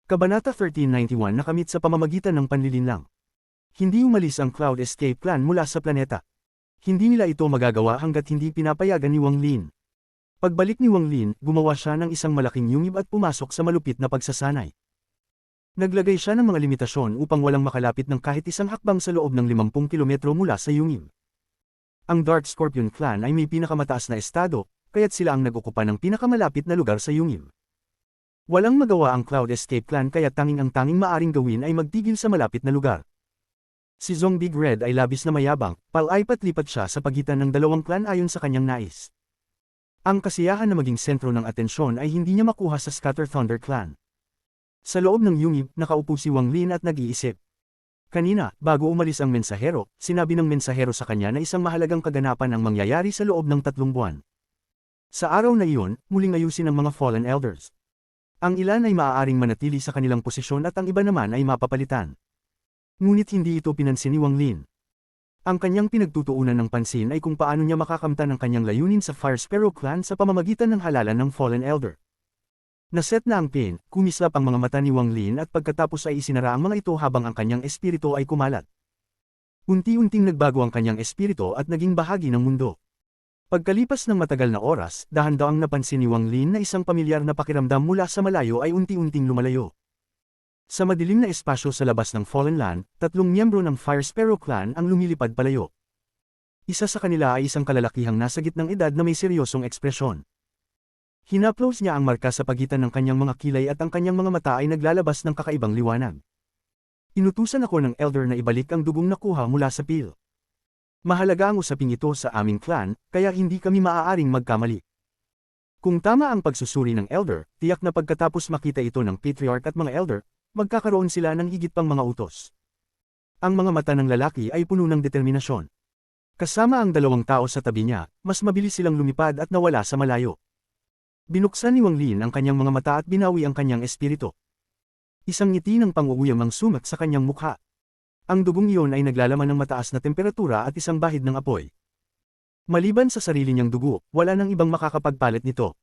Kabanata 1391 nakamit sa pamamagitan ng panlilinlang. Hindi umalis ang Cloud Escape Clan mula sa planeta. Hindi nila ito magagawa hanggat hindi pinapayagan ni Wang Lin. Pagbalik ni Wang Lin, gumawa siya ng isang malaking yungib at pumasok sa malupit na pagsasanay. Naglagay siya ng mga limitasyon upang walang makalapit ng kahit isang hakbang sa loob ng 50 kilometro mula sa yungib. Ang Dark Scorpion Clan ay may pinakamataas na estado, kaya't sila ang nag-okupa ng pinakamalapit na lugar sa yungib. Walang magawa ang Cloud Escape Clan kaya ang tanging maaring gawin ay magtigil sa malapit na lugar. Si Zong Big Red ay labis na mayabang, palaipat-lipat siya sa pagitan ng dalawang clan ayon sa kanyang nais. Ang kasiyahan na maging sentro ng atensyon ay hindi niya makuha sa Scatter Thunder Clan. Sa loob ng yungib, nakaupo si Wang Lin at nag-iisip. Kanina, bago umalis ang mensahero, sinabi ng mensahero sa kanya na isang mahalagang kaganapan ang mangyayari sa loob ng 3 buwan. Sa araw na iyon, muling ayusin ang mga Fallen Elders. Ang ilan ay maaaring manatili sa kanilang posisyon at ang iba naman ay mapapalitan. Ngunit hindi ito pinansin ni Wang Lin. Ang kanyang pinagtutuunan ng pansin ay kung paano niya makakamtan ang kanyang layunin sa Fire Sparrow Clan sa pamamagitan ng halalan ng Fallen Elder. Naset na ang pin, kumislap ang mga mata ni Wang Lin at pagkatapos ay isinara ang mga ito habang ang kanyang espiritu ay kumalat. Unti-unting nagbago ang kanyang espiritu at naging bahagi ng mundo. Pagkalipas ng matagal na oras, dahan-daang napansin ni Wang Lin na isang pamilyar na pakiramdam mula sa malayo ay unti-unting lumalayo. Sa madilim na espasyo sa labas ng Fallen Land, 3 miyembro ng Fire Sparrow Clan ang lumilipad palayo. Isa sa kanila ay isang kalalakihang nasa gitnang edad na may seryosong ekspresyon. Hinaplos niya ang marka sa pagitan ng kanyang mga kilay at ang kanyang mga mata ay naglalabas ng kakaibang liwanag. Inutusan ako ng Elder na ibalik ang dugong nakuha mula sa pil. Mahalaga ang usaping ito sa aming clan, kaya hindi kami maaaring magkamali. Kung tama ang pagsusuri ng Elder, tiyak na pagkatapos makita ito ng Patriarch at mga Elder, magkakaroon sila ng higit pang mga utos. Ang mga mata ng lalaki ay puno ng determinasyon. Kasama ang 2 tao sa tabi niya, mas mabilis silang lumipad at nawala sa malayo. Binuksan ni Wang Lin ang kanyang mga mata at binawi ang kanyang espiritu. Isang ngiti ng pang-uuyam ang sumat sa kanyang mukha. Ang dugong iyon ay naglalaman ng mataas na temperatura at isang bahid ng apoy. Maliban sa sarili niyang dugo, wala nang ibang makakapagpalit nito.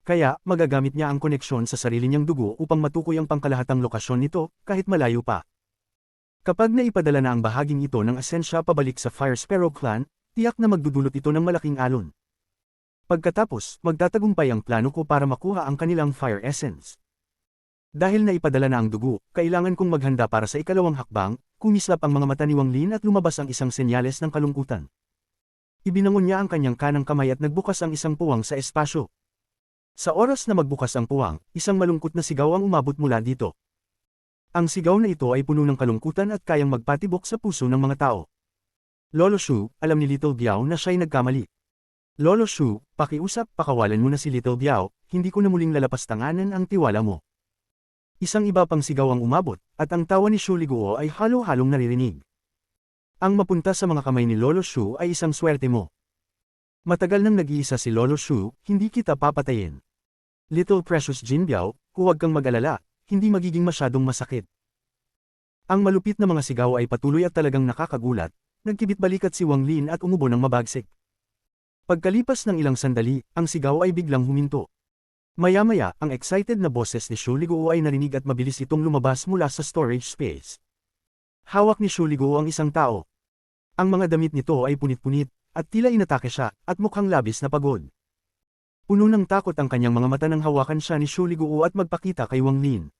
Kaya, magagamit niya ang koneksyon sa sarili niyang dugo upang matukoy ang pangkalahatang lokasyon nito, kahit malayo pa. Kapag naipadala na ang bahaging ito ng asensya pabalik sa Fire Sparrow Clan, tiyak na magdudulot ito ng malaking alon. Pagkatapos, magtatagumpay ang plano ko para makuha ang kanilang Fire Essence. Dahil naipadala na ang dugo, kailangan kong maghanda para sa ikalawang hakbang, kumislap ang mga mata ni Wang Lin at lumabas ang isang senyales ng kalungkutan. Ibinangon niya ang kanyang kanang kamay at nagbukas ang isang puwang sa espasyo. Sa oras na magbukas ang puwang, isang malungkot na sigaw ang umabot mula dito. Ang sigaw na ito ay puno ng kalungkutan at kayang magpatibok sa puso ng mga tao. Lolo Shu, alam ni Little Biao na siya'y nagkamali. Lolo Shu, pakiusap, pakawalan mo na si Little Biao, hindi ko na muling lalapastanganan ang tiwala mo. Isang iba pang sigaw ang umabot, at ang tawa ni Shu Liguo ay halo-halong naririnig. Ang mapunta sa mga kamay ni Lolo Shu ay isang swerte mo. Matagal nang nag-iisa si Lolo Shu, hindi kita papatayin. Little Precious Jin Biao, huwag kang mag-alala, hindi magiging masyadong masakit. Ang malupit na mga sigaw ay patuloy at talagang nakakagulat, nagkibit balikat si Wang Lin at umubo ng mabagsik. Pagkalipas ng ilang sandali, ang sigaw ay biglang huminto. Maya-maya, ang excited na boses ni Shu Liguo ay narinig at mabilis itong lumabas mula sa storage space. Hawak ni Shu Liguo ang isang tao. Ang mga damit nito ay punit-punit, at tila inatake siya, at mukhang labis na pagod. Puno ng takot ang kanyang mga mata nang hawakan siya ni Shu Liguo at magpakita kay Wang Lin.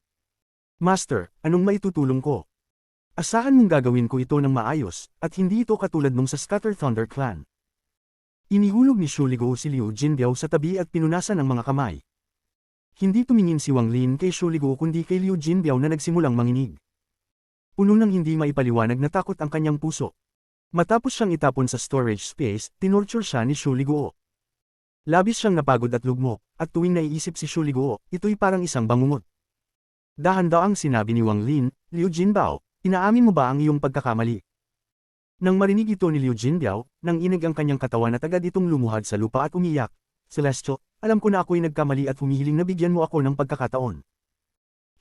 Master, anong maitutulong ko? Asahan mong gagawin ko ito ng maayos, at hindi ito katulad nung sa Scatter Thunder Clan. Inihulog ni Shu Liguo si Liu Jinbiao sa tabi at pinunasan ang mga kamay. Hindi tumingin si Wang Lin kay Shu Liguo kundi kay Liu Jinbiao na nagsimulang manginig. Puno ng hindi maipaliwanag na takot ang kanyang puso. Matapos siyang itapon sa storage space, tinorture siya ni Shu Liguo. Labis siyang napagod at lugmok, at tuwing naiisip si Shu Liguo, ito'y parang isang bangungot. Dahan-daang sinabi ni Wang Lin, Liu Jinbiao, inaamin mo ba ang iyong pagkakamali? Nang marinig ito ni Liu Jinbiao, nang inig ang kanyang katawan at agad itong lumuhad sa lupa at umiyak. Celestial, alam ko na ako'y nagkamali at humihiling na bigyan mo ako ng pagkakataon.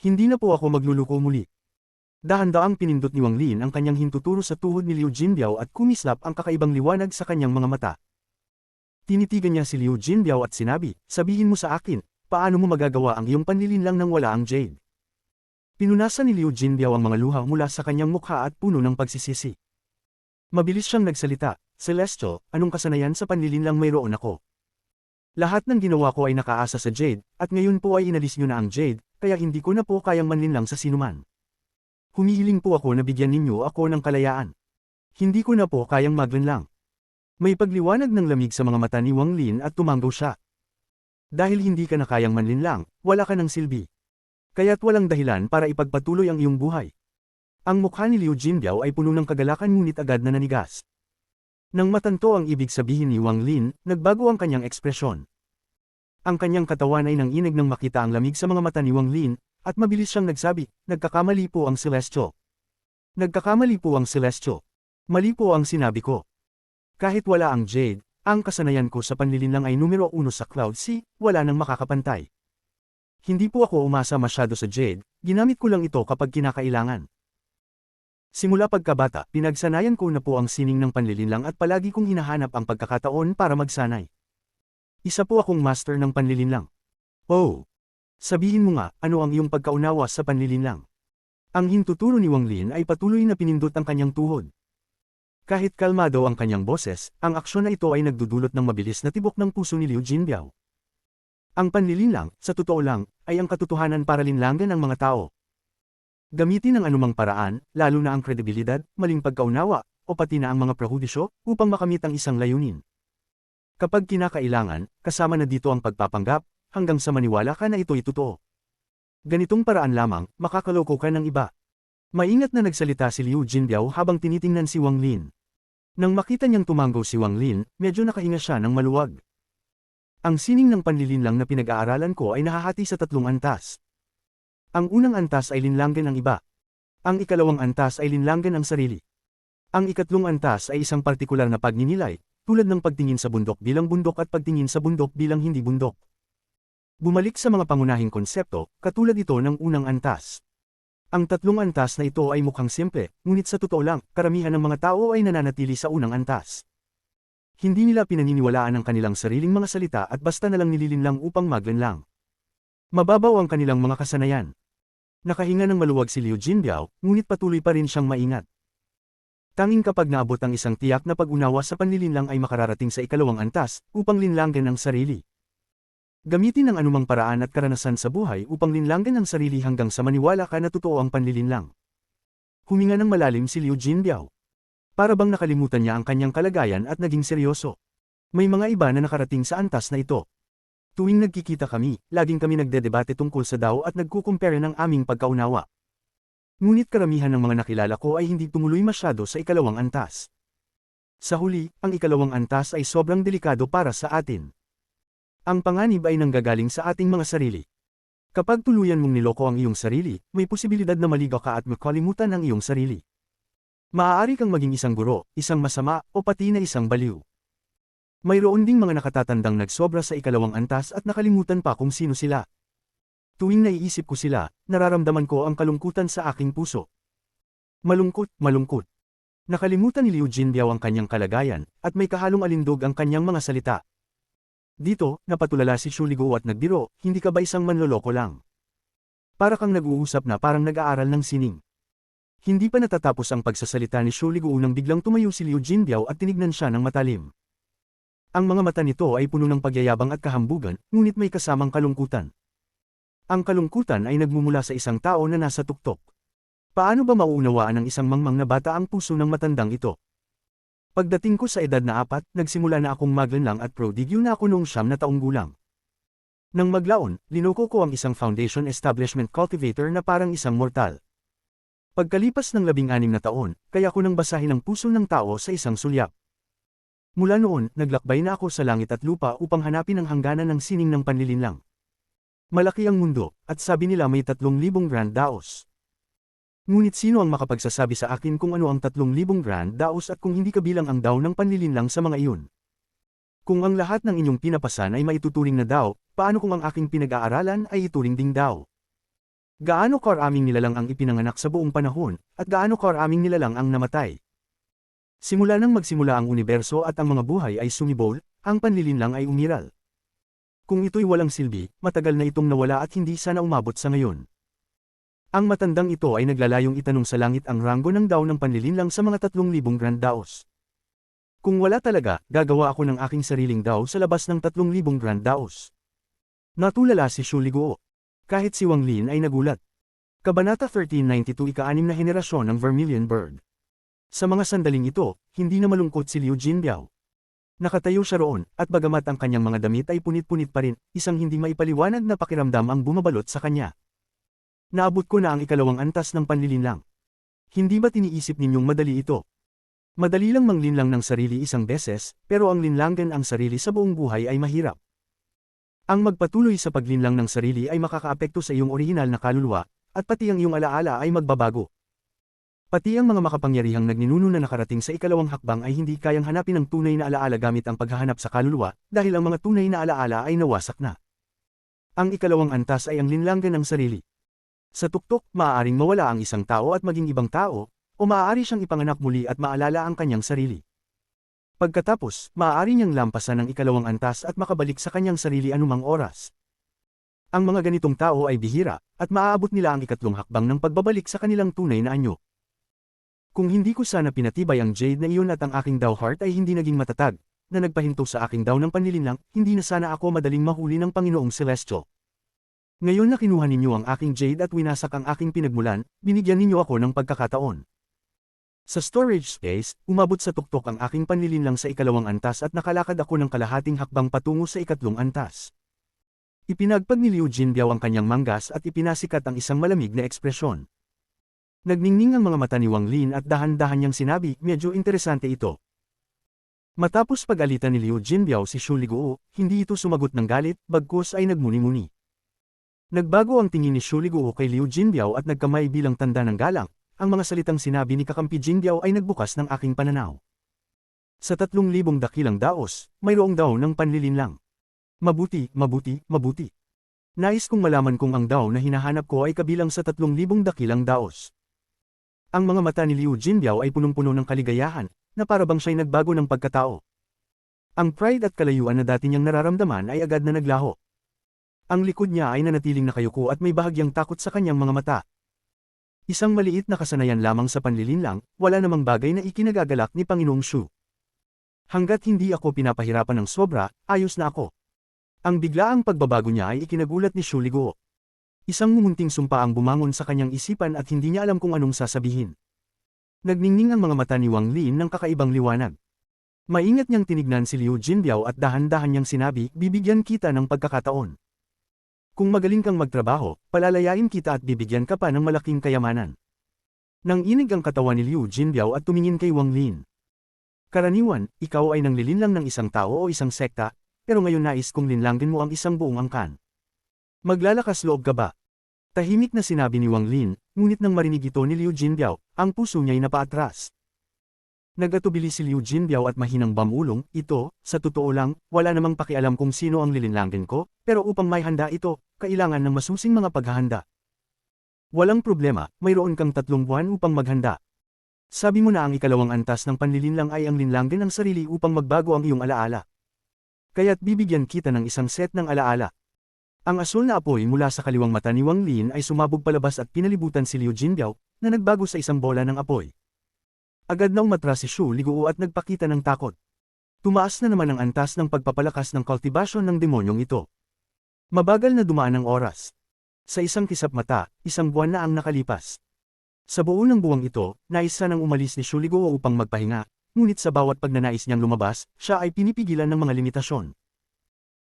Hindi na po ako magluluko muli. Dahan-daang pinindot ni Wang Lin ang kanyang hintuturo sa tuhod ni Liu Jinbiao at kumislap ang kakaibang liwanag sa kanyang mga mata. Tinitigan niya si Liu Jinbiao at sinabi, sabihin mo sa akin, paano mo magagawa ang iyong panlilinlang nang wala ang jade? Pinunasan ni Liu Jinbiao ang mga luha mula sa kanyang mukha at puno ng pagsisisi. Mabilis siyang nagsalita, Celestial, anong kasanayan sa panlilinlang mayroon ako? Lahat ng ginawa ko ay nakaasa sa Jade, at ngayon po ay inalis niyo na ang Jade, kaya hindi ko na po kayang manlinlang sa sinuman. Humihiling po ako na bigyan ninyo ako ng kalayaan. Hindi ko na po kayang maglinlang. May pagliwanag ng lamig sa mga mata ni Wang Lin at tumanggaw siya. Dahil hindi ka na kayang manlinlang, wala ka ng silbi. Kaya't walang dahilan para ipagpatuloy ang iyong buhay. Ang mukha ni Liu Jinbiao ay puno ng kagalakan ngunit agad na nanigas. Nang matanto ang ibig sabihin ni Wang Lin, nagbago ang kanyang ekspresyon. Ang kanyang katawan ay nanginig nang makita ang lamig sa mga mata ni Wang Lin, at mabilis siyang nagsabi, nagkakamali po ang Celestial. Nagkakamali po ang Celestial. Mali po ang sinabi ko. Kahit wala ang Jade, ang kasanayan ko sa panlilinlang ay numero 1 sa Cloud Sea, wala nang makakapantay. Hindi po ako umasa masyado sa Jade, ginamit ko lang ito kapag kinakailangan. Simula pagkabata, pinagsanayan ko na po ang sining ng panlilinlang at palagi kong hinahanap ang pagkakataon para magsanay. Isa po akong master ng panlilinlang. Oh! Sabihin mo nga, ano ang iyong pagkaunawa sa panlilinlang? Ang hintuturo ni Wang Lin ay patuloy na pinindot ang kanyang tuhod. Kahit kalmado ang kanyang boses, ang aksyon na ito ay nagdudulot ng mabilis na tibok ng puso ni Liu Jinbiao. Ang panlilinlang, sa totoo lang, ay ang katotohanan para linlangan ang mga tao. Gamitin ang anumang paraan, lalo na ang kredibilidad, maling pagkaunawa, o pati na ang mga prehudisyo, upang makamit ang isang layunin. Kapag kinakailangan, kasama na dito ang pagpapanggap, hanggang sa maniwala ka na ito'y totoo. Ganitong paraan lamang, makakaloko ka ng iba. Maingat na nagsalita si Liu Jinbiao habang tinitingnan si Wang Lin. Nang makita niyang tumanggaw si Wang Lin, medyo nakahinga siya ng maluwag. Ang sining ng panlilinlang na pinag-aaralan ko ay nahahati sa 3 antas. Ang unang antas ay linlangan ang iba. Ang ikalawang antas ay linlangan ang sarili. Ang ikatlong antas ay isang partikular na pagninilay, tulad ng pagtingin sa bundok bilang bundok at pagtingin sa bundok bilang hindi bundok. Bumalik sa mga pangunahing konsepto, katulad ito ng unang antas. Ang 3 antas na ito ay mukhang simple, ngunit sa totoo lang, karamihan ng mga tao ay nananatili sa unang antas. Hindi nila pinaniniwalaan ang kanilang sariling mga salita at basta nalang nililinlang upang maglinlang. Mababaw ang kanilang mga kasanayan. Nakahinga ng maluwag si Liu Jinbiao, ngunit patuloy pa rin siyang maingat. Tanging kapag naabot ang isang tiyak na pag-unawa sa panlilinlang ay makararating sa ikalawang antas, upang linlangan ang sarili. Gamitin ang anumang paraan at karanasan sa buhay upang linlangan ang sarili hanggang sa maniwala ka na totoo ang panlilinlang. Huminga ng malalim si Liu Jinbiao. Para bang nakalimutan niya ang kanyang kalagayan at naging seryoso. May mga iba na nakarating sa antas na ito. Tuwing nagkikita kami, laging kami nagdedebate tungkol sa Dao at nagkukumpare ng aming pagkaunawa. Ngunit karamihan ng mga nakilala ko ay hindi tumuloy masyado sa ikalawang antas. Sa huli, ang ikalawang antas ay sobrang delikado para sa atin. Ang panganib ay nanggagaling sa ating mga sarili. Kapag tuluyan mong niloko ang iyong sarili, may posibilidad na maligaw ka at makalimutan ang iyong sarili. Maaari kang maging isang guro, isang masama, o pati na isang baliw. Mayroon ding mga nakatatandang nagsobra sa ikalawang antas at nakalimutan pa kung sino sila. Tuwing naiisip ko sila, nararamdaman ko ang kalungkutan sa aking puso. Malungkot, malungkot. Nakalimutan ni Liu Jinbiao ang kanyang kalagayan, at may kahalong alindog ang kanyang mga salita. Dito, napatulala si Xu Liguo at nagbiro, hindi ka ba isang manloloko lang? Para kang nag-uusap na parang nag-aaral ng sining. Hindi pa natatapos ang pagsasalita ni Xu Liguo nang biglang tumayo si Liu Jinbiao at tinignan siya ng matalim. Ang mga mata nito ay puno ng pagyayabang at kahambugan, ngunit may kasamang kalungkutan. Ang kalungkutan ay nagmumula sa isang tao na nasa tuktok. Paano ba mauunawaan ng isang mangmang na bata ang puso ng matandang ito? Pagdating ko sa edad na 4, nagsimula na akong maglinlang at prodigyo na ako noong 9 na taong gulang. Nang maglaon, linoko ko ang isang foundation establishment cultivator na parang isang mortal. Pagkalipas ng 16 na taon, kaya ko nang basahin ang puso ng tao sa isang sulyap. Mula noon, naglakbay na ako sa langit at lupa upang hanapin ang hangganan ng sining ng panlilinlang. Malaki ang mundo, at sabi nila may 3,000 grand daos. Ngunit sino ang makapagsasabi sa akin kung ano ang 3,000 grand daos at kung hindi kabilang ang Dao ng panlilinlang sa mga iyon? Kung ang lahat ng inyong pinapasan ay maituturing na Dao, paano kung ang aking pinag-aaralan ay ituring ding Dao? Gaano karaming nilalang ang ipinanganak sa buong panahon, at gaano karaming nilalang ang namatay? Simula nang magsimula ang universo at ang mga buhay ay sumibol, ang panlilinlang ay umiral. Kung ito'y walang silbi, matagal na itong nawala at hindi sana umabot sa ngayon. Ang matandang ito ay naglalayong itanong sa langit ang ranggo ng dao ng panlilinlang sa mga 3,000 grand daos. Kung wala talaga, gagawa ako ng aking sariling dao sa labas ng 3,000 grand daos. Natulala si Shu Liguo. Kahit si Wang Lin ay nagulat. Kabanata 1392 ika-6 na henerasyon ng Vermilion Bird. Sa mga sandaling ito, hindi na malungkot si Liu Jinbiao. Nakatayo siya roon, at bagamat ang kanyang mga damit ay punit-punit pa rin, isang hindi maipaliwanag na pakiramdam ang bumabalot sa kanya. Naabot ko na ang ikalawang antas ng panlilinlang. Hindi ba tiniisip ninyong madali ito? Madali lang manglinlang ng sarili isang beses, pero ang linlangan ang sarili sa buong buhay ay mahirap. Ang magpatuloy sa paglinlang ng sarili ay makakaapekto sa iyong orihinal na kaluluwa, at pati ang iyong alaala ay magbabago. Pati ang mga makapangyarihang nagninuno na nakarating sa ikalawang hakbang ay hindi kayang hanapin ang tunay na alaala gamit ang paghahanap sa kaluluwa, dahil ang mga tunay na alaala ay nawasak na. Ang ikalawang antas ay ang linlangan ng sarili. Sa tuktok, maaaring mawala ang isang tao at maging ibang tao, o maaari siyang ipanganak muli at maalala ang kanyang sarili. Pagkatapos, maaari niyang lampasan ang ikalawang antas at makabalik sa kanyang sarili anumang oras. Ang mga ganitong tao ay bihira, at maaabot nila ang ikatlong hakbang ng pagbabalik sa kanilang tunay na anyo. Kung hindi ko sana pinatibay ang jade na iyon at ang aking Dao Heart ay hindi naging matatag, na nagpahinto sa aking Dao ng panlilinlang, hindi na sana ako madaling mahuli ng Panginoong Celestial. Ngayon na kinuha ninyo ang aking jade at winasak ang aking pinagmulan, binigyan ninyo ako ng pagkakataon. Sa storage space, umabot sa tuktok ang aking panlilinlang sa ikalawang antas at nakalakad ako ng kalahating hakbang patungo sa ikatlong antas. Ipinagpag ni Liu Jinbiao ang kanyang manggas at ipinasikat ang isang malamig na ekspresyon. Nagningning ang mga mata ni Wang Lin at dahan-dahan niyang sinabi, medyo interesante ito. Matapos pag-alitan ni Liu Jinbiao si Shu Liguo, hindi ito sumagot ng galit, bagkus ay nagmuni-muni. Nagbago ang tingin ni Shu Liguo kay Liu Jinbiao at nagkamay bilang tanda ng galang. Ang mga salitang sinabi ni kakampi Jinbiao ay nagbukas ng aking pananaw. Sa 3,000 dakilang daos, mayroong daw ng panlilinlang. Mabuti, mabuti, mabuti. Nais kong malaman kung ang dao na hinahanap ko ay kabilang sa 3,000 dakilang daos. Ang mga mata ni Liu Jinbiao ay punong-puno ng kaligayahan, na parabang siya'y nagbago ng pagkatao. Ang pride at kalayuan na dati niyang nararamdaman ay agad na naglaho. Ang likod niya ay nanatiling nakayuko at may bahagyang takot sa kanyang mga mata. Isang maliit na kasanayan lamang sa panlilinlang, wala namang bagay na ikinagagalak ni Panginoong Shu. Hanggat hindi ako pinapahirapan ng sobra, ayos na ako. Ang biglaang pagbabago niya ay ikinagulat ni Shu Liguo. Isang mumunting sumpa ang bumangon sa kanyang isipan at hindi niya alam kung anong sasabihin. Nagningning ang mga mata ni Wang Lin ng kakaibang liwanag. Maingat niyang tinignan si Liu Jinbiao at dahan-dahan niyang sinabi, bibigyan kita ng pagkakataon. Kung magaling kang magtrabaho, palalayain kita at bibigyan ka pa ng malaking kayamanan. Nang inig ang katawan ni Liu Jinbiao at tumingin kay Wang Lin. Karaniwan, ikaw ay nanglilinlang ng isang tao o isang sekta, pero ngayon nais kong linlangin mo ang isang buong angkan. Maglalakas loob ka ba? Tahimik na sinabi ni Wang Lin, ngunit nang marinig ito ni Liu Jinbiao, ang puso niya'y napaatras. Nagatubili si Liu Jinbiao at mahinang bamulong, ito, sa totoo lang, wala namang pakialam kung sino ang lilinlangin ko, pero upang may handa ito, kailangan ng masusing mga paghahanda. Walang problema, mayroon kang 3 buwan upang maghanda. Sabi mo na ang ikalawang antas ng panlilinlang ay ang linlangin ng sarili upang magbago ang iyong alaala. Kaya't bibigyan kita ng isang set ng alaala. Ang asul na apoy mula sa kaliwang mata ni Wang Lin ay sumabog palabas at pinalibutan si Liu Jinbiao, na nagbago sa isang bola ng apoy. Agad na umatras si Shu Liguo at nagpakita ng takot. Tumaas na naman ang antas ng pagpapalakas ng kultibasyon ng demonyong ito. Mabagal na dumaan ang oras. Sa isang kisap mata, 1 buwan na ang nakalipas. Sa buo ng buwang ito, nais sanang umalis ni Shu Liguo upang magpahinga, ngunit sa bawat pagnanais niyang lumabas, siya ay pinipigilan ng mga limitasyon.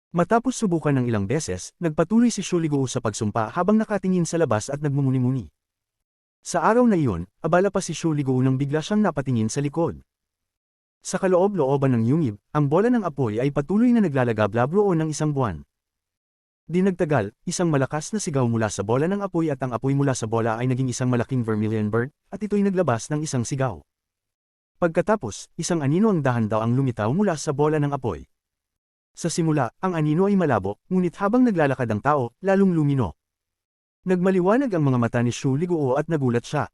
Matapos subukan ng ilang beses, nagpatuloy si Shu Liguo sa pagsumpa habang nakatingin sa labas at nagmumuni-muni. Sa araw na iyon, abala pa si Shu Liguo nang bigla siyang napatingin sa likod. Sa kaloob-looban ng yungib, ang bola ng apoy ay patuloy na naglalagablab roon ng 1 buwan. Di nagtagal, isang malakas na sigaw mula sa bola ng apoy at ang apoy mula sa bola ay naging isang malaking vermilion bird, at ito'y naglabas ng isang sigaw. Pagkatapos, isang anino ang dahan-daw ang lumitaw mula sa bola ng apoy. Sa simula, ang anino ay malabo, ngunit habang naglalakad ang tao, lalong lumino. Nagmaliwanag ang mga mata ni Shu Liguo at nagulat siya.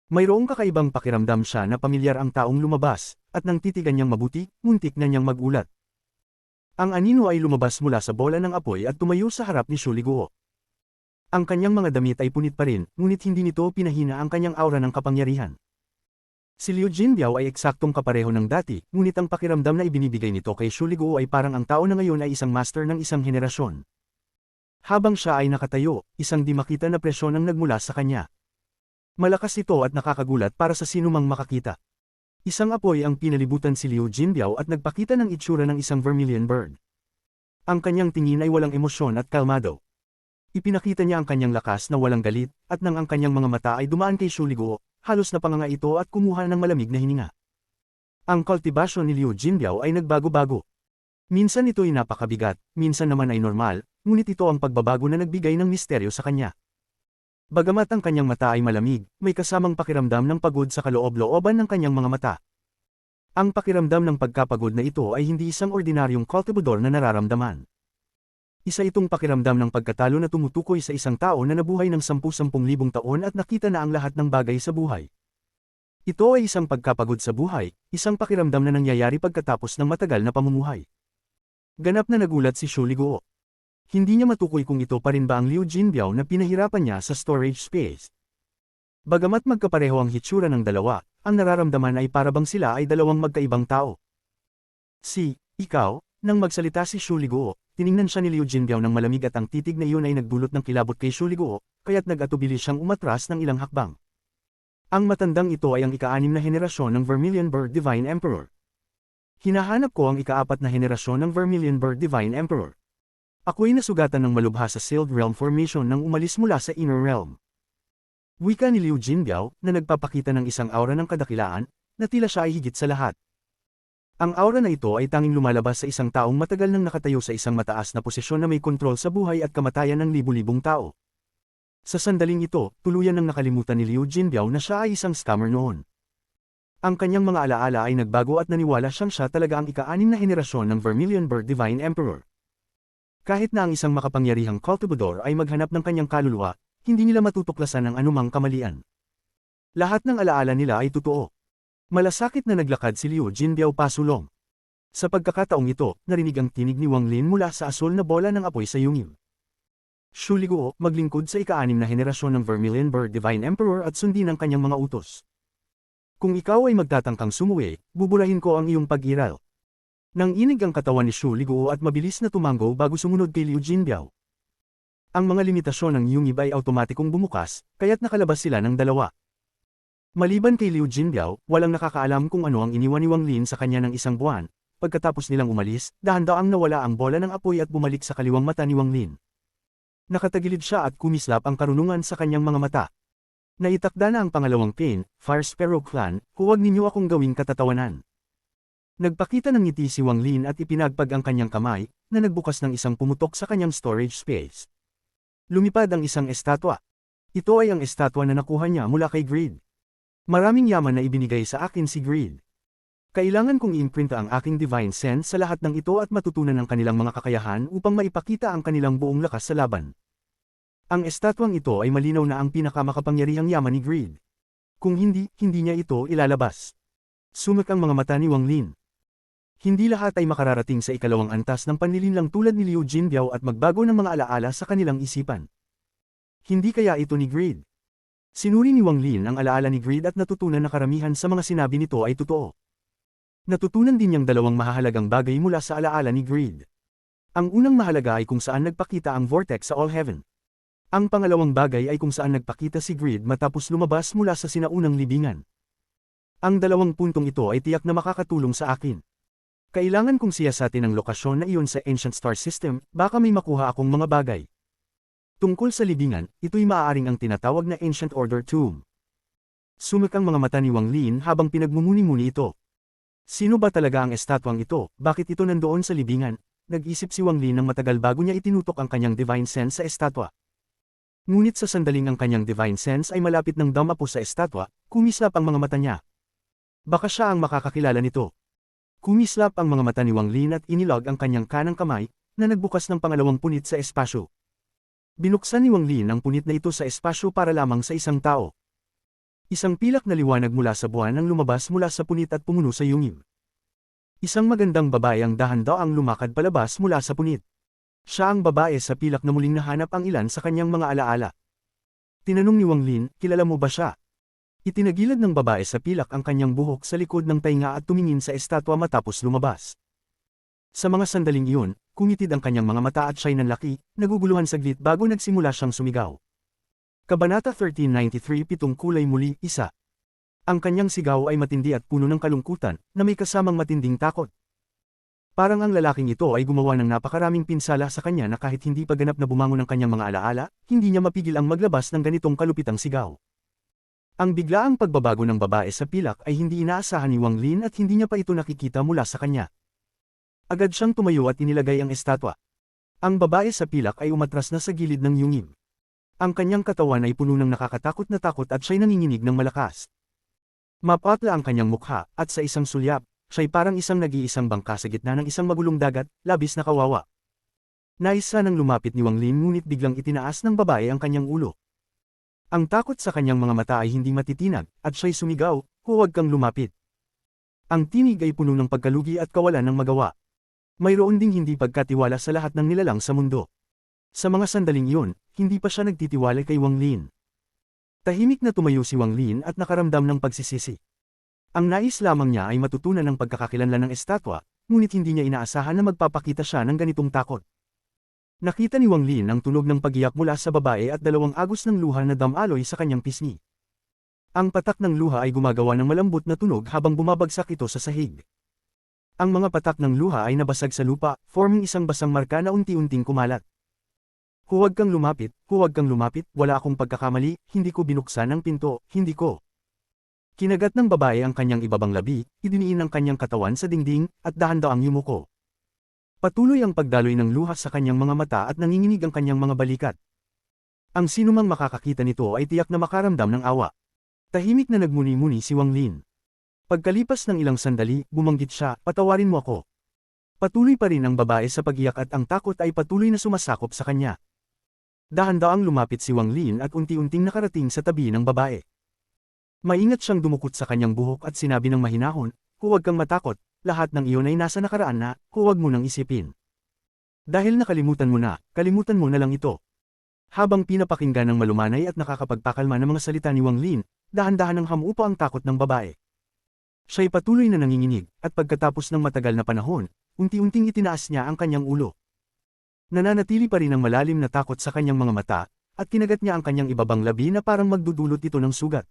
Mayroong kakaibang pakiramdam siya na pamilyar ang taong lumabas, at nang titigan niyang mabuti, muntik na niyang magulat. Ang anino ay lumabas mula sa bola ng apoy at tumayo sa harap ni Shu Liguo. Ang kanyang mga damit ay punit pa rin, ngunit hindi nito pinahina ang kanyang aura ng kapangyarihan. Si Liu Jinbiao ay eksaktong kapareho ng dati, ngunit ang pakiramdam na ibinibigay nito kay Shu Liguo ay parang ang tao na ngayon ay isang master ng isang henerasyon. Habang siya ay nakatayo, isang di makita na presyon ang nagmula sa kanya. Malakas ito at nakakagulat para sa sinumang makakita. Isang apoy ang pinalibutan si Liu Jinbiao at nagpakita ng itsura ng isang vermilion bird. Ang kanyang tingin ay walang emosyon at kalmado. Ipinakita niya ang kanyang lakas na walang galit, at nang ang kanyang mga mata ay dumaan kay Shu Liguo, halos napanganga ito at kumuha ng malamig na hininga. Ang kultibasyon ni Liu Jinbiao ay nagbago-bago. Minsan ito'y napakabigat, minsan naman ay normal, ngunit ito ang pagbabago na nagbigay ng misteryo sa kanya. Bagamat ang kanyang mata ay malamig, may kasamang pakiramdam ng pagod sa kaloob-looban ng kanyang mga mata. Ang pakiramdam ng pagkapagod na ito ay hindi isang ordinaryong kultibador na nararamdaman. Isa itong pakiramdam ng pagkatalo na tumutukoy sa isang tao na nabuhay ng 10,000 taon at nakita na ang lahat ng bagay sa buhay. Ito ay isang pagkapagod sa buhay, isang pakiramdam na nangyayari pagkatapos ng matagal na pamumuhay. Ganap na nagulat si Shu Liguo. Hindi niya matukoy kung ito pa rin ba ang Liu Jinbiao na pinahirapan niya sa storage space. Bagamat magkapareho ang hitsura ng dalawa, ang nararamdaman ay parabang sila ay dalawang magkaibang tao. Ikaw, nang magsalita si Shu Liguo, tiningnan siya ni Liu Jinbiao ng malamig at ang titig na iyon ay nagdulot ng kilabot kay Shu Liguo, kaya't nag-atubili siyang umatras ng ilang hakbang. Ang matandang ito ay ang ika-6 na henerasyon ng Vermilion Bird Divine Emperor. Hinahanap ko ang ika-4 na henerasyon ng Vermilion Bird Divine Emperor. Ako'y nasugatan ng malubha sa Sealed Realm Formation nang umalis mula sa Inner Realm. Wika ni Liu Jinbiao, na nagpapakita ng isang aura ng kadakilaan, na tila siya ay higit sa lahat. Ang aura na ito ay tanging lumalabas sa isang taong matagal nang nakatayo sa isang mataas na posisyon na may kontrol sa buhay at kamatayan ng libu-libong tao. Sa sandaling ito, tuluyan nang nakalimutan ni Liu Jinbiao na siya ay isang scammer noon. Ang kanyang mga alaala ay nagbago at naniwala siyang siya talaga ang ika-6 na henerasyon ng Vermilion Bird Divine Emperor. Kahit na ang isang makapangyarihang kultibador ay maghanap ng kanyang kaluluwa, hindi nila matutuklasan ang anumang kamalian. Lahat ng alaala nila ay totoo. Malasakit na naglakad si Liu Jinbiao pasulong. Sa pagkakataong ito, narinig ang tinig ni Wang Lin mula sa asul na bola ng apoy sa yungib. Shu Liguo, maglingkod sa ika-6 na henerasyon ng Vermilion Bird Divine Emperor at sundin ang kanyang mga utos. Kung ikaw ay magtatangkang sumuwi, buburahin ko ang iyong pag-iral. Nang inig ang katawan ni Shu Liguo at mabilis na tumango bago sumunod kay Liu Jinbiao. Ang mga limitasyon ng yungib ay automatikong bumukas, kaya't nakalabas sila ng dalawa. Maliban kay Liu Jinbiao, walang nakakaalam kung ano ang iniwan ni Wang Lin sa kanya ng isang buwan. Pagkatapos nilang umalis, dahan-daang nawala ang bola ng apoy at bumalik sa kaliwang mata ni Wang Lin. Nakatagilid siya at kumislap ang karunungan sa kanyang mga mata. Naitakda na ang pangalawang pain, Fire Sparrow Clan, huwag ninyo akong gawing katatawanan. Nagpakita ng ngiti si Wang Lin at ipinagpag ang kanyang kamay, na nagbukas ng isang pumutok sa kanyang storage space. Lumipad ang isang estatwa. Ito ay ang estatwa na nakuha niya mula kay Greed. Maraming yaman na ibinigay sa akin si Greed. Kailangan kong i-imprinta ang aking divine sense sa lahat ng ito at matutunan ang kanilang mga kakayahan upang maipakita ang kanilang buong lakas sa laban. Ang estatwang ito ay malinaw na ang pinakamakapangyarihang yaman ni Greed. Kung hindi niya ito ilalabas. Sumak ang mga mata ni Wang Lin. Hindi lahat ay makararating sa ikalawang antas ng panlilinlang tulad ni Liu Jinbiao at magbago ng mga alaala sa kanilang isipan. Hindi kaya ito ni Greed. Sinuri ni Wang Lin ang alaala ni Greed at natutunan na karamihan sa mga sinabi nito ay totoo. Natutunan din niyang dalawang mahahalagang bagay mula sa alaala ni Greed. Ang unang mahalaga ay kung saan nagpakita ang vortex sa All Heaven. Ang pangalawang bagay ay kung saan nagpakita si Greed matapos lumabas mula sa sinaunang libingan. Ang dalawang puntong ito ay tiyak na makakatulong sa akin. Kailangan kong siyasatin ang lokasyon na iyon sa Ancient Star System, baka may makuha akong mga bagay. Tungkol sa libingan, ito'y maaaring ang tinatawag na Ancient Order Tomb. Sumak ang mga mata ni Wang Lin habang pinagmumuni-muni ito. Sino ba talaga ang estatwang ito, bakit ito nandoon sa libingan? Nag-isip si Wang Lin ng matagal bago niya itinutok ang kanyang divine sense sa estatwa. Ngunit sa sandaling ang kanyang divine sense ay malapit ng damapo sa estatwa, kumislap ang mga mata niya. Baka siya ang makakakilala nito. Kumislap ang mga mata ni Wang Lin at inilog ang kanyang kanang kamay, na nagbukas ng pangalawang punit sa espasyo. Binuksan ni Wang Lin ang punit na ito sa espasyo para lamang sa isang tao. Isang pilak na liwanag mula sa buwan ang lumabas mula sa punit at pumuno sa yungib. Isang magandang babae ang dahan-daang lumakad palabas mula sa punit. Siya ang babae sa pilak na muling nahanap ang ilan sa kanyang mga alaala. Tinanong ni Wang Lin, kilala mo ba siya? Itinagilid ng babae sa pilak ang kanyang buhok sa likod ng tainga at tumingin sa estatwa matapos lumabas. Sa mga sandaling iyon, kumitid ang kanyang mga mata at siya'y nanlaki, naguguluhan saglit bago nagsimula siyang sumigaw. Kabanata 1393 Pitong kulay muli, isa. Ang kanyang sigaw ay matindi at puno ng kalungkutan, na may kasamang matinding takot. Parang ang lalaking ito ay gumawa ng napakaraming pinsala sa kanya na kahit hindi pa ganap na bumangon ang kanyang mga alaala, hindi niya mapigil ang maglabas ng ganitong kalupitang sigaw. Ang biglaang pagbabago ng babae sa pilak ay hindi inaasahan ni Wang Lin at hindi niya pa ito nakikita mula sa kanya. Agad siyang tumayo at inilagay ang estatwa. Ang babae sa pilak ay umatras na sa gilid ng yungib. Ang kanyang katawan ay puno ng nakakatakot na takot at siya'y nanginginig ng malakas. Mapatla ang kanyang mukha, at sa isang sulyap, siya'y parang isang nag-iisang bangka sa gitna ng isang magulong dagat, labis na kawawa. Nais sanang lumapit ni Wang Lin ngunit biglang itinaas ng babae ang kanyang ulo. Ang takot sa kanyang mga mata ay hindi matitinag, at siya'y sumigaw, huwag kang lumapit. Ang tinig ay puno ng pagkalugi at kawalan ng magawa. Mayroon ding hindi pagkatiwala sa lahat ng nilalang sa mundo. Sa mga sandaling iyon, hindi pa siya nagtitiwala kay Wang Lin. Tahimik na tumayo si Wang Lin at nakaramdam ng pagsisisi. Ang nais lamang niya ay matutunan ng pagkakakilanlan ng estatwa, ngunit hindi niya inaasahan na magpapakita siya ng ganitong takot. Nakita ni Wang Lin ang tunog ng pagiyak mula sa babae at dalawang agos ng luha na damaloy sa kanyang pisngi. Ang patak ng luha ay gumagawa ng malambot na tunog habang bumabagsak ito sa sahig. Ang mga patak ng luha ay nabasag sa lupa, forming isang basang marka na unti-unting kumalat. Huwag kang lumapit, wala akong pagkakamali, hindi ko binuksan ang pinto, hindi ko. Kinagat ng babae ang kanyang ibabang labi, idiniin ang kanyang katawan sa dingding, at dahan-daang yumuko. Patuloy ang pagdaloy ng luha sa kanyang mga mata at nanginginig ang kanyang mga balikat. Ang sinumang makakakita nito ay tiyak na makaramdam ng awa. Tahimik na nagmuni-muni si Wang Lin. Pagkalipas ng ilang sandali, bumanggit siya, patawarin mo ako. Patuloy pa rin ang babae sa pagiyak at ang takot ay patuloy na sumasakop sa kanya. Dahan-daang lumapit si Wang Lin at unti-unting nakarating sa tabi ng babae. Maingat siyang dumukot sa kanyang buhok at sinabi ng mahinahon, huwag kang matakot. Lahat ng iyon ay nasa nakaraan na, huwag mo nang isipin. Dahil nakalimutan mo na, kalimutan mo na lang ito. Habang pinapakinggan ng malumanay at nakakapagpakalma ng mga salita ni Wang Lin, dahan-dahan ang hamupa ang takot ng babae. Siya'y patuloy na nanginginig, at pagkatapos ng matagal na panahon, unti-unting itinaas niya ang kanyang ulo. Nananatili pa rin ang malalim na takot sa kanyang mga mata, at kinagat niya ang kanyang ibabang labi na parang magdudulot ito ng sugat.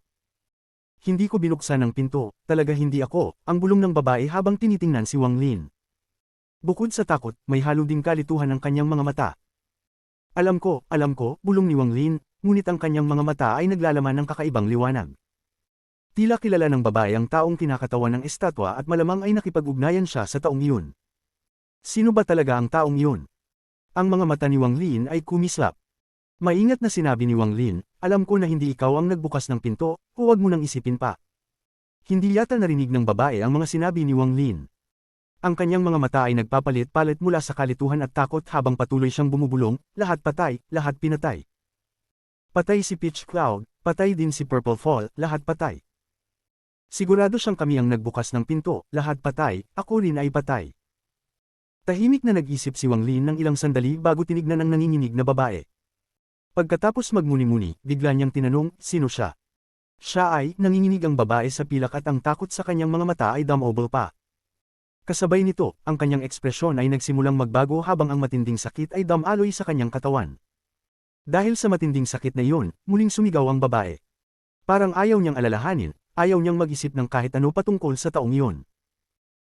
Hindi ko binuksan ang pinto, talaga hindi ako, ang bulong ng babae habang tinitingnan si Wang Lin. Bukod sa takot, may halo ding kalituhan ang kanyang mga mata. Alam ko, bulong ni Wang Lin, ngunit ang kanyang mga mata ay naglalaman ng kakaibang liwanag. Tila kilala ng babae ang taong kinakatawan ng estatwa at malamang ay nakipag-ugnayan siya sa taong iyon. Sino ba talaga ang taong iyon? Ang mga mata ni Wang Lin ay kumislap. Maingat na sinabi ni Wang Lin, alam ko na hindi ikaw ang nagbukas ng pinto, huwag mo nang isipin pa. Hindi yata narinig ng babae ang mga sinabi ni Wang Lin. Ang kanyang mga mata ay nagpapalit-palit mula sa kalituhan at takot habang patuloy siyang bumubulong, lahat patay, lahat pinatay. Patay si Peach Cloud, patay din si Purple Fall, lahat patay. Sigurado siyang kami ang nagbukas ng pinto, lahat patay, ako rin ay patay. Tahimik na nag-isip si Wang Lin ng ilang sandali bago tinignan ang nanginginig na babae. Pagkatapos magmuni-muni, bigla niyang tinanong, sino siya? Siya ay, nanginginig ang babae sa pilak at ang takot sa kanyang mga mata ay dumable pa. Kasabay nito, ang kanyang ekspresyon ay nagsimulang magbago habang ang matinding sakit ay dumaloy sa kanyang katawan. Dahil sa matinding sakit na iyon, muling sumigaw ang babae. Parang ayaw niyang alalahanin, ayaw niyang mag-isip ng kahit ano patungkol sa taong iyon.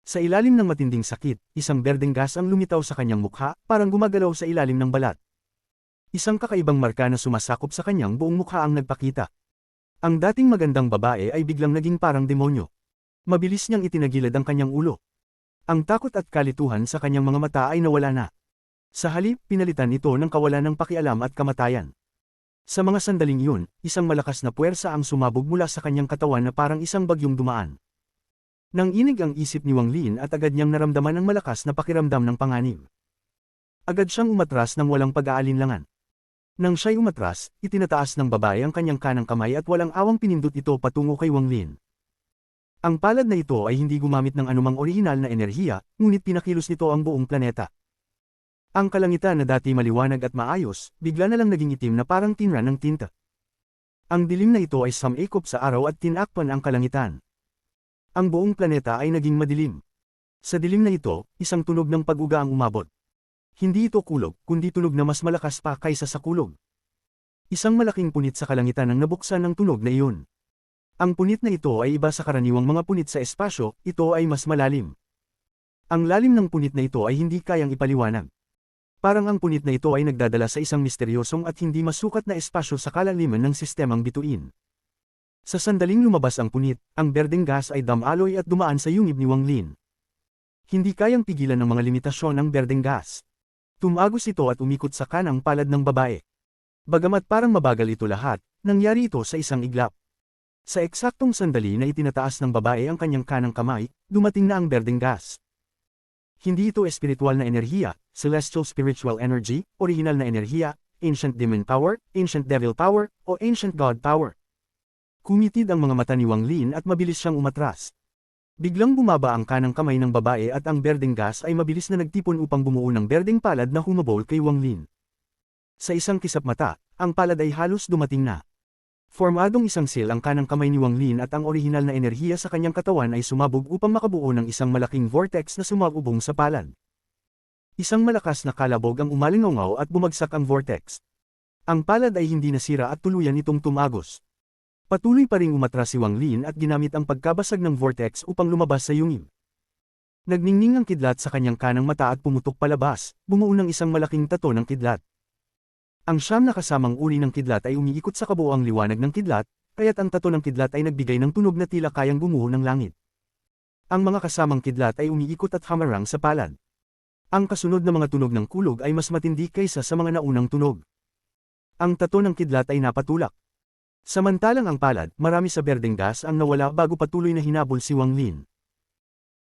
Sa ilalim ng matinding sakit, isang berdeng gas ang lumitaw sa kanyang mukha, parang gumagalaw sa ilalim ng balat. Isang kakaibang marka na sumasakop sa kanyang buong mukha ang nagpakita. Ang dating magandang babae ay biglang naging parang demonyo. Mabilis niyang itinagilid ang kanyang ulo. Ang takot at kalituhan sa kanyang mga mata ay nawala na. Sa halip, pinalitan ito ng kawalan ng pakialam at kamatayan. Sa mga sandaling iyon, isang malakas na puwersa ang sumabog mula sa kanyang katawan na parang isang bagyong dumaan. Nanginig ang isip ni Wang Lin at agad niyang naramdaman ang malakas na pakiramdam ng panganib. Agad siyang umatras ng walang pag-aalinlangan. Nang siya'y umatras, itinataas ng babae ang kanyang kanang kamay at walang awang pinindot ito patungo kay Wang Lin. Ang palad na ito ay hindi gumamit ng anumang orihinal na enerhiya, ngunit pinakilos nito ang buong planeta. Ang kalangitan na dati maliwanag at maayos, bigla na lang naging itim na parang tinran ng tinta. Ang dilim na ito ay sumikop sa araw at tinakpan ang kalangitan. Ang buong planeta ay naging madilim. Sa dilim na ito, isang tunog ng pag-uga ang umabot. Hindi ito kulog, kundi tunog na mas malakas pa kaysa sa kulog. Isang malaking punit sa kalangitan ang nabuksan ng tunog na iyon. Ang punit na ito ay iba sa karaniwang mga punit sa espasyo, ito ay mas malalim. Ang lalim ng punit na ito ay hindi kayang ipaliwanag. Parang ang punit na ito ay nagdadala sa isang misteryosong at hindi masukat na espasyo sa kalaliman ng sistemang bituin. Sa sandaling lumabas ang punit, ang berdeng gas ay damaloy at dumaan sa yungib ni Wang Lin. Hindi kayang pigilan ng mga limitasyon ng berdeng gas. Tumagos ito at umikot sa kanang palad ng babae. Bagamat parang mabagal ito lahat, nangyari ito sa isang iglap. Sa eksaktong sandali na itinataas ng babae ang kanyang kanang kamay, dumating na ang berdeng gas. Hindi ito espiritual na enerhiya, celestial spiritual energy, orihinal na enerhiya, ancient demon power, ancient devil power, o ancient god power. Kumitid ang mga mata ni Wang Lin at mabilis siyang umatras. Biglang bumaba ang kanang kamay ng babae at ang berdeng gas ay mabilis na nagtipon upang bumuo ng berdeng palad na humabol kay Wang Lin. Sa isang kisap mata, ang palad ay halos dumating na. Formadong isang seal ang kanang kamay ni Wang Lin at ang orihinal na enerhiya sa kanyang katawan ay sumabog upang makabuo ng isang malaking vortex na sumabubong sa palad. Isang malakas na kalabog ang umalingaw at bumagsak ang vortex. Ang palad ay hindi nasira at tuluyan itong tumagos. Patuloy pa ring umatras si Wang Lin at ginamit ang pagkabasag ng vortex upang lumabas sa yungib. Nagningning ang kidlat sa kanyang kanang mata at pumutok palabas, bumuo ng isang malaking tato ng kidlat. Ang siyam na kasamang uri ng kidlat ay umiikot sa kabuoang liwanag ng kidlat, kaya't ang tato ng kidlat ay nagbigay ng tunog na tila kayang bumuo ng langit. Ang mga kasamang kidlat ay umiikot at hamarang sa palad. Ang kasunod na mga tunog ng kulog ay mas matindi kaysa sa mga naunang tunog. Ang tato ng kidlat ay napatulak. Samantalang ang palad, marami sa berdeng gas ang nawala bago patuloy na hinabol si Wang Lin.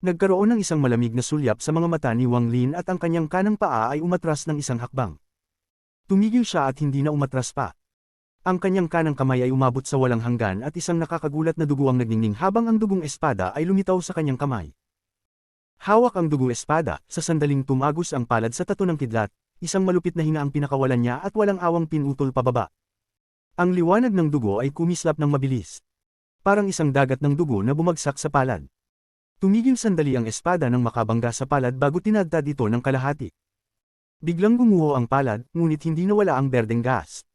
Nagkaroon ng isang malamig na sulyap sa mga mata ni Wang Lin at ang kanyang kanang paa ay umatras ng isang hakbang. Tumigil siya at hindi na umatras pa. Ang kanyang kanang kamay ay umabot sa walang hanggan at isang nakakagulat na dugo ang nagningning habang ang dugong espada ay lumitaw sa kanyang kamay. Hawak ang dugong espada, sa sandaling tumagos ang palad sa tato ng kidlat, isang malupit na hinga ang pinakawalan niya at walang awang pinutol pababa. Ang liwanag ng dugo ay kumislap ng mabilis. Parang isang dagat ng dugo na bumagsak sa palad. Tumigil sandali ang espada nang makabangga sa palad bago tinadtad ito ng kalahati. Biglang gumuho ang palad, ngunit hindi nawala ang berdeng gas.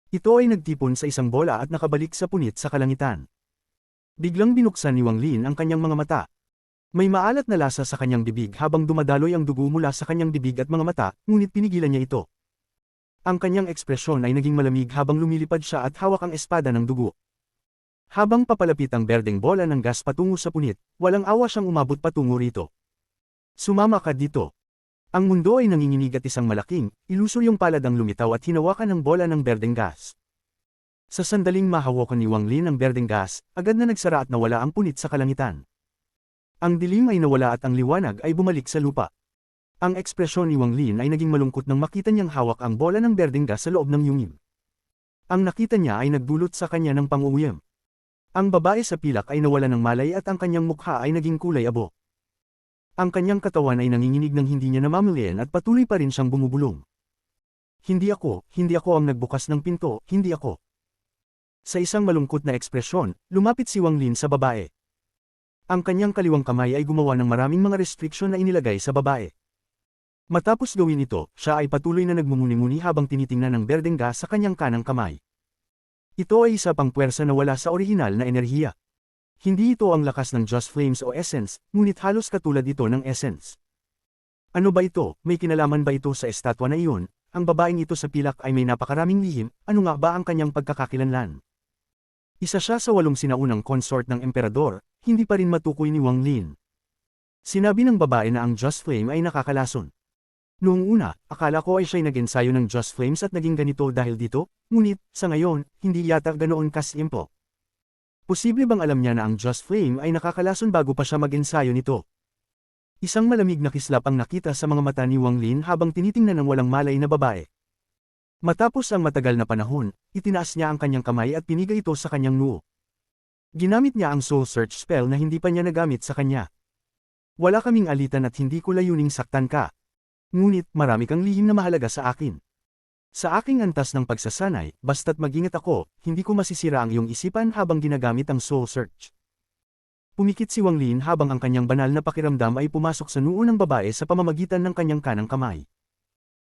Ito ay nagtipon sa isang bola at nakabalik sa punit sa kalangitan. Biglang binuksan ni Wang Lin ang kanyang mga mata. May maalat na lasa sa kanyang bibig habang dumadaloy ang dugo mula sa kanyang bibig at mga mata, ngunit pinigilan niya ito. Ang kanyang ekspresyon ay naging malamig habang lumilipad siya at hawak ang espada ng dugo. Habang papalapit ang berdeng bola ng gas patungo sa punit, walang awa siyang umabot patungo rito. Sumama ka dito. Ang mundo ay nanginginig at isang malaking, ilusoryong palad ang lumitaw at hinawakan ng bola ng berdeng gas. Sa sandaling mahawakan ni Wang Lin ang berdeng gas, agad na nagsara at nawala ang punit sa kalangitan. Ang dilim ay nawala at ang liwanag ay bumalik sa lupa. Ang ekspresyon ni Wang Lin ay naging malungkot nang makita niyang hawak ang bola ng berdeng gas sa loob ng yungib. Ang nakita niya ay nagdulot sa kanya ng pang-uuyam. Ang babae sa pilak ay nawala ng malay at ang kanyang mukha ay naging kulay abo. Ang kanyang katawan ay nanginginig ng hindi niya namamalayan at patuloy pa rin siyang bumubulong. Hindi ako ang nagbukas ng pinto, hindi ako. Sa isang malungkot na ekspresyon, lumapit si Wang Lin sa babae. Ang kanyang kaliwang kamay ay gumawa ng maraming mga restriksyon na inilagay sa babae. Matapos gawin ito, siya ay patuloy na nagmumuni-muni habang tinitingnan ng berdeng gas sa kanyang kanang kamay. Ito ay isa pang puwersa na wala sa orihinal na enerhiya. Hindi ito ang lakas ng Just Flames o Essence, ngunit halos katulad ito ng Essence. Ano ba ito? May kinalaman ba ito sa estatwa na iyon? Ang babaeng ito sa pilak ay may napakaraming lihim, ano nga ba ang kanyang pagkakakilanlan? Isa siya sa 8 sinaunang consort ng emperador, hindi pa rin matukoy ni Wang Lin. Sinabi ng babae na ang Just Flame ay nakakalason. Noong una, akala ko ay siya'y nag-ensayo ng Just Flames at naging ganito dahil dito, ngunit, sa ngayon, hindi yata ganoon kasimple. Posible bang alam niya na ang Just Flame ay nakakalason bago pa siya mag-ensayo nito? Isang malamig na kislap ang nakita sa mga mata ni Wang Lin habang tinitingnan ng walang malay na babae. Matapos ang matagal na panahon, itinaas niya ang kanyang kamay at pinigay ito sa kanyang noo. Ginamit niya ang Soul Search spell na hindi pa niya nagamit sa kanya. Wala kaming alitan at hindi ko layuning saktan ka. Ngunit, marami kang lihim na mahalaga sa akin. Sa aking antas ng pagsasanay, basta't mag-ingat ako, hindi ko masisira ang iyong isipan habang ginagamit ang Soul Search. Pumikit si Wang Lin habang ang kanyang banal na pakiramdam ay pumasok sa noo ng babae sa pamamagitan ng kanyang kanang kamay.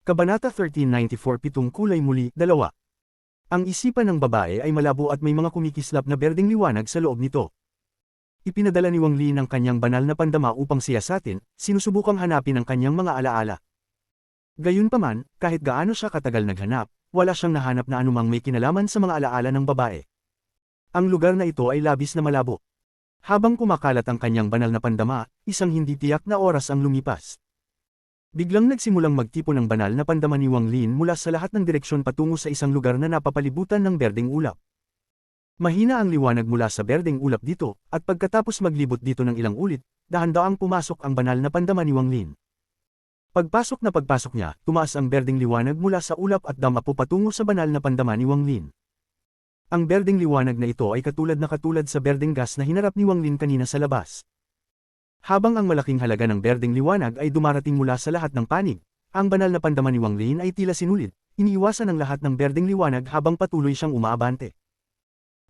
Kabanata 1394 Pitong kulay muli, 2. Ang isipan ng babae ay malabo at may mga kumikislap na berdeng liwanag sa loob nito. Ipinadala ni Wang Lin ang kanyang banal na pandama upang siyasatin, sinusubukang hanapin ang kanyang mga alaala. Gayunpaman, kahit gaano siya katagal naghanap, wala siyang nahanap na anumang may kinalaman sa mga alaala ng babae. Ang lugar na ito ay labis na malabo. Habang kumakalat ang kanyang banal na pandama, isang hindi tiyak na oras ang lumipas. Biglang nagsimulang magtipon ng banal na pandama ni Wang Lin mula sa lahat ng direksyon patungo sa isang lugar na napapalibutan ng berdeng ulap. Mahina ang liwanag mula sa berdeng ulap dito, at pagkatapos maglibot dito ng ilang ulit, dahan-daang pumasok ang banal na pandama ni Wang Lin. Pagpasok niya, tumaas ang berdeng liwanag mula sa ulap at damapo patungo sa banal na pandama ni Wang Lin. Ang berdeng liwanag na ito ay katulad sa berdeng gas na hinarap ni Wang Lin kanina sa labas. Habang ang malaking halaga ng berdeng liwanag ay dumarating mula sa lahat ng panig, ang banal na pandama ni Wang Lin ay tila sinulit, iniiwasan ang lahat ng berdeng liwanag habang patuloy siyang umaabante.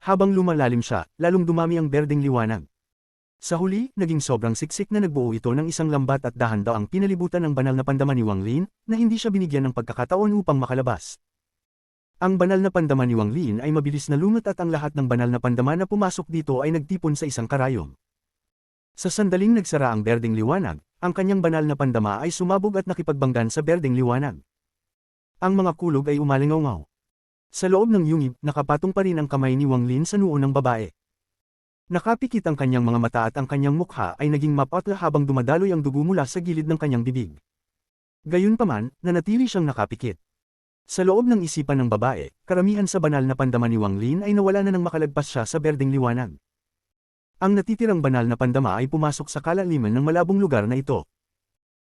Habang lumalalim siya, lalong dumami ang berdeng liwanag. Sa huli, naging sobrang siksik na nagbuo ito ng isang lambat at dahan-daang pinalibutan ng banal na pandama ni Wang Lin, na hindi siya binigyan ng pagkakataon upang makalabas. Ang banal na pandama ni Wang Lin ay mabilis na lumot at ang lahat ng banal na pandama na pumasok dito ay nagtipon sa isang karayom. Sa sandaling nagsara ang berdeng liwanag, ang kanyang banal na pandama ay sumabog at nakipagbanggan sa berdeng liwanag. Ang mga kulog ay umalingaw-ngaw. Sa loob ng yungib, nakapatong pa rin ang kamay ni Wang Lin sa noo ng babae. Nakapikit ang kanyang mga mata at ang kanyang mukha ay naging mapatla habang dumadaloy ang dugo mula sa gilid ng kanyang bibig. Gayunpaman, nanatili siyang nakapikit. Sa loob ng isipan ng babae, karamihan sa banal na pandama ni Wang Lin ay nawala na nang makalagpas siya sa berdeng liwanag. Ang natitirang banal na pandama ay pumasok sa kalaliman ng malabong lugar na ito.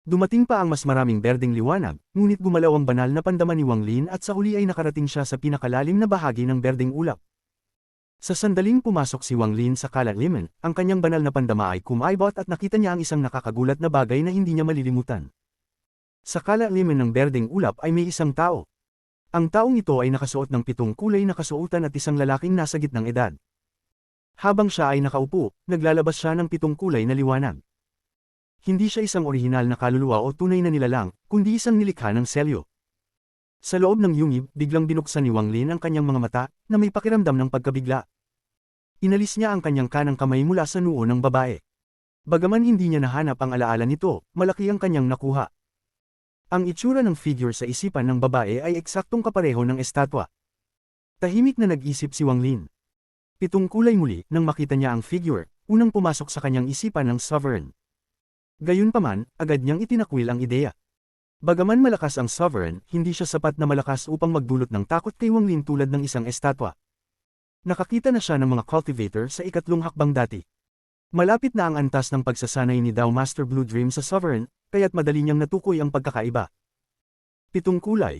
Dumating pa ang mas maraming berdeng liwanag, ngunit gumalaw ang banal na pandama ni Wang Lin at sa huli ay nakarating siya sa pinakalalim na bahagi ng berdeng ulap. Sa sandaling pumasok si Wang Lin sa kalaliman, ang kanyang banal na pandama ay kumaibot at nakita niya ang isang nakakagulat na bagay na hindi niya malilimutan. Sa kalaliman ng berdeng ulap ay may isang tao. Ang taong ito ay nakasuot ng 7 kulay na kasuotan at isang lalaking nasa gitnang edad. Habang siya ay nakaupo, naglalabas siya ng 7 kulay na liwanag. Hindi siya isang orihinal na kaluluwa o tunay na nilalang, kundi isang nilikha ng selyo. Sa loob ng yungib, biglang binuksan ni Wang Lin ang kanyang mga mata, na may pakiramdam ng pagkabigla. Inalis niya ang kanyang kanang kamay mula sa noo ng babae. Bagaman hindi niya nahanap ang alaala nito, malaki ang kanyang nakuha. Ang itsura ng figure sa isipan ng babae ay eksaktong kapareho ng estatwa. Tahimik na nag-isip si Wang Lin. 7 kulay muli, nang makita niya ang figure, unang pumasok sa kanyang isipan ng sovereign. Gayunpaman, agad niyang itinakwil ang ideya. Bagaman malakas ang sovereign, hindi siya sapat na malakas upang magdulot ng takot kay Wang Lin tulad ng isang estatwa. Nakakita na siya ng mga cultivator sa ikatlong hakbang dati. Malapit na ang antas ng pagsasanay ni Dao Master Blue Dream sa sovereign, kaya't madali niyang natukoy ang pagkakaiba. 7 kulay,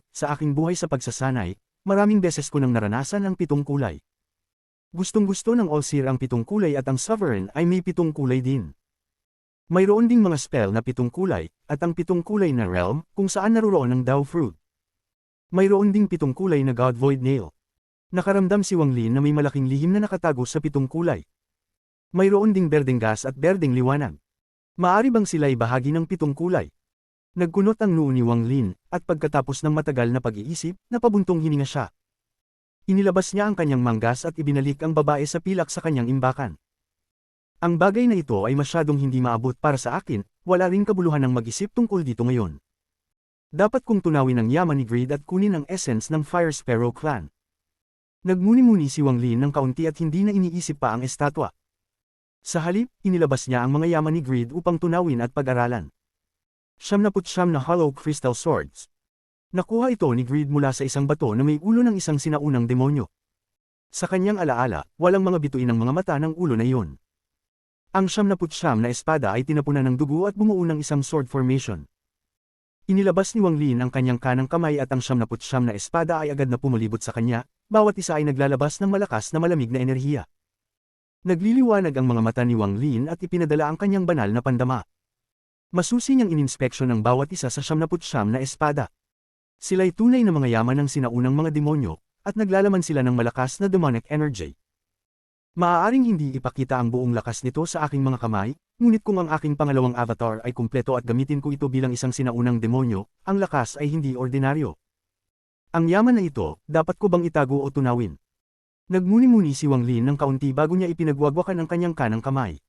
sa aking buhay sa pagsasanay, maraming beses ko nang naranasan ang 7 kulay. Gustong-gusto ng All-Seer ang 7 kulay at ang sovereign ay may 7 kulay din. Mayroon ding mga spell na 7 kulay, at ang 7 kulay na realm, kung saan naruroon ang Dao Fruit. Mayroon ding 7 kulay na God Void Nail. Nakaramdam si Wang Lin na may malaking lihim na nakatago sa 7 kulay. Mayroon ding berdeng gas at berdeng liwanag. Maari bang sila'y bahagi ng 7 kulay? Nagkunot ang noo ni Wang Lin, at pagkatapos ng matagal na pag-iisip, napabuntong hininga siya. Inilabas niya ang kanyang manggas at ibinalik ang babae sa pilak sa kanyang imbakan. Ang bagay na ito ay masyadong hindi maabot para sa akin, wala ring kabuluhan ng mag-isip tungkol dito ngayon. Dapat kong tunawin ang yaman ni Greed at kunin ang essence ng Fire Sparrow clan. Nagmuni-muni si Wang Lin ng kaunti at hindi na iniisip pa ang estatwa. Sa halip, inilabas niya ang mga yaman ni Greed upang tunawin at pag-aralan. 79 na hollow crystal swords. Nakuha ito ni Greed mula sa isang bato na may ulo ng isang sinaunang demonyo. Sa kanyang alaala, walang mga bituin ng mga mata ng ulo na iyon. Ang 79 na espada ay tinapunan ng dugo at bumuo ng isang sword formation. Inilabas ni Wang Lin ang kanyang kanang kamay at ang 79 na espada ay agad na pumulibot sa kanya, bawat isa ay naglalabas ng malakas na malamig na enerhiya. Nagliliwanag ang mga mata ni Wang Lin at ipinadala ang kanyang banal na pandama. Masusi niyang ininspeksyon ng bawat isa sa 79 na espada. Sila'y tunay na mga yaman ng sinaunang mga demonyo, at naglalaman sila ng malakas na demonic energy. Maaaring hindi ipakita ang buong lakas nito sa aking mga kamay, ngunit kung ang aking pangalawang avatar ay kumpleto at gamitin ko ito bilang isang sinaunang demonyo, ang lakas ay hindi ordinaryo. Ang yaman na ito, dapat ko bang itago o tunawin? Nagmuni-muni si Wang Lin ng kaunti bago niya ipinagwagwakan ang kanyang kanang kamay.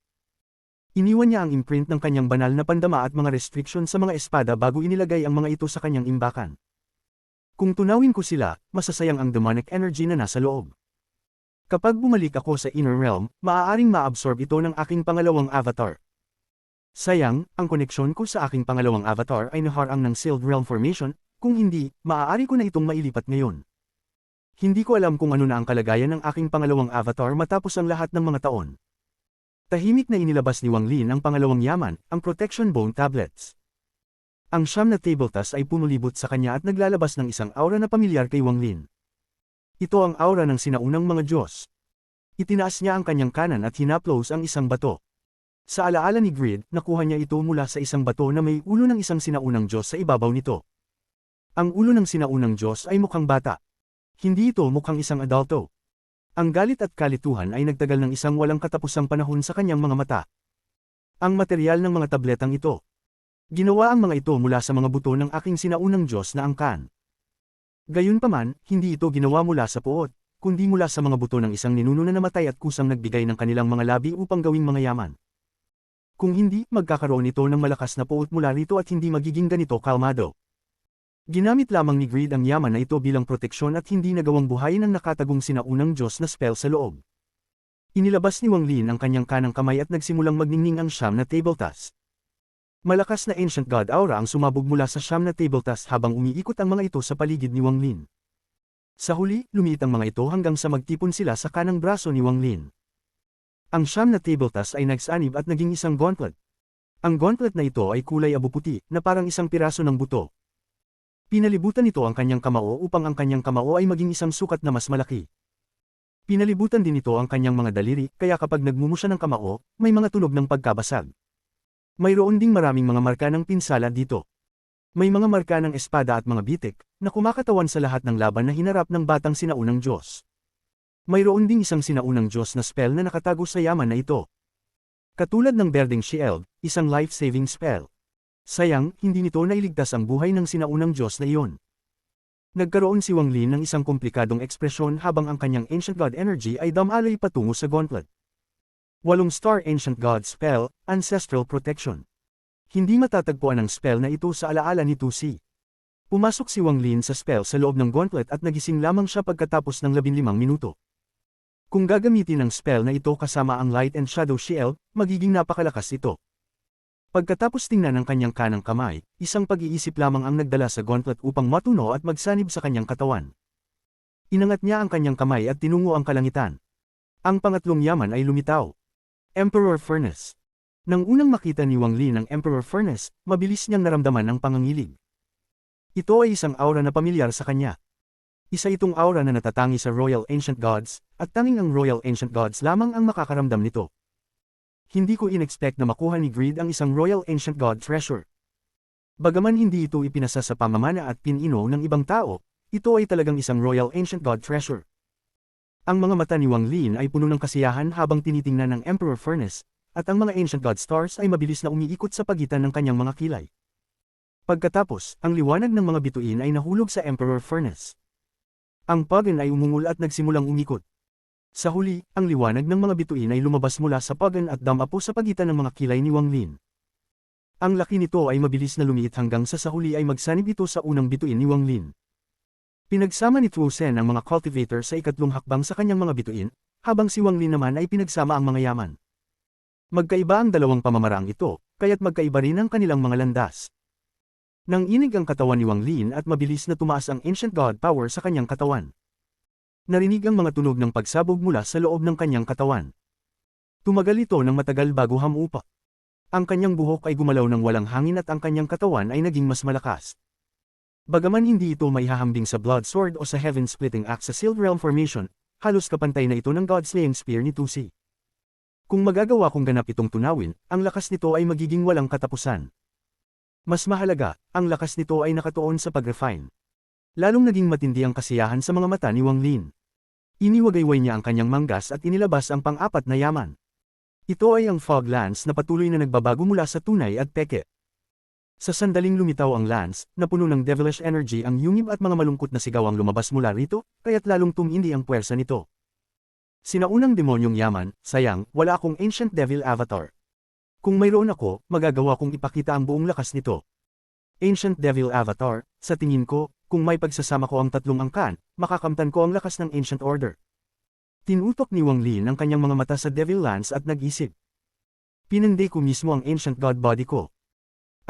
Iniwan niya ang imprint ng kanyang banal na pandama at mga restriction sa mga espada bago inilagay ang mga ito sa kanyang imbakan. Kung tunawin ko sila, masasayang ang demonic energy na nasa loob. Kapag bumalik ako sa inner realm, maaaring ma-absorb ito ng aking pangalawang avatar. Sayang, ang koneksyon ko sa aking pangalawang avatar ay naharang ng sealed realm formation, kung hindi, maaari ko na itong mailipat ngayon. Hindi ko alam kung ano na ang kalagayan ng aking pangalawang avatar matapos ang lahat ng mga taon. Tahimik na inilabas ni Wang Lin ang pangalawang yaman, ang Protection Bone Tablets. Ang 9 na tabletas ay pumulibot sa kanya at naglalabas ng isang aura na pamilyar kay Wang Lin. Ito ang aura ng sinaunang mga Diyos. Itinaas niya ang kanyang kanan at hinaplos ang isang bato. Sa alaala ni Grid, nakuha niya ito mula sa isang bato na may ulo ng isang sinaunang Diyos sa ibabaw nito. Ang ulo ng sinaunang Diyos ay mukhang bata. Hindi ito mukhang isang adulto. Ang galit at kalituhan ay nagtagal ng isang walang katapusang panahon sa kanyang mga mata. Ang materyal ng mga tabletang ito. Ginawa ang mga ito mula sa mga buto ng aking sinaunang Diyos na angkan. Gayunpaman, hindi ito ginawa mula sa puot, kundi mula sa mga buto ng isang ninuno na namatay at kusang nagbigay ng kanilang mga labi upang gawing mga yaman. Kung hindi, magkakaroon ito ng malakas na puot mula rito at hindi magiging ganito kalmado. Ginamit lamang ni Greed ang yaman na ito bilang proteksyon at hindi nagawang buhayin ang nakatagong sinaunang Diyos na spell sa loob. Inilabas ni Wang Lin ang kanyang kanang kamay at nagsimulang magningning ang 9 na tabletas. Malakas na Ancient God aura ang sumabog mula sa 9 na tabletas habang umiikot ang mga ito sa paligid ni Wang Lin. Sa huli, lumiit ang mga ito hanggang sa magtipon sila sa kanang braso ni Wang Lin. Ang 9 na tabletas ay nagsanib at naging isang gauntlet. Ang gauntlet na ito ay kulay abu-puti na parang isang piraso ng buto. Pinalibutan nito ang kanyang kamao upang ang kanyang kamao ay maging isang sukat na mas malaki. Pinalibutan din ito ang kanyang mga daliri, kaya kapag nagmumu siya ng kamao, may mga tunog ng pagkabasag. Mayroon ding maraming mga marka ng pinsala dito. May mga marka ng espada at mga bitik, na kumakatawan sa lahat ng laban na hinarap ng batang sinaunang Diyos. Mayroon ding isang sinaunang Diyos na spell na nakatago sa yaman na ito. Katulad ng Berding Shield, isang life-saving spell. Sayang, hindi nito nailigtas ang buhay ng sinaunang Diyos na iyon. Nagkaroon si Wang Lin ng isang komplikadong ekspresyon habang ang kanyang Ancient God energy ay damaloy patungo sa gauntlet. 8-star Ancient God spell, Ancestral Protection. Hindi matatagpuan ang spell na ito sa alaala ni Tusi. Pumasok si Wang Lin sa spell sa loob ng gauntlet at nagising lamang siya pagkatapos ng 15 minuto. Kung gagamitin ang spell na ito kasama ang Light and Shadow Shield, magiging napakalakas ito. Pagkatapos tingnan ng kanyang kanang kamay, isang pag-iisip lamang ang nagdala sa gauntlet upang matuno at magsanib sa kanyang katawan. Inangat niya ang kanyang kamay at tinungo ang kalangitan. Ang pangatlong yaman ay lumitaw. Emperor Furnace. Nang unang makita ni Wang Lin ang Emperor Furnace, mabilis niyang naramdaman ang pangangilig. Ito ay isang aura na pamilyar sa kanya. Isa itong aura na natatangi sa Royal Ancient Gods, at tanging ang Royal Ancient Gods lamang ang makakaramdam nito. Hindi ko inexpect na makuha ni Greed ang isang Royal Ancient God treasure. Bagaman hindi ito ipinasa sa pamamana at pinino ng ibang tao, ito ay talagang isang Royal Ancient God treasure. Ang mga mata ni Wang Lin ay puno ng kasiyahan habang tinitingnan ng Emperor Furnace, at ang mga Ancient God stars ay mabilis na umiikot sa pagitan ng kanyang mga kilay. Pagkatapos, ang liwanag ng mga bituin ay nahulog sa Emperor Furnace. Ang pagan ay umungol at nagsimulang umikot. Sa huli, ang liwanag ng mga bituin ay lumabas mula sa pagan at damapo sa pagitan ng mga kilay ni Wang Lin. Ang laki nito ay mabilis na lumiit hanggang sa huli ay magsanib ito sa unang bituin ni Wang Lin. Pinagsama ni Tuo Sen ang mga cultivator sa ikatlong hakbang sa kanyang mga bituin, habang si Wang Lin naman ay pinagsama ang mga yaman. Magkaiba ang dalawang pamamaraang ito, kaya't magkaiba rin ang kanilang mga landas. Nang inig ang katawan ni Wang Lin at mabilis na tumaas ang Ancient God power sa kanyang katawan. Narinig ang mga tunog ng pagsabog mula sa loob ng kanyang katawan. Tumagal ito ng matagal bago hamupa. Ang kanyang buhok ay gumalaw ng walang hangin at ang kanyang katawan ay naging mas malakas. Bagaman hindi ito maihahambing sa Blood Sword o sa Heaven-Splitting Axe sa Sealed Realm Formation, halos kapantay na ito ng God-Slaying Spear ni Tusi. Kung magagawa kong ganap itong tunawin, ang lakas nito ay magiging walang katapusan. Mas mahalaga, ang lakas nito ay nakatuon sa pag-refine. Lalong naging matindi ang kasiyahan sa mga mata ni Wang Lin. Iniwagayway niya ang kanyang manggas at inilabas ang pang-apat na yaman. Ito ay ang Fog Lance na patuloy na nagbabago mula sa tunay at peke. Sa sandaling lumitaw ang lance, na puno ng devilish energy ang yungib at mga malungkot na sigaw ang lumabas mula rito, kaya't lalong tumindi ang puwersa nito. Sinaunang demonyong yaman, sayang, wala akong Ancient Devil Avatar. Kung mayroon ako, magagawa kong ipakita ang buong lakas nito. Ancient Devil Avatar, sa tingin ko, kung may pagsasama ko ang tatlong angkan, makakamtan ko ang lakas ng Ancient Order. Tinutok ni Wang Lin ang kanyang mga mata sa Devil Lance at nag-isip. Pinanday ko mismo ang Ancient God Body ko.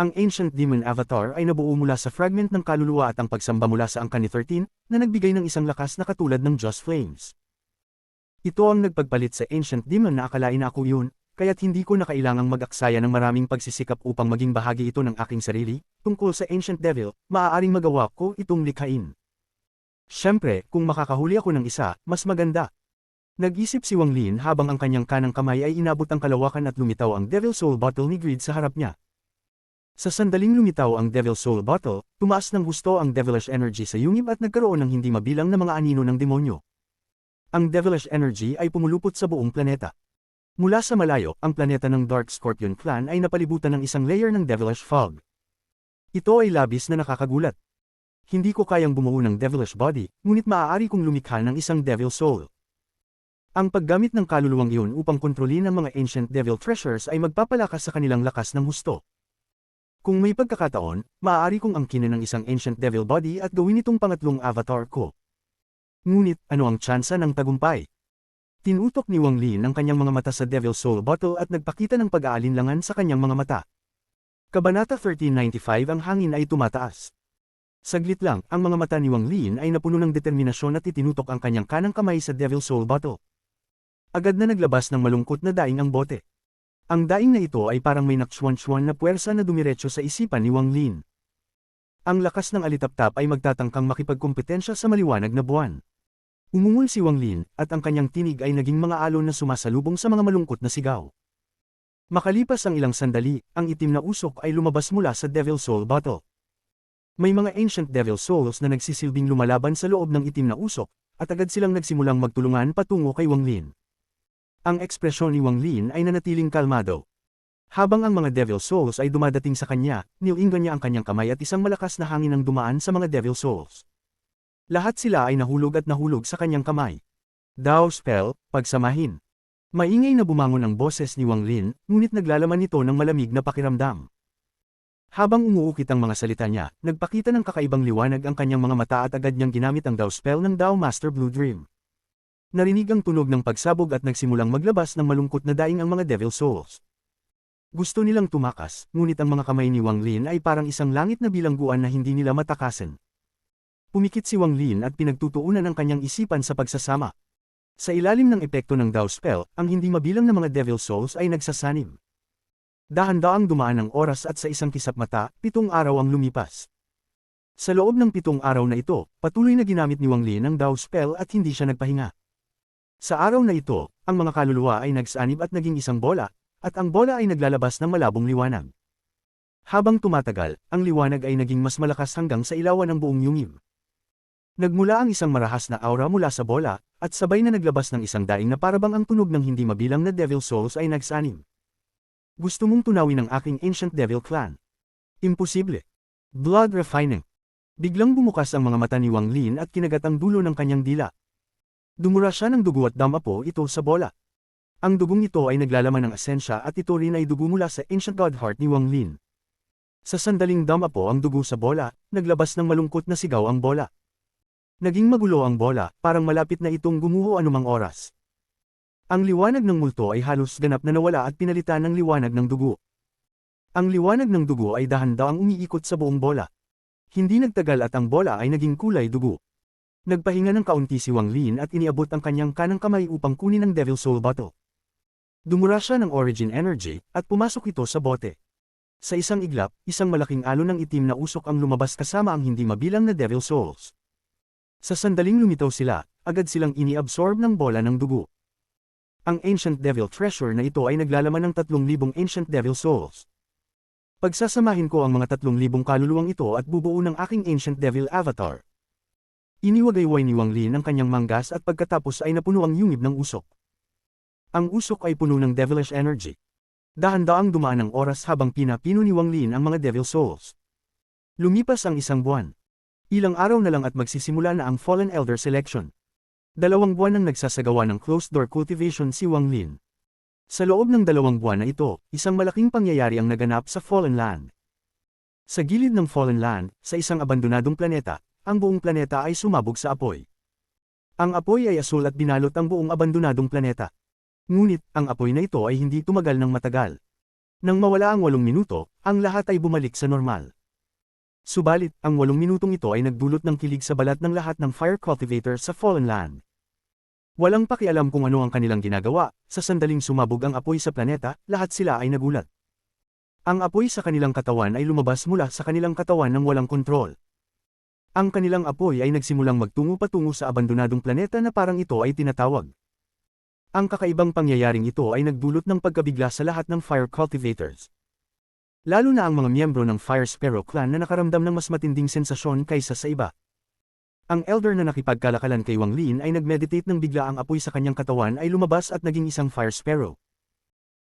Ang Ancient Demon Avatar ay nabuo mula sa fragment ng kaluluwa at ang pagsamba mula sa angkan ni 13, na nagbigay ng isang lakas na katulad ng Just Flames. Ito ang nagpagpalit sa Ancient Demon na akalain ako yun, kaya't hindi ko na kailangang mag-aksaya ng maraming pagsisikap upang maging bahagi ito ng aking sarili. Tungkol sa Ancient Devil, maaaring magawa ko itong likhain. Siyempre, kung makakahuli ako ng isa, mas maganda. Nag-isip si Wang Lin habang ang kanyang kanang kamay ay inabot ang kalawakan at lumitaw ang Devil Soul Bottle ni Greed sa harap niya. Sa sandaling lumitaw ang Devil Soul Bottle, tumaas ng husto ang devilish energy sa yungib at nagkaroon ng hindi mabilang na mga anino ng demonyo. Ang devilish energy ay pumulupot sa buong planeta. Mula sa malayo, ang planeta ng Dark Scorpion Clan ay napalibutan ng isang layer ng devilish fog. Ito ay labis na nakakagulat. Hindi ko kayang bumuo ng devilish body, ngunit maaari kong lumikha ng isang devil soul. Ang paggamit ng kaluluwang iyon upang kontrolin ang mga ancient devil treasures ay magpapalakas sa kanilang lakas ng husto. Kung may pagkakataon, maaari kong angkinin ng isang ancient devil body at gawin itong pangatlong avatar ko. Ngunit, ano ang tsansa ng tagumpay? Tinutok ni Wang Lin ang kanyang mga mata sa Devil Soul Bottle at nagpakita ng pag-aalinlangan sa kanyang mga mata. Kabanata 1395 ang hangin ay tumataas. Saglit lang, ang mga mata ni Wang Lin ay napuno ng determinasyon at itinutok ang kanyang kanang kamay sa Devil Soul Bottle. Agad na naglabas ng malungkot na daing ang bote. Ang daing na ito ay parang may naksywan-sywan na puwersa na dumiretso sa isipan ni Wang Lin. Ang lakas ng alitaptap ay magtatangkang makipagkompetensya sa maliwanag na buwan. Umungol si Wang Lin, at ang kanyang tinig ay naging mga alon na sumasalubong sa mga malungkot na sigaw. Makalipas ang ilang sandali, ang itim na usok ay lumabas mula sa Devil Soul Bottle. May mga ancient Devil Souls na nagsisilbing lumalaban sa loob ng itim na usok, at agad silang nagsimulang magtulungan patungo kay Wang Lin. Ang ekspresyon ni Wang Lin ay nanatiling kalmado. Habang ang mga Devil Souls ay dumadating sa kanya, niuinggan niya ang kanyang kamay at isang malakas na hangin ang dumaan sa mga Devil Souls. Lahat sila ay nahulog at nahulog sa kanyang kamay. Dao Spell, pagsamahin. Maingay na bumangon ang boses ni Wang Lin, ngunit naglalaman nito ng malamig na pakiramdam. Habang umuukit ang mga salita niya, nagpakita ng kakaibang liwanag ang kanyang mga mata at agad niyang ginamit ang Dao Spell ng Dao Master Blue Dream. Narinig ang tunog ng pagsabog at nagsimulang maglabas ng malungkot na daing ang mga Devil Souls. Gusto nilang tumakas, ngunit ang mga kamay ni Wang Lin ay parang isang langit na bilangguan na hindi nila matakasan. Pumikit si Wang Lin at pinagtutuunan ang kanyang isipan sa pagsasama. Sa ilalim ng epekto ng Dao Spell, ang hindi mabilang na mga Devil Souls ay nagsasanib. Dahan-daang dumaan ang oras at sa isang kisap mata, 7 araw ang lumipas. Sa loob ng 7 araw na ito, patuloy na ginamit ni Wang Lin ang Dao Spell at hindi siya nagpahinga. Sa araw na ito, ang mga kaluluwa ay nagsanib at naging isang bola, at ang bola ay naglalabas ng malabong liwanag. Habang tumatagal, ang liwanag ay naging mas malakas hanggang sa ilawan ng buong yungib. Nagmula ang isang marahas na aura mula sa bola, at sabay na naglabas ng isang daing na parabang ang tunog ng hindi mabilang na Devil Souls ay nagsanib. Gusto mong tunawin ang aking Ancient Devil Clan? Imposible. Blood refining. Biglang bumukas ang mga mata ni Wang Lin at kinagat ang dulo ng kanyang dila. Dumura siya ng dugo at damapo ito sa bola. Ang dugong ito ay naglalaman ng asensya at ito rin ay dugo mula sa Ancient God Heart ni Wang Lin. Sa sandaling damapo ang dugo sa bola, naglabas ng malungkot na sigaw ang bola. Naging magulo ang bola, parang malapit na itong gumuho anumang oras. Ang liwanag ng multo ay halos ganap na nawala at pinalitan ng liwanag ng dugo. Ang liwanag ng dugo ay dahan-daang umiikot sa buong bola. Hindi nagtagal at ang bola ay naging kulay dugo. Nagpahinga ng kaunti si Wang Lin at iniabot ang kanyang kanang kamay upang kunin ang Devil Soul Bottle. Dumura siya ng Origin Energy, at pumasok ito sa bote. Sa isang iglap, isang malaking alon ng itim na usok ang lumabas kasama ang hindi mabilang na Devil Souls. Sa sandaling lumitaw sila, agad silang iniabsorb ng bola ng dugo. Ang Ancient Devil Treasure na ito ay naglalaman ng 3,000 Ancient Devil Souls. Pagsasamahin ko ang mga 3,000 kaluluwang ito at bubuo ng aking Ancient Devil Avatar. Iniwagayway ni Wang Lin ang kanyang manggas at pagkatapos ay napuno ang yungib ng usok. Ang usok ay puno ng devilish energy. Dahan-daang dumaan ang oras habang pinapino ni Wang Lin ang mga Devil Souls. Lumipas ang 1 buwan. Ilang araw na lang at magsisimula na ang Fallen Elder Selection. 2 buwan nang nagsasagawa ng closed-door cultivation si Wang Lin. Sa loob ng 2 buwan na ito, isang malaking pangyayari ang naganap sa Fallen Land. Sa gilid ng Fallen Land, sa isang abandonadong planeta, ang buong planeta ay sumabog sa apoy. Ang apoy ay asul at binalot ang buong abandonadong planeta. Ngunit, ang apoy na ito ay hindi tumagal ng matagal. Nang mawala ang 8 minuto, ang lahat ay bumalik sa normal. Subalit, ang 8 minutong ito ay nagdulot ng kilig sa balat ng lahat ng fire cultivator sa Fallen Land. Walang pakialam kung ano ang kanilang ginagawa, sa sandaling sumabog ang apoy sa planeta, lahat sila ay nagulat. Ang apoy sa kanilang katawan ay lumabas mula sa kanilang katawan ng walang kontrol. Ang kanilang apoy ay nagsimulang magtungo patungo sa abandonadong planeta na parang ito ay tinatawag. Ang kakaibang pangyayaring ito ay nagdulot ng pagkabigla sa lahat ng fire cultivators. Lalo na ang mga miyembro ng Fire Sparrow Clan na nakaramdam ng mas matinding sensasyon kaysa sa iba. Ang elder na nakipagkalakalan kay Wang Lin ay nagmeditate nang bigla ang apoy sa kanyang katawan ay lumabas at naging isang Fire Sparrow.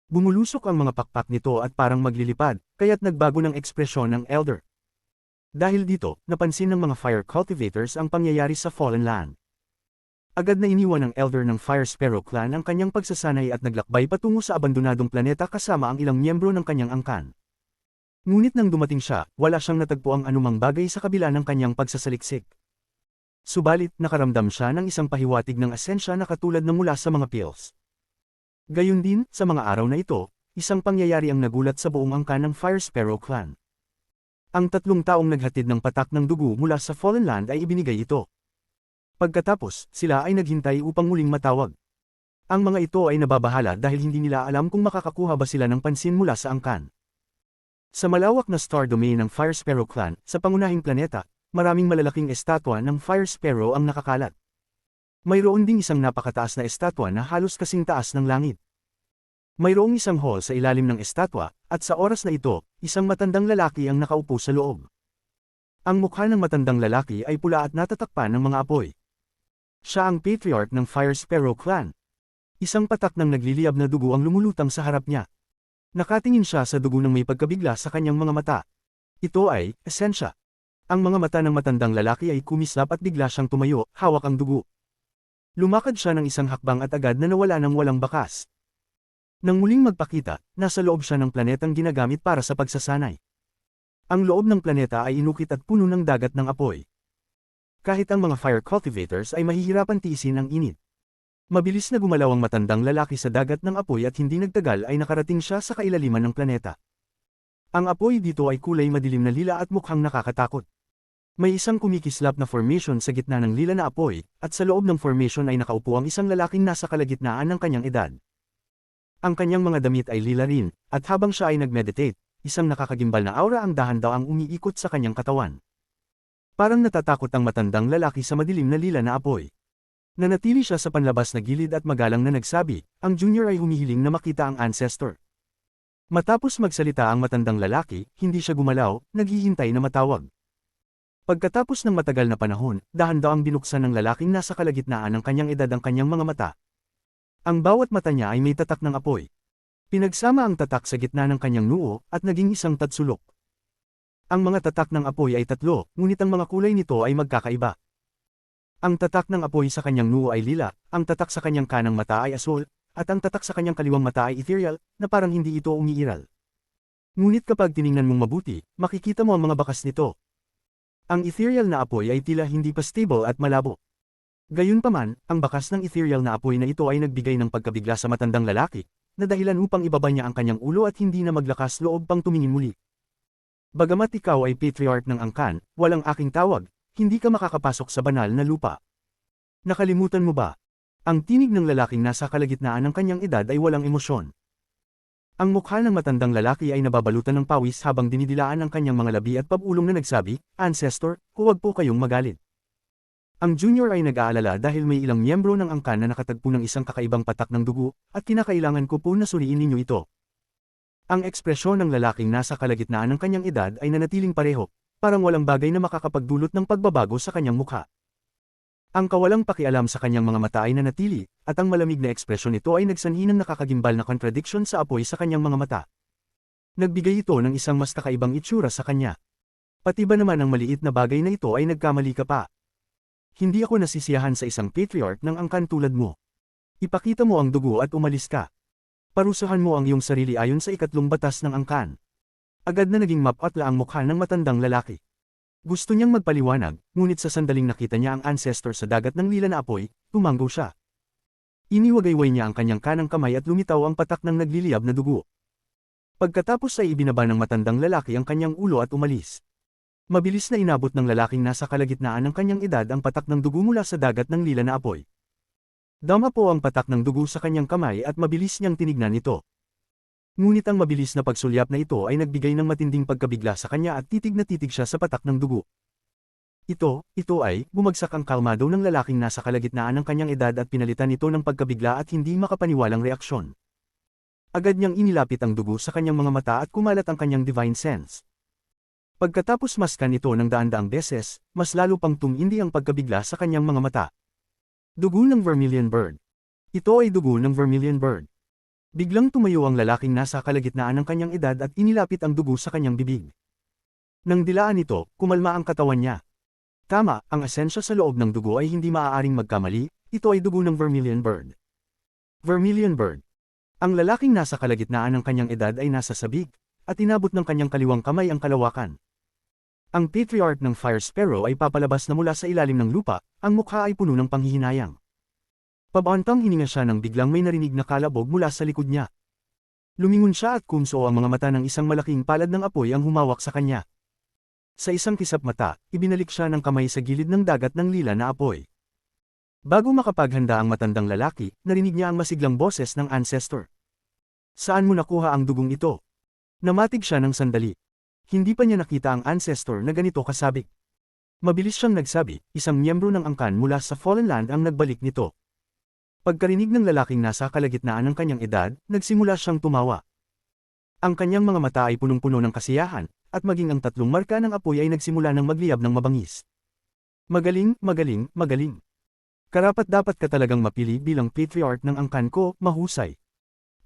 Bumulusok ang mga pakpak nito at parang maglilipad, kaya't nagbago ng ekspresyon ng elder. Dahil dito, napansin ng mga fire cultivators ang pangyayari sa Fallen Land. Agad na iniwan ng elder ng Fire Sparrow Clan ang kanyang pagsasanay at naglakbay patungo sa abandonadong planeta kasama ang ilang miyembro ng kanyang angkan. Ngunit nang dumating siya, wala siyang natagpo ang anumang bagay sa kabila ng kanyang pagsasaliksik. Subalit, nakaramdam siya ng isang pahiwatig ng asensya na katulad ng mula sa mga pills. Gayun din, sa mga araw na ito, isang pangyayari ang nagulat sa buong angkan ng Fire Sparrow Clan. Ang 3 taong naghatid ng patak ng dugo mula sa Fallen Land ay ibinigay ito. Pagkatapos, sila ay naghintay upang muling matawag. Ang mga ito ay nababahala dahil hindi nila alam kung makakakuha ba sila ng pansin mula sa angkan. Sa malawak na star domain ng Fire Sparrow Clan, sa pangunahing planeta, maraming malalaking estatwa ng Fire Sparrow ang nakakalat. Mayroon ding isang napakataas na estatwa na halos kasing taas ng langit. Mayroong isang hall sa ilalim ng estatwa, at sa oras na ito, isang matandang lalaki ang nakaupo sa loob. Ang mukha ng matandang lalaki ay pula at natatakpan ng mga apoy. Siya ang patriarch ng Fire Sparrow Clan. Isang patak ng nagliliyab na dugo ang lumulutang sa harap niya. Nakatingin siya sa dugo ng may pagkabigla sa kanyang mga mata. Ito ay, esensya. Ang mga mata ng matandang lalaki ay kumislap at bigla siyang tumayo, hawak ang dugo. Lumakad siya ng isang hakbang at agad na nawala ng walang bakas. Nang muling magpakita, nasa loob siya ng planetang ginagamit para sa pagsasanay. Ang loob ng planeta ay inukit at puno ng dagat ng apoy. Kahit ang mga fire cultivators ay mahihirapan tiisin ang init. Mabilis na gumalaw ang matandang lalaki sa dagat ng apoy at hindi nagtagal ay nakarating siya sa kailaliman ng planeta. Ang apoy dito ay kulay madilim na lila at mukhang nakakatakot. May isang kumikislap na formation sa gitna ng lila na apoy, at sa loob ng formation ay nakaupo ang isang lalaking nasa kalagitnaan ng kanyang edad. Ang kanyang mga damit ay lila rin, at habang siya ay nagmeditate, isang nakakagimbal na aura ang dahan-dawang umiikot sa kanyang katawan. Parang natatakot ang matandang lalaki sa madilim na lila na apoy. Nanatili siya sa panlabas na gilid at magalang na nagsabi, ang junior ay humihiling na makita ang ancestor. Matapos magsalita ang matandang lalaki, hindi siya gumalaw, naghihintay na matawag. Pagkatapos ng matagal na panahon, dahan-dawang binuksan ng lalaking nasa kalagitnaan ng kanyang edad ang kanyang mga mata. Ang bawat mata niya ay may tatak ng apoy. Pinagsama ang tatak sa gitna ng kanyang noo, at naging isang tatsulok. Ang mga tatak ng apoy ay 3, ngunit ang mga kulay nito ay magkakaiba. Ang tatak ng apoy sa kanyang noo ay lila, ang tatak sa kanyang kanang mata ay asul, at ang tatak sa kanyang kaliwang mata ay ethereal, na parang hindi ito umiiral. Ngunit kapag tiningnan mong mabuti, makikita mo ang mga bakas nito. Ang ethereal na apoy ay tila hindi pa stable at malabo. Gayunpaman, ang bakas ng ethereal na apoy na ito ay nagbigay ng pagkabigla sa matandang lalaki, na dahilan upang ibaba niya ang kanyang ulo at hindi na maglakas loob pang tumingin muli. Bagamat ikaw ay patriarch ng angkan, walang aking tawag, hindi ka makakapasok sa banal na lupa. Nakalimutan mo ba? Ang tinig ng lalaking nasa kalagitnaan ng kanyang edad ay walang emosyon. Ang mukha ng matandang lalaki ay nababalutan ng pawis habang dinidilaan ang kanyang mga labi at pabulong na nagsabi, Ancestor, huwag po kayong magalit. Ang junior ay nag-aalala dahil may ilang miyembro ng angkan na nakatagpo ng isang kakaibang patak ng dugo, at kinakailangan ko po na suriin ninyo ito. Ang ekspresyon ng lalaking nasa kalagitnaan ng kanyang edad ay nanatiling pareho, parang walang bagay na makakapagdulot ng pagbabago sa kanyang mukha. Ang kawalang pakialam sa kanyang mga mata ay nanatili, at ang malamig na ekspresyon nito ay nagsanhi ng nakakagimbal na contradiction sa apoy sa kanyang mga mata. Nagbigay ito ng isang mas kakaibang itsura sa kanya. Pati ba naman ang maliit na bagay na ito ay nagkamali ka pa? Hindi ako nasisiyahan sa isang patriarch ng angkan tulad mo. Ipakita mo ang dugo at umalis ka. Parusahan mo ang iyong sarili ayon sa ikatlong batas ng angkan. Agad na naging mapatla ang mukha ng matandang lalaki. Gusto niyang magpaliwanag, ngunit sa sandaling nakita niya ang ancestor sa dagat ng lila na apoy, tumanggo siya. Iniwagayway niya ang kanyang kanang kamay at lumitaw ang patak ng nagliliyab na dugo. Pagkatapos ay ibinaba ng matandang lalaki ang kanyang ulo at umalis. Mabilis na inabot ng lalaking nasa kalagitnaan ng kanyang edad ang patak ng dugo mula sa dagat ng lila na apoy. Dama po ang patak ng dugo sa kanyang kamay at mabilis niyang tinignan ito. Ngunit ang mabilis na pagsulyap na ito ay nagbigay ng matinding pagkabigla sa kanya at titig na titig siya sa patak ng dugo. Ito ay, bumagsak ang kalmado ng lalaking nasa kalagitnaan ng kanyang edad at pinalitan ito ng pagkabigla at hindi makapaniwalang reaksyon. Agad niyang inilapit ang dugo sa kanyang mga mata at kumalat ang kanyang divine sense. Pagkatapos maskan ito ng daan-daang beses, mas lalo pang tumindi ang pagkabigla sa kanyang mga mata. Dugo ng Vermilion Bird. Ito ay dugo ng Vermilion Bird. Biglang tumayo ang lalaking nasa kalagitnaan ng kanyang edad at inilapit ang dugo sa kanyang bibig. Nang dilaan ito, kumalma ang katawan niya. Tama, ang asensya sa loob ng dugo ay hindi maaaring magkamali, ito ay dugo ng Vermilion Bird. Vermilion Bird. Ang lalaking nasa kalagitnaan ng kanyang edad ay nasa sabik, at inabot ng kanyang kaliwang kamay ang kalawakan. Ang patriarch ng Fire Sparrow ay papalabas na mula sa ilalim ng lupa, ang mukha ay puno ng panghihinayang. Pabantang hininga siya nang biglang may narinig na kalabog mula sa likod niya. Lumingon siya at kumso ang mga mata ng isang malaking palad ng apoy ang humawak sa kanya. Sa isang kisap mata, ibinalik siya ng kamay sa gilid ng dagat ng lila na apoy. Bago makapaghanda ang matandang lalaki, narinig niya ang masiglang boses ng ancestor. Saan mo nakuha ang dugong ito? Namatig siya ng sandali. Hindi pa niya nakita ang ancestor na ganito kasabik. Mabilis siyang nagsabi, isang miyembro ng angkan mula sa Fallen Land ang nagbalik nito. Pagkarinig ng lalaking nasa kalagitnaan ng kanyang edad, nagsimula siyang tumawa. Ang kanyang mga mata ay punong-puno ng kasiyahan, at maging ang tatlong marka ng apoy ay nagsimula ng magliyab ng mabangis. Magaling, magaling, magaling. Karapat-dapat ka talagang mapili bilang patriarch ng angkan ko, mahusay.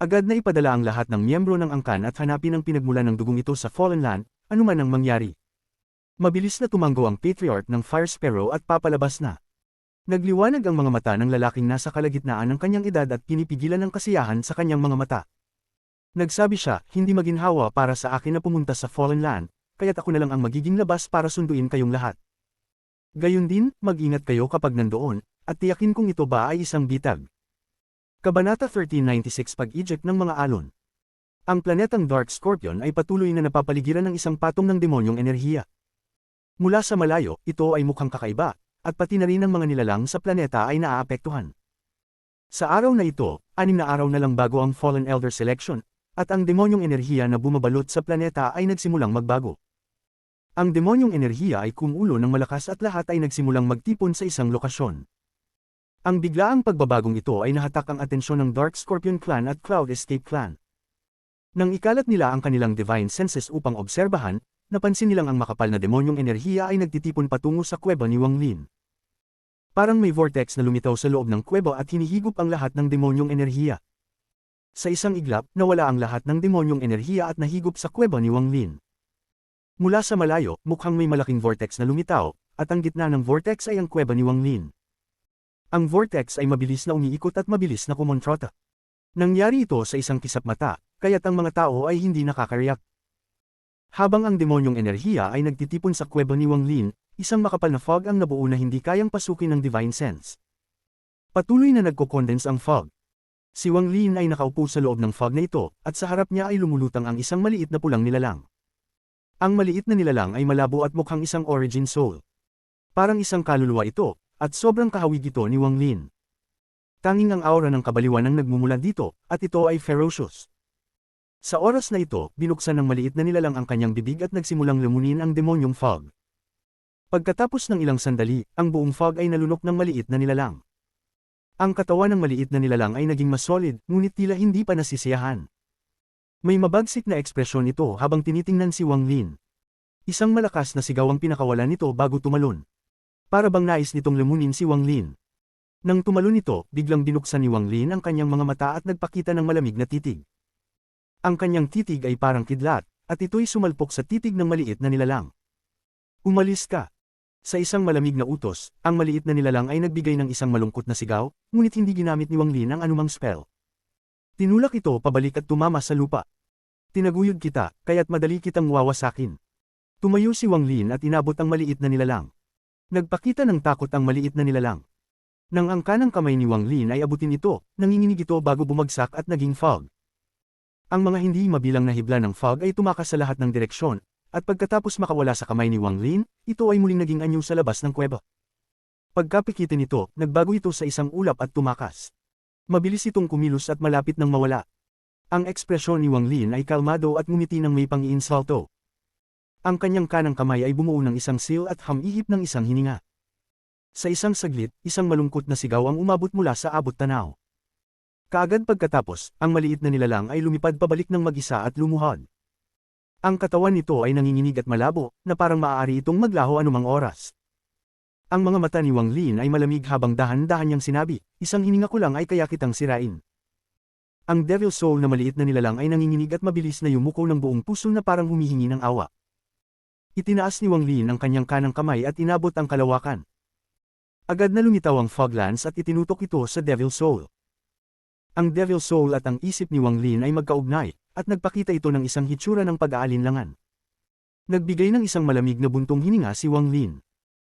Agad na ipadala ang lahat ng miyembro ng angkan at hanapin ang pinagmulan ng dugong ito sa Fallen Land, anuman ang mangyari. Mabilis na tumanggo ang patriarch ng Fire Sparrow at papalabas na. Nagliwanag ang mga mata ng lalaking nasa kalagitnaan ng kanyang edad at pinipigilan ng kasiyahan sa kanyang mga mata. Nagsabi siya, hindi maginhawa para sa akin na pumunta sa Fallen Land, kaya't ako na lang ang magiging labas para sunduin kayong lahat. Gayon din, mag-ingat kayo kapag nandoon, at tiyakin kung ito ba ay isang bitag. Kabanata 1396 Pag-eject ng mga alon. Ang planetang Dark Scorpion ay patuloy na napapaligiran ng isang patong ng demonyong enerhiya. Mula sa malayo, ito ay mukhang kakaiba, at pati na rin ang mga nilalang sa planeta ay naaapektuhan. Sa araw na ito, 6 na araw na lang bago ang Fallen Elder Selection, at ang demonyong enerhiya na bumabalot sa planeta ay nagsimulang magbago. Ang demonyong enerhiya ay kumulo ng malakas at lahat ay nagsimulang magtipon sa isang lokasyon. Ang biglaang pagbabagong ito ay nahatak ang atensyon ng Dark Scorpion Clan at Cloud Escape Clan. Nang ikalat nila ang kanilang divine senses upang obserbahan, napansin nilang ang makapal na demonyong enerhiya ay nagtitipon patungo sa kuweba ni Wang Lin. Parang may vortex na lumitaw sa loob ng kuweba at hinihigop ang lahat ng demonyong enerhiya. Sa isang iglap, nawala ang lahat ng demonyong enerhiya at nahigop sa kuweba ni Wang Lin. Mula sa malayo, mukhang may malaking vortex na lumitaw, at ang gitna ng vortex ay ang kuweba ni Wang Lin. Ang vortex ay mabilis na umiikot at mabilis na kumontrata. Nangyari ito sa isang kisap mata, kaya't ang mga tao ay hindi nakakariyak. Habang ang demonyong enerhiya ay nagtitipon sa kuweba ni Wang Lin, isang makapal na fog ang nabuo na hindi kayang pasukin ng divine sense. Patuloy na nagko-condense ang fog. Si Wang Lin ay nakaupo sa loob ng fog na ito, at sa harap niya ay lumulutang ang isang maliit na pulang nilalang. Ang maliit na nilalang ay malabo at mukhang isang origin soul. Parang isang kaluluwa ito, at sobrang kahawig ito ni Wang Lin. Tanging ang aura ng kabaliwan ang nagmumula dito, at ito ay ferocious. Sa oras na ito, binuksan ng maliit na nilalang ang kanyang bibig at nagsimulang lumunin ang demonyong fog. Pagkatapos ng ilang sandali, ang buong fog ay nalunok ng maliit na nilalang. Ang katawan ng maliit na nilalang ay naging mas solid, ngunit tila hindi pa nasisiyahan. May mabagsik na ekspresyon ito habang tinitingnan si Wang Lin. Isang malakas na sigaw ang pinakawalan nito bago tumalon. Para bang nais nitong lamunin si Wang Lin. Nang tumalon ito, biglang binuksan ni Wang Lin ang kanyang mga mata at nagpakita ng malamig na titig. Ang kanyang titig ay parang kidlat, at ito'y sumalpok sa titig ng maliit na nilalang. Umalis ka! Sa isang malamig na utos, ang maliit na nilalang ay nagbigay ng isang malungkot na sigaw, ngunit hindi ginamit ni Wang Lin ang anumang spell. Tinulak ito pabalik at tumama sa lupa. Tinaguyod kita, kaya't madali kitang wawasakin. Tumayo si Wang Lin at inabot ang maliit na nilalang. Nagpakita ng takot ang maliit na nilalang. Nang angka ng kamay ni Wang Lin ay abutin ito, nanginginig ito bago bumagsak at naging fog. Ang mga hindi mabilang na hibla ng fog ay tumakas sa lahat ng direksyon, at pagkatapos makawala sa kamay ni Wang Lin, ito ay muling naging anyo sa labas ng kuweba. Pagkapikitin nito, nagbago ito sa isang ulap at tumakas. Mabilis itong kumilos at malapit nang mawala. Ang ekspresyon ni Wang Lin ay kalmado at ngumiti ng may pang-iinsulto. Ang kanyang kanang kamay ay bumuo ng isang seal at hamihip ng isang hininga. Sa isang saglit, isang malungkot na sigaw ang umabot mula sa abot tanaw. Kaagad pagkatapos, ang maliit na nilalang ay lumipad pabalik ng mag-isa at lumuhod. Ang katawan nito ay nanginginig at malabo, na parang maaari itong maglaho anumang oras. Ang mga mata ni Wang Lin ay malamig habang dahan-dahan niyang sinabi, isang hininga ko lang ay kaya kitang sirain. Ang Devil Soul na maliit na nilalang ay nanginginig at mabilis na yumuko ng buong puso na parang humihingi ng awa. Itinaas ni Wang Lin ang kanyang kanang kamay at inabot ang kalawakan. Agad na lumitaw ang Fog Lance at itinutok ito sa Devil Soul. Ang Devil Soul at ang isip ni Wang Lin ay magkaugnay, at nagpakita ito ng isang hitsura ng pag-aalinlangan. Nagbigay ng isang malamig na buntong hininga si Wang Lin.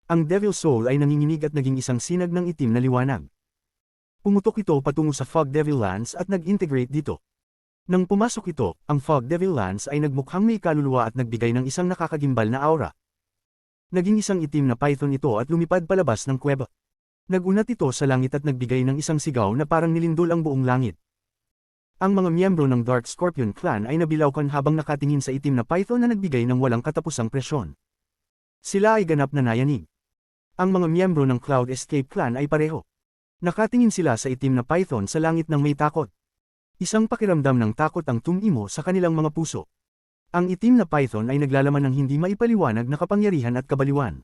Ang Devil Soul ay nanginginig at naging isang sinag ng itim na liwanag. Pumutok ito patungo sa Fog Devil Lance at nag-integrate dito. Nang pumasok ito, ang Fog Devil Lance ay nagmukhang may kaluluwa at nagbigay ng isang nakakagimbal na aura. Naging isang itim na python ito at lumipad palabas ng kuweba. Nagunat ito sa langit at nagbigay ng isang sigaw na parang nilindol ang buong langit. Ang mga miyembro ng Dark Scorpion Clan ay nabilaukan habang nakatingin sa itim na python na nagbigay ng walang katapusang presyon. Sila ay ganap na nayanig. Ang mga miyembro ng Cloud Escape Clan ay pareho. Nakatingin sila sa itim na python sa langit ng may takot. Isang pakiramdam ng takot ang tumimo sa kanilang mga puso. Ang itim na python ay naglalaman ng hindi maipaliwanag na kapangyarihan at kabaliwan.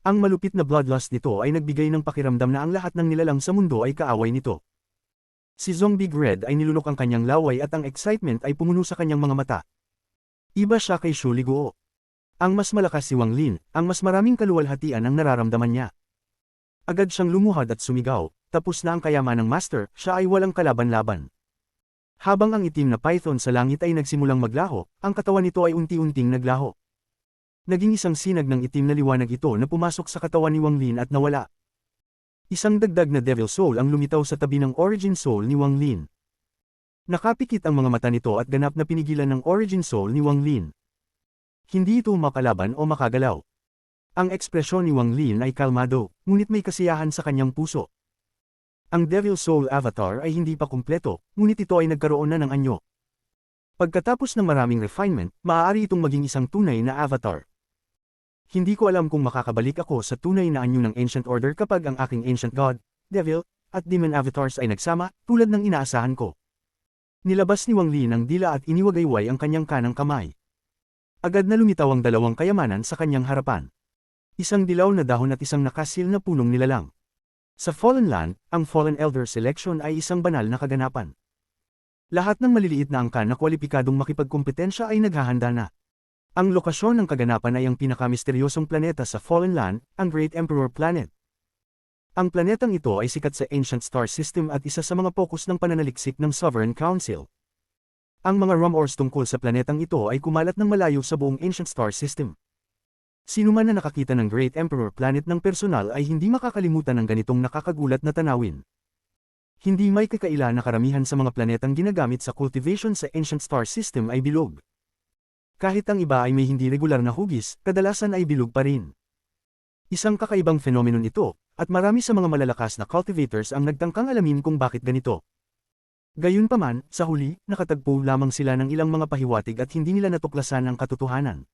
Ang malupit na bloodlust nito ay nagbigay ng pakiramdam na ang lahat ng nilalang sa mundo ay kaaway nito. Si Zombie Red ay nilunok ang kanyang laway at ang excitement ay pumuno sa kanyang mga mata. Iba siya kay Shu Liguo. Ang mas malakas si Wang Lin, ang mas maraming kaluwalhatian ang nararamdaman niya. Agad siyang lumuhad at sumigaw, tapos na ang kayaman ng master, siya ay walang kalaban-laban. Habang ang itim na python sa langit ay nagsimulang maglaho, ang katawan nito ay unti-unting naglaho. Naging isang sinag ng itim na liwanag ito na pumasok sa katawan ni Wang Lin at nawala. Isang dagdag na Devil Soul ang lumitaw sa tabi ng Origin Soul ni Wang Lin. Nakapikit ang mga mata nito at ganap na pinigilan ng Origin Soul ni Wang Lin. Hindi ito makalaban o makagalaw. Ang ekspresyon ni Wang Lin ay kalmado, ngunit may kasiyahan sa kanyang puso. Ang Devil Soul Avatar ay hindi pa kumpleto, ngunit ito ay nagkaroon na ng anyo. Pagkatapos ng maraming refinement, maaari itong maging isang tunay na avatar. Hindi ko alam kung makakabalik ako sa tunay na anyo ng Ancient Order kapag ang aking Ancient God, Devil, at Demon Avatars ay nagsama, tulad ng inaasahan ko. Nilabas ni Wang Lin ang dila at iniwagayway ang kanyang kanang kamay. Agad na lumitaw ang dalawang kayamanan sa kanyang harapan. Isang dilaw na dahon at isang nakasil na punong nilalang. Sa Fallen Land, ang Fallen Elder Selection ay isang banal na kaganapan. Lahat ng maliliit na angkan na kwalipikadong makipagkumpetensya ay naghahanda na. Ang lokasyon ng kaganapan ay ang pinakamisteryosong planeta sa Fallen Land, ang Great Emperor Planet. Ang planetang ito ay sikat sa Ancient Star System at isa sa mga pokus ng pananaliksik ng Sovereign Council. Ang mga rumors tungkol sa planetang ito ay kumalat ng malayo sa buong Ancient Star System. Sino man na nakakita ng Great Emperor Planet ng personal ay hindi makakalimutan ng ganitong nakakagulat na tanawin. Hindi may kakaila na karamihan sa mga planetang ginagamit sa cultivation sa Ancient Star System ay bilog. Kahit ang iba ay may hindi regular na hugis, kadalasan ay bilog pa rin. Isang kakaibang phenomenon ito, at marami sa mga malalakas na cultivators ang nagtangkang alamin kung bakit ganito. Gayunpaman, sa huli, nakatagpo lamang sila ng ilang mga pahiwatig at hindi nila natuklasan ang katotohanan.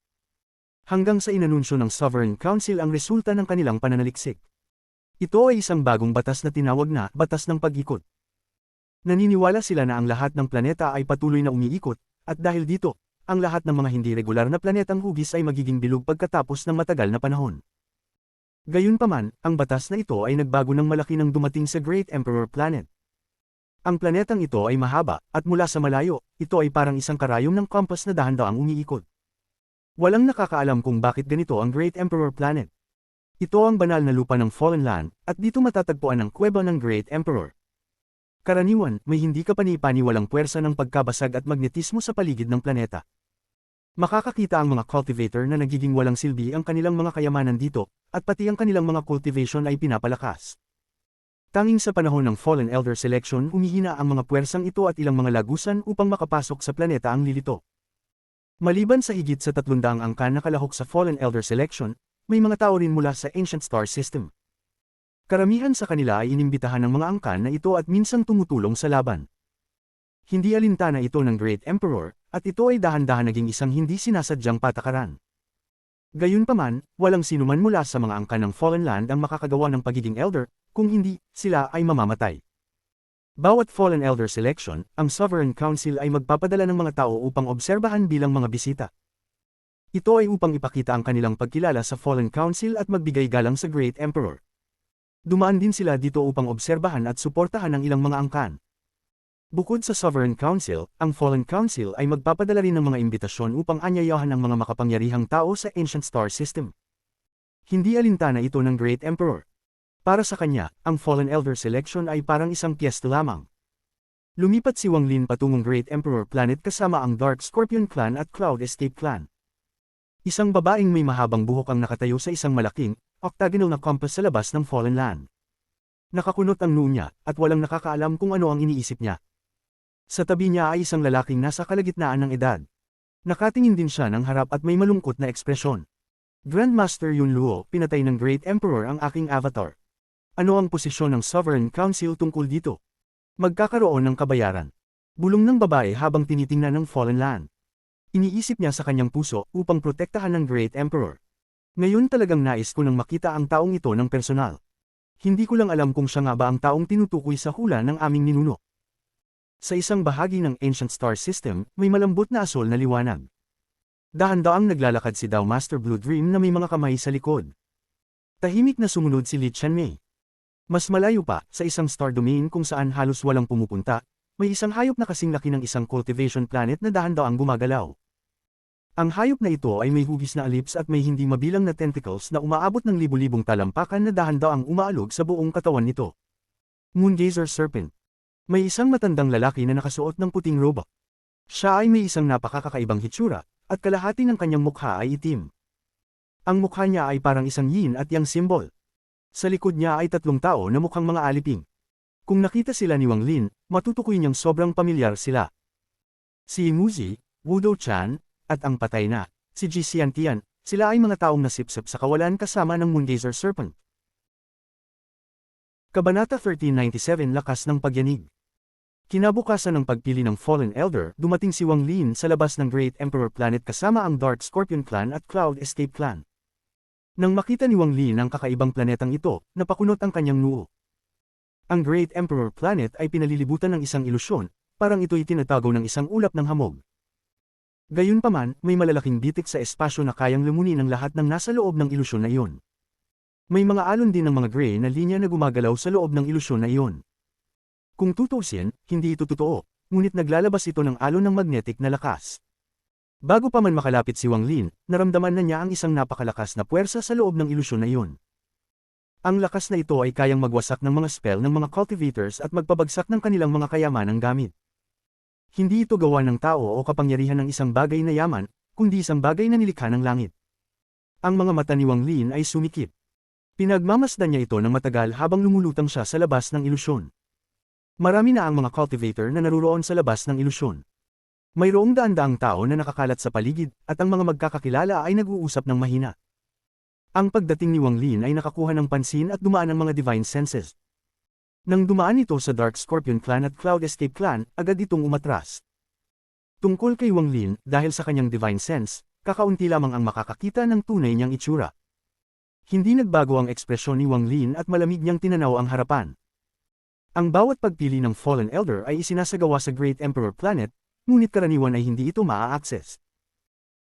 Hanggang sa inanunsyo ng Sovereign Council ang resulta ng kanilang pananaliksik. Ito ay isang bagong batas na tinawag na Batas ng Pag-ikot. Naniniwala sila na ang lahat ng planeta ay patuloy na umiikot, at dahil dito, ang lahat ng mga hindi regular na planetang hugis ay magiging bilog pagkatapos ng matagal na panahon. Gayunpaman, ang batas na ito ay nagbago ng malaki nang dumating sa Great Emperor Planet. Ang planetang ito ay mahaba, at mula sa malayo, ito ay parang isang karayom ng compass na dahan-daang umiikot. Walang nakakaalam kung bakit ganito ang Great Emperor Planet. Ito ang banal na lupa ng Fallen Land, at dito matatagpuan ang kuweba ng Great Emperor. Karaniwan, may hindi kapani-paniwalang puwersa ng pagkabasag at magnetismo sa paligid ng planeta. Makakakita ang mga cultivator na nagiging walang silbi ang kanilang mga kayamanan dito, at pati ang kanilang mga cultivation ay pinapalakas. Tanging sa panahon ng Fallen Elder Selection humihina ang mga puwersang ito at ilang mga lagusan upang makapasok sa planeta ang lilito. Maliban sa higit sa 300 angkan na kalahok sa Fallen Elder Selection, may mga tao rin mula sa Ancient Star System. Karamihan sa kanila ay inimbitahan ng mga angkan na ito at minsang tumutulong sa laban. Hindi alintana ito ng Great Emperor, at ito ay dahan-dahan naging isang hindi sinasadyang patakaran. Gayunpaman, walang sinuman mula sa mga angkan ng Fallen Land ang makakagawa ng pagiging Elder, kung hindi, sila ay mamamatay. Bawat Fallen Elder Selection, ang Sovereign Council ay magpapadala ng mga tao upang obserbahan bilang mga bisita. Ito ay upang ipakita ang kanilang pagkilala sa Fallen Council at magbigay galang sa Great Emperor. Dumaan din sila dito upang obserbahan at suportahan ang ilang mga angkan. Bukod sa Sovereign Council, ang Fallen Council ay magpapadala rin ng mga imbitasyon upang anyayahan ang mga makapangyarihang tao sa Ancient Star System. Hindi alintana ito ng Great Emperor. Para sa kanya, ang Fallen Elder Selection ay parang isang piyesta lamang. Lumipat si Wang Lin patungong Great Emperor Planet kasama ang Dark Scorpion Clan at Cloud Escape Clan. Isang babaeng may mahabang buhok ang nakatayo sa isang malaking, octagonal na compass sa labas ng Fallen Land. Nakakunot ang noo niya, at walang nakakaalam kung ano ang iniisip niya. Sa tabi niya ay isang lalaking nasa kalagitnaan ng edad. Nakatingin din siya ng harap at may malungkot na ekspresyon. Grandmaster Yun Luo, pinatay ng Great Emperor ang aking avatar. Ano ang posisyon ng Sovereign Council tungkol dito? Magkakaroon ng kabayaran. Bulong ng babae habang tinitingnan ng Fallen Land. Iniisip niya sa kanyang puso upang protektahan ng Great Emperor. Ngayon talagang nais ko nang makita ang taong ito ng personal. Hindi ko lang alam kung siya nga ba ang taong tinutukoy sa hula ng aming ninuno. Sa isang bahagi ng Ancient Star System, may malambot na asol na liwanag. Dahan-daang naglalakad si Dao Master Blue Dream na may mga kamay sa likod. Tahimik na sumunod si Li Qianmei. Mas malayo pa, sa isang star domain kung saan halos walang pumupunta, may isang hayop na kasing laki ng isang cultivation planet na dahan-daang gumagalaw. Ang hayop na ito ay may hugis na alips at may hindi mabilang na tentacles na umaabot ng libu-libong talampakan na dahan-daang umaalog sa buong katawan nito. Moongazer Serpent. May isang matandang lalaki na nakasuot ng puting robe. Siya ay may isang napakakakaibang hitsura, at kalahati ng kanyang mukha ay itim. Ang mukha niya ay parang isang yin at yang symbol. Sa likod niya ay 3 tao na mukhang mga aliping. Kung nakita sila ni Wang Lin, matutukoy niyang sobrang pamilyar sila. Si Muzi, Wu Dou-chan, at ang patay na, si Ji Xiantian, sila ay mga taong nasipsip sa kawalan kasama ng Moongazer Serpent. Kabanata 1397 Lakas ng Pagyanig. Kinabukasan ng pagpili ng Fallen Elder, dumating si Wang Lin sa labas ng Great Emperor Planet kasama ang Dark Scorpion Clan at Cloud Escape Clan. Nang makita ni Wang Lin ang kakaibang planetang ito, napakunot ang kanyang noo. Ang Great Emperor Planet ay pinalilibutan ng isang ilusyon, parang ito'y tinatago ng isang ulap ng hamog. Gayunpaman, may malalaking bitik sa espasyo na kayang lumunin ang lahat ng nasa loob ng ilusyon na iyon. May mga alon din ng mga gray na linya na gumagalaw sa loob ng ilusyon na iyon. Kung tutuusin, hindi ito totoo, ngunit naglalabas ito ng alon ng magnetic na lakas. Bago pa man makalapit si Wang Lin, naramdaman na niya ang isang napakalakas na puwersa sa loob ng ilusyon na iyon. Ang lakas na ito ay kayang magwasak ng mga spell ng mga cultivators at magpabagsak ng kanilang mga kayamanang gamit. Hindi ito gawa ng tao o kapangyarihan ng isang bagay na yaman, kundi isang bagay na nilikha ng langit. Ang mga mata ni Wang Lin ay sumikip. Pinagmamasdan niya ito ng matagal habang lumulutang siya sa labas ng ilusyon. Marami na ang mga cultivator na naruroon sa labas ng ilusyon. Mayroong daan-daang tao na nakakalat sa paligid, at ang mga magkakakilala ay nag-uusap ng mahina. Ang pagdating ni Wang Lin ay nakakuha ng pansin at dumaan ang mga divine senses. Nang dumaan ito sa Dark Scorpion Clan at Cloud Escape Clan, agad itong umatras. Tungkol kay Wang Lin, dahil sa kanyang divine sense, kakaunti lamang ang makakakita ng tunay niyang itsura. Hindi nagbago ang ekspresyon ni Wang Lin at malamig niyang tinanaw ang harapan. Ang bawat pagpili ng Fallen Elder ay isinasagawa sa Great Emperor Planet, ngunit karaniwan ay hindi ito maa-access.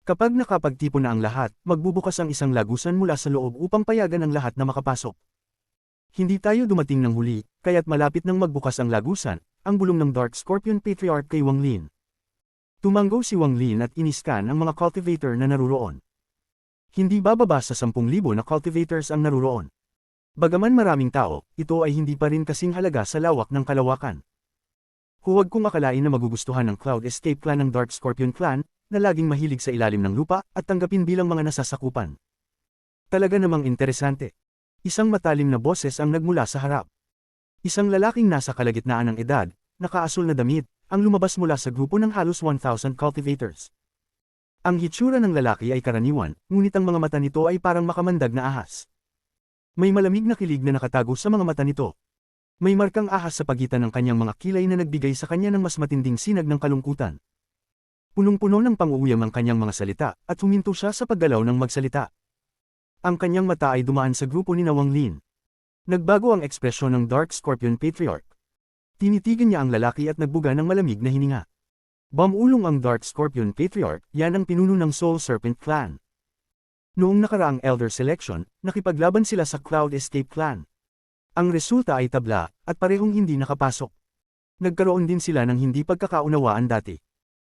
Kapag nakapagtipon na ang lahat, magbubukas ang isang lagusan mula sa loob upang payagan ang lahat na makapasok. Hindi tayo dumating ng huli, kaya't malapit nang magbukas ang lagusan, ang bulong ng Dark Scorpion Patriarch kay Wang Lin. Tumango si Wang Lin at iniskan ang mga cultivator na naruroon. Hindi bababa sa 10,000 na cultivators ang naruroon. Bagaman maraming tao, ito ay hindi pa rin kasing halaga sa lawak ng kalawakan. Huwag kong akalain na magugustuhan ng Cloud Escape Clan ng Dark Scorpion Clan, na laging mahilig sa ilalim ng lupa at tanggapin bilang mga nasasakupan. Talaga namang interesante. Isang matalim na boses ang nagmula sa harap. Isang lalaking nasa kalagitnaan ng edad, nakaasul na damit, ang lumabas mula sa grupo ng halos 1,000 cultivators. Ang hitsura ng lalaki ay karaniwan, ngunit ang mga mata nito ay parang makamandag na ahas. May malamig na kilig na nakatago sa mga mata nito. May markang ahas sa pagitan ng kanyang mga kilay na nagbigay sa kanya ng mas matinding sinag ng kalungkutan. Punong-puno ng pang-uuyam ang kanyang mga salita, at huminto siya sa paggalaw ng magsalita. Ang kanyang mata ay dumaan sa grupo ni Wang Lin. Nagbago ang ekspresyon ng Dark Scorpion Patriarch. Tinitigan niya ang lalaki at nagbuga ng malamig na hininga. Bumulong ang Dark Scorpion Patriarch, yan ang pinuno ng Soul Serpent Clan. Noong nakaraang Elder Selection, nakipaglaban sila sa Cloud Escape Clan. Ang resulta ay tabla, at parehong hindi nakapasok. Nagkaroon din sila ng hindi pagkakaunawaan dati.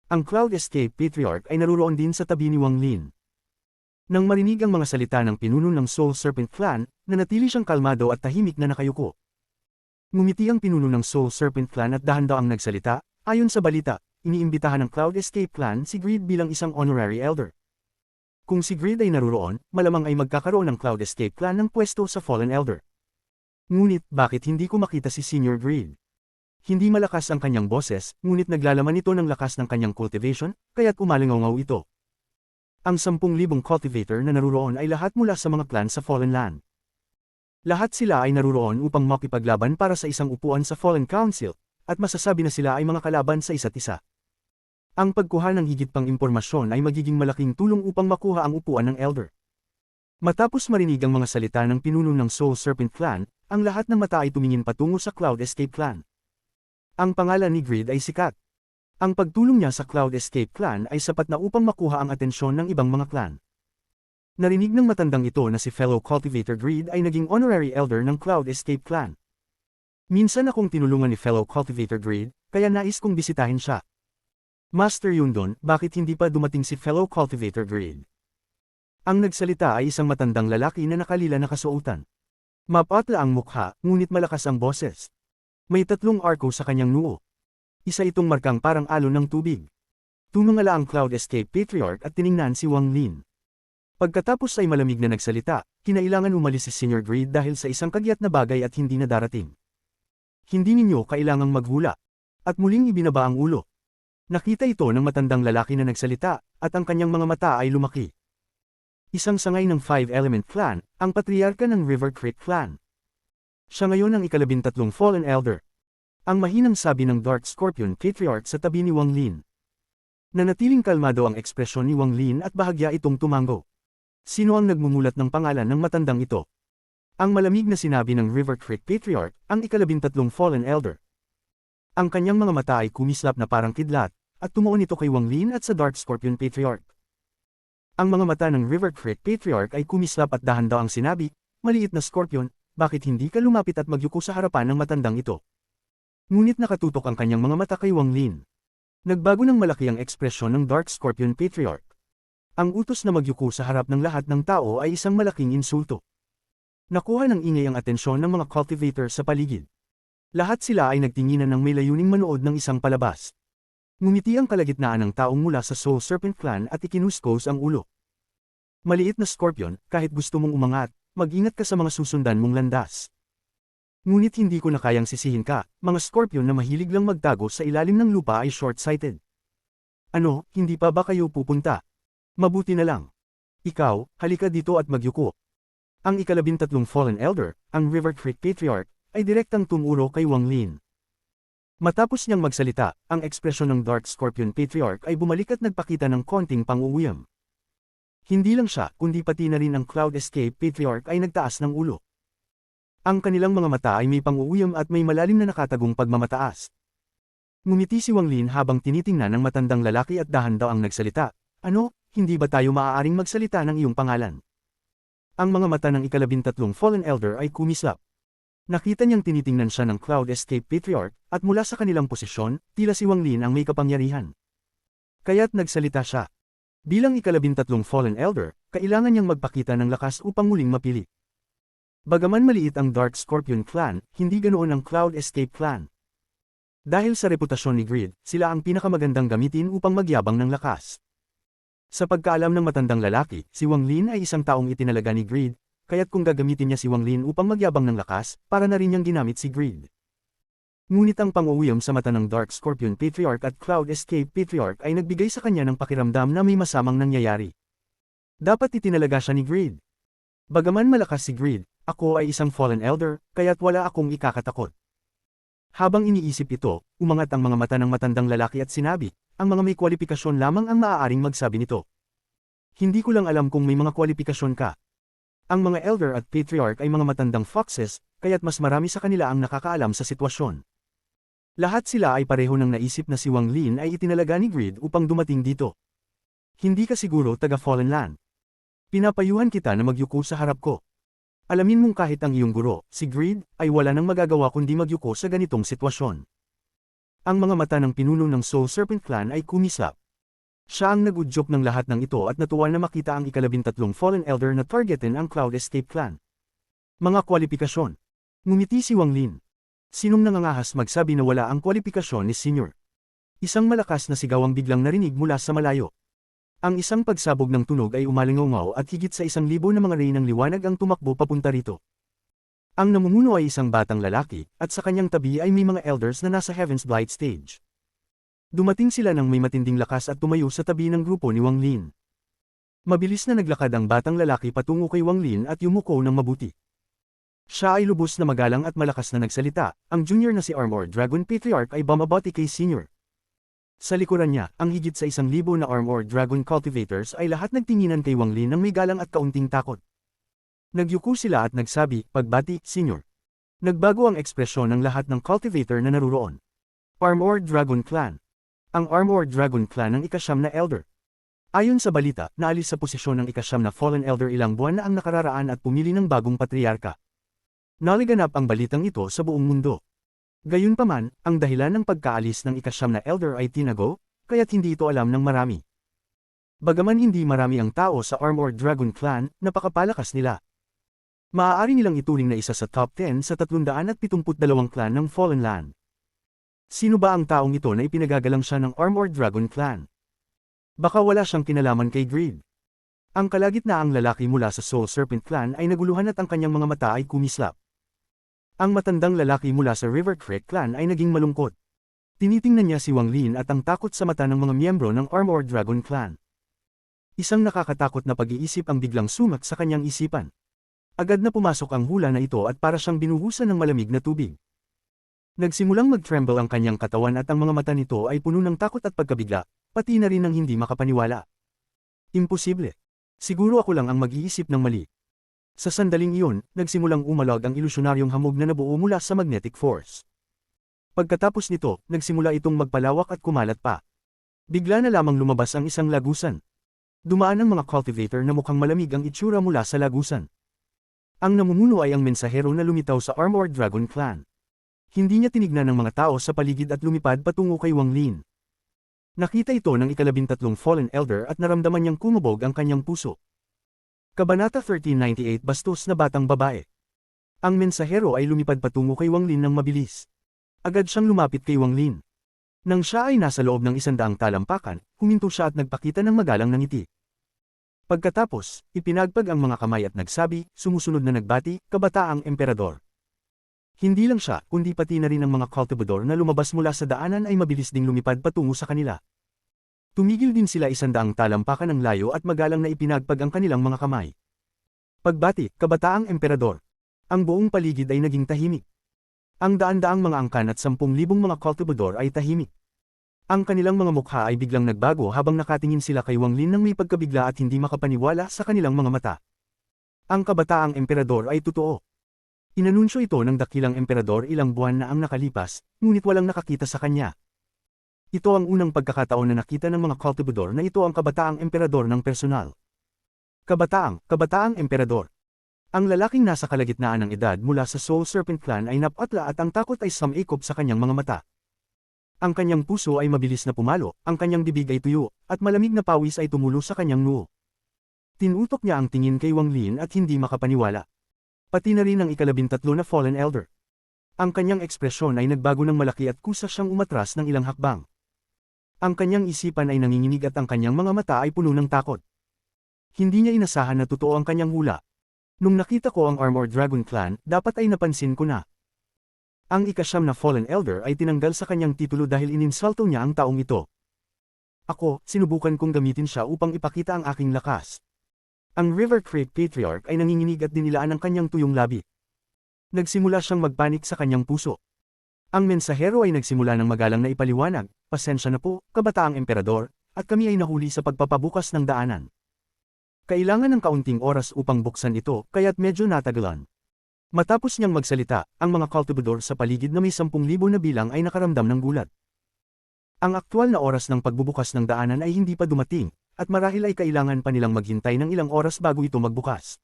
Ang Cloud Escape Patriarch ay naruroon din sa tabi ni Wang Lin. Nang marinig ang mga salita ng pinuno ng Soul Serpent Clan, nanatili siyang kalmado at tahimik na nakayuko. Ngumiti ang pinuno ng Soul Serpent Clan at dahan-daang nagsalita, ayon sa balita, iniimbitahan ng Cloud Escape Clan si Greed bilang isang honorary elder. Kung si Greed ay naruroon, malamang ay magkakaroon ng Cloud Escape Clan ng pwesto sa Fallen Elder. Ngunit, bakit hindi ko makita si Senior Greed? Hindi malakas ang kanyang boses, ngunit naglalaman ito ng lakas ng kanyang cultivation, kaya't umalingaw ito. Ang 10,000 cultivator na naruroon ay lahat mula sa mga clan sa Fallen Land. Lahat sila ay naruroon upang makipaglaban para sa isang upuan sa Fallen Council, at masasabi na sila ay mga kalaban sa isa't isa. Ang pagkuha ng higit pang impormasyon ay magiging malaking tulong upang makuha ang upuan ng Elder. Matapos marinig ang mga salita ng pinuno ng Soul Serpent Clan, ang lahat ng mata ay tumingin patungo sa Cloud Escape Clan. Ang pangalan ni Greed ay sikat. Ang pagtulong niya sa Cloud Escape Clan ay sapat na upang makuha ang atensyon ng ibang mga clan. Narinig ng matandang ito na si fellow cultivator Greed ay naging honorary elder ng Cloud Escape Clan. Minsan akong tinulungan ni fellow cultivator Greed, kaya nais kong bisitahin siya. Master Yundon, bakit hindi pa dumating si fellow cultivator Greed? Ang nagsalita ay isang matandang lalaki na nakalila na kasuotan. Mapatla ang mukha, ngunit malakas ang boses. May 3 arko sa kanyang noo. Isa itong markang parang alon ng tubig. Tumingala ang Cloud Escape Patriarch at tiningnan si Wang Lin. Pagkatapos ay malamig na nagsalita, kinailangan umalis si Senior Greed dahil sa isang kagyat na bagay at hindi na darating. Hindi ninyo kailangang maghula. At muling ibinaba ang ulo. Nakita ito ng matandang lalaki na nagsalita, at ang kanyang mga mata ay lumaki. Isang sangay ng 5-element clan, ang patriarka ng River Creek Clan. Siya ngayon ang ika-13 Fallen Elder. Ang mahinang sabi ng Dark Scorpion Patriarch sa tabi ni Wang Lin. Nanatiling kalmado ang ekspresyon ni Wang Lin at bahagya itong tumango. Sino ang nagmumulat ng pangalan ng matandang ito? Ang malamig na sinabi ng River Creek Patriarch, ang ika-13 Fallen Elder. Ang kanyang mga mata ay kumislap na parang kidlat, at tumuon ito kay Wang Lin at sa Dark Scorpion Patriarch. Ang mga mata ng River Creek Patriarch ay kumislap at dahan-daang sinabi, "Maliit na Scorpion, bakit hindi ka lumapit at magyuko sa harapan ng matandang ito?" Ngunit nakatutok ang kanyang mga mata kay Wang Lin. Nagbago ng malaki ang ekspresyon ng Dark Scorpion Patriarch. Ang utos na magyuko sa harap ng lahat ng tao ay isang malaking insulto. Nakuha ng ingay ang atensyon ng mga cultivator sa paligid. Lahat sila ay nagtinginan ng may layuning manood ng isang palabas. Ngumiti ang kalagitnaan ng taong mula sa Soul Serpent Clan at ikinuskos ang ulo. Maliit na Scorpion, kahit gusto mong umangat, mag-ingat ka sa mga susundan mong landas. Ngunit hindi ko na kayang sisihin ka, mga Scorpion na mahilig lang magtago sa ilalim ng lupa ay short-sighted. Ano, hindi pa ba kayo pupunta? Mabuti na lang. Ikaw, halika dito at magyuko. Ang ika-13 Fallen Elder, ang River Creek Patriarch, ay direktang tumuro kay Wang Lin. Matapos niyang magsalita, ang ekspresyon ng Dark Scorpion Patriarch ay bumalik at nagpakita ng konting pang-uuyam. Hindi lang siya, kundi pati na rin ang Cloud Escape Patriarch ay nagtaas ng ulo. Ang kanilang mga mata ay may pang-uuyam at may malalim na nakatagong pagmamataas. Ngumiti si Wang Lin habang tinitingnan ng matandang lalaki at dahan-daang nagsalita. Ano, hindi ba tayo maaaring magsalita ng iyong pangalan? Ang mga mata ng ika-13 Fallen Elder ay kumislap. Nakita niyang tinitingnan siya ng Cloud Escape Patriarch, at mula sa kanilang posisyon, tila si Wang Lin ang may kapangyarihan. Kaya't nagsalita siya. Bilang ika-13 Fallen Elder, kailangan niyang magpakita ng lakas upang muling mapili. Bagaman maliit ang Dark Scorpion Clan, hindi ganoon ang Cloud Escape Clan. Dahil sa reputasyon ni Greed, sila ang pinakamagandang gamitin upang magyabang ng lakas. Sa pagkaalam ng matandang lalaki, si Wang Lin ay isang taong itinalaga ni Greed, kaya't kung gagamitin niya si Wang Lin upang magyabang ng lakas, para na rin niyang ginamit si Greed. Ngunit ang pang-uuyam sa mata ng Dark Scorpion Patriarch at Cloud Escape Patriarch ay nagbigay sa kanya ng pakiramdam na may masamang nangyayari. Dapat itinalaga siya ni Greed. Bagaman malakas si Greed, ako ay isang Fallen Elder, kaya't wala akong ikakatakot. Habang iniisip ito, umangat ang mga mata ng matandang lalaki at sinabi, ang mga may kwalifikasyon lamang ang maaaring magsabi nito. Hindi ko lang alam kung may mga kwalifikasyon ka. Ang mga Elder at Patriarch ay mga matandang foxes, kaya't mas marami sa kanila ang nakakaalam sa sitwasyon. Lahat sila ay pareho ng naisip na si Wang Lin ay itinalaga ni Greed upang dumating dito. Hindi ka siguro taga Fallen Land. Pinapayuhan kita na magyuko sa harap ko. Alamin mong kahit ang iyong guro, si Greed, ay wala nang magagawa kundi magyuko sa ganitong sitwasyon. Ang mga mata ng pinuno ng Soul Serpent Clan ay kumislap. Siya ang nagudyok ng lahat ng ito at natuwa na makita ang ika-13 Fallen Elder na targetin ang Cloud Escape Clan. Mga kwalifikasyon. Ngumiti si Wang Lin. Sinong nangangahas magsabi na wala ang kwalifikasyon ni Senior? Isang malakas na sigaw ang biglang narinig mula sa malayo. Ang isang pagsabog ng tunog ay umalingaw at higit sa 1,000 na mga ray ng liwanag ang tumakbo papunta rito. Ang namumuno ay isang batang lalaki, at sa kanyang tabi ay may mga elders na nasa Heaven's Blight stage. Dumating sila ng may matinding lakas at tumayo sa tabi ng grupo ni Wang Lin. Mabilis na naglakad ang batang lalaki patungo kay Wang Lin at yumuko ng mabuti. Siya ay lubos na magalang at malakas na nagsalita, ang junior na si Armored Dragon Patriarch ay bumabati kay Senior. Sa likuran niya, ang higit sa 1,000 na Armored Dragon Cultivators ay lahat nagtinginan kay Wang Lin ng may galang at kaunting takot. Nagyuko sila at nagsabi, pagbati, Senior. Nagbago ang ekspresyon ng lahat ng cultivator na naruroon. Armored Dragon Clan. Ang Armored Dragon Clan ng ika-9 na Elder. Ayon sa balita, naalis sa posisyon ng ika-9 na Fallen Elder ilang buwan na ang nakararaan at pumili ng bagong patriarka. Naliganap ang balitang ito sa buong mundo. Gayunpaman, ang dahilan ng pagkaalis ng ika-9 na Elder ay tinago, kaya't hindi ito alam ng marami. Bagaman hindi marami ang tao sa Armored Dragon Clan, napakapalakas nila. Maaari nilang ituring na isa sa top 10 sa 372 clan ng Fallen Land. Sino ba ang taong ito na ipinagagalang siya ng Armored Dragon Clan? Baka wala siyang kinalaman kay Greed. Ang kalagitnaang lalaki mula sa Soul Serpent Clan ay naguluhan at ang kanyang mga mata ay kumislap. Ang matandang lalaki mula sa River Creek Clan ay naging malungkot. Tinitingnan niya si Wang Lin at ang takot sa mata ng mga miyembro ng Armored Dragon Clan. Isang nakakatakot na pag-iisip ang biglang sumak sa kanyang isipan. Agad na pumasok ang hula na ito at para siyang binuhusan ng malamig na tubig. Nagsimulang mag-tremble ang kanyang katawan at ang mga mata nito ay puno ng takot at pagkabigla, pati na rin ng hindi makapaniwala. Imposible. Siguro ako lang ang mag-iisip ng mali. Sa sandaling iyon, nagsimulang umalog ang ilusyonaryong hamog na nabuo mula sa magnetic force. Pagkatapos nito, nagsimula itong magpalawak at kumalat pa. Bigla na lamang lumabas ang isang lagusan. Dumaan ang mga cultivator na mukhang malamig ang itsura mula sa lagusan. Ang namumuno ay ang mensahero na lumitaw sa Armored Dragon Clan. Hindi niya tinignan ng mga tao sa paligid at lumipad patungo kay Wang Lin. Nakita ito ng ika-13 Fallen Elder at naramdaman niyang kumabog ang kanyang puso. Kabanata 1398 Bastos na batang babae. Ang mensahero ay lumipad patungo kay Wang Lin ng mabilis. Agad siyang lumapit kay Wang Lin. Nang siya ay nasa loob ng 100 talampakan, huminto siya at nagpakita ng magalang na ngiti. Pagkatapos, ipinagpag ang mga kamay at nagsabi, sumusunod na nagbati, kabataang emperador. Hindi lang siya, kundi pati na rin ang mga cultivador na lumabas mula sa daanan ay mabilis ding lumipad patungo sa kanila. Tumigil din sila 100 talampakan ng layo at magalang na ipinagpag ang kanilang mga kamay. Pagbati, kabataang emperador. Ang buong paligid ay naging tahimik. Ang daan-daang mga angkan at 10,000 mga cultivador ay tahimik. Ang kanilang mga mukha ay biglang nagbago habang nakatingin sila kay Wang Lin ng may pagkabigla at hindi makapaniwala sa kanilang mga mata. Ang kabataang emperador ay totoo. Inanunsyo ito ng dakilang emperador ilang buwan na ang nakalipas, ngunit walang nakakita sa kanya. Ito ang unang pagkakataon na nakita ng mga kultibador na ito ang kabataang emperador ng personal. Kabataang emperador. Ang lalaking nasa kalagitnaan ng edad mula sa Soul Serpent Clan ay napatla at ang takot ay sumikop sa kanyang mga mata. Ang kanyang puso ay mabilis na pumalo, ang kanyang bibig ay tuyo, at malamig na pawis ay tumulo sa kanyang noo. Tinutok niya ang tingin kay Wang Lin at hindi makapaniwala. Pati na rin ang ika-13 na Fallen Elder. Ang kanyang ekspresyon ay nagbago ng malaki at kusa siyang umatras ng ilang hakbang. Ang kanyang isipan ay nanginginig at ang kanyang mga mata ay puno ng takot. Hindi niya inasahan na totoo ang kanyang hula. Nung nakita ko ang Armored Dragon Clan, dapat ay napansin ko na. Ang ika-9 na Fallen Elder ay tinanggal sa kanyang titulo dahil ininsulto niya ang taong ito. Ako, sinubukan kong gamitin siya upang ipakita ang aking lakas. Ang River Creek Patriarch ay nanginginig at dinilaan ang kanyang tuyong labi. Nagsimula siyang magpanik sa kanyang puso. Ang mensahero ay nagsimula ng magalang na ipaliwanag, pasensya na po, kabataang emperador, at kami ay nahuli sa pagpapabukas ng daanan. Kailangan ng kaunting oras upang buksan ito, kaya't medyo natagalan. Matapos niyang magsalita, ang mga kultibador sa paligid na may 10,000 na bilang ay nakaramdam ng gulat. Ang aktwal na oras ng pagbubukas ng daanan ay hindi pa dumating, at marahil ay kailangan pa nilang maghintay ng ilang oras bago ito magbukas.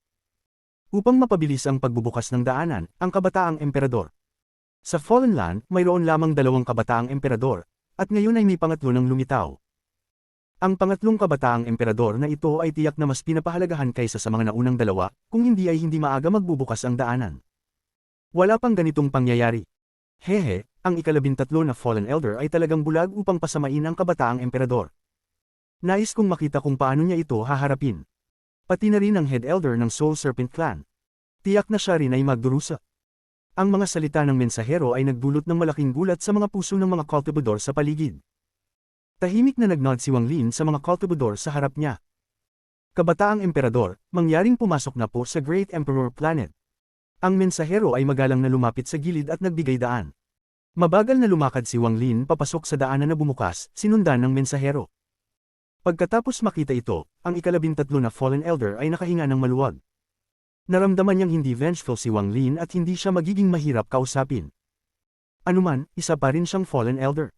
Upang mapabilis ang pagbubukas ng daanan, ang kabataang emperador. Sa Fallen Land, mayroon lamang 2 kabataang emperador, at ngayon ay may pangatlo ng lumitaw. Ang pangatlong kabataang emperador na ito ay tiyak na mas pinapahalagahan kaysa sa mga naunang 2, kung hindi ay hindi maaga magbubukas ang daanan. Wala pang ganitong pangyayari. Hehe, ang ika-13 na Fallen Elder ay talagang bulag upang pasamain ang kabataang emperador. Nais kong makita kung paano niya ito haharapin. Pati na rin ang Head Elder ng Soul Serpent Clan. Tiyak na siya rin ay magdurusa. Ang mga salita ng mensahero ay nagdulot ng malaking gulat sa mga puso ng mga kultibador sa paligid. Tahimik na nagnod si Wang Lin sa mga kultibador sa harap niya. Kabataang emperador, mangyaring pumasok na po sa Great Emperor Planet. Ang mensahero ay magalang na lumapit sa gilid at nagbigay daan. Mabagal na lumakad si Wang Lin papasok sa daanan na bumukas, sinundan ng mensahero. Pagkatapos makita ito, ang ika-13 na Fallen Elder ay nakahinga ng maluwag. Naramdaman niyang hindi vengeful si Wang Lin at hindi siya magiging mahirap kausapin. Anuman, isa pa rin siyang Fallen Elder.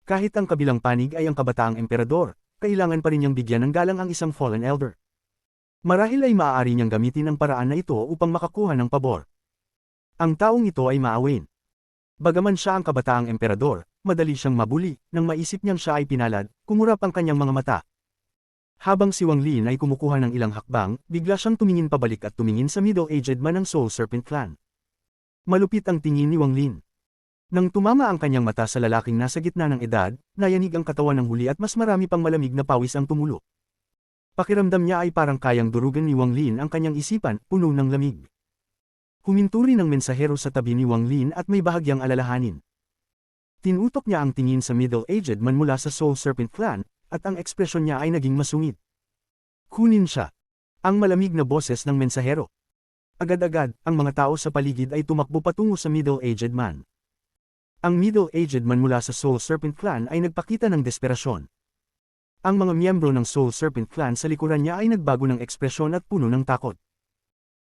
Kahit ang kabilang panig ay ang kabataang emperador, kailangan pa rin niyang bigyan ng galang ang isang Fallen Elder. Marahil ay maaari niyang gamitin ang paraan na ito upang makakuha ng pabor. Ang taong ito ay maawin. Bagaman siya ang kabataang emperador, madali siyang mabuli, nang maisip niyang siya ay pinalad, kumurap ang kanyang mga mata. Habang si Wang Lin ay kumukuha ng ilang hakbang, bigla siyang tumingin pabalik at tumingin sa middle-aged man ng Soul Serpent Clan. Malupit ang tingin ni Wang Lin. Nang tumama ang kanyang mata sa lalaking nasa gitna ng edad, nayanig ang katawan ng huli at mas marami pang malamig na pawis ang tumulo. Pakiramdam niya ay parang kayang durugan ni Wang Lin ang kanyang isipan, puno ng lamig. Huminto rin ang mensahero sa tabi ni Wang Lin at may bahagyang alalahanin. Tinutok niya ang tingin sa middle-aged man mula sa Soul Serpent Clan, at ang ekspresyon niya ay naging masungit. Kunin siya. Ang malamig na boses ng mensahero. Agad-agad, ang mga tao sa paligid ay tumakbo patungo sa middle-aged man. Ang middle-aged man mula sa Soul Serpent Clan ay nagpakita ng desperasyon. Ang mga miyembro ng Soul Serpent Clan sa likuran niya ay nagbago ng ekspresyon at puno ng takot.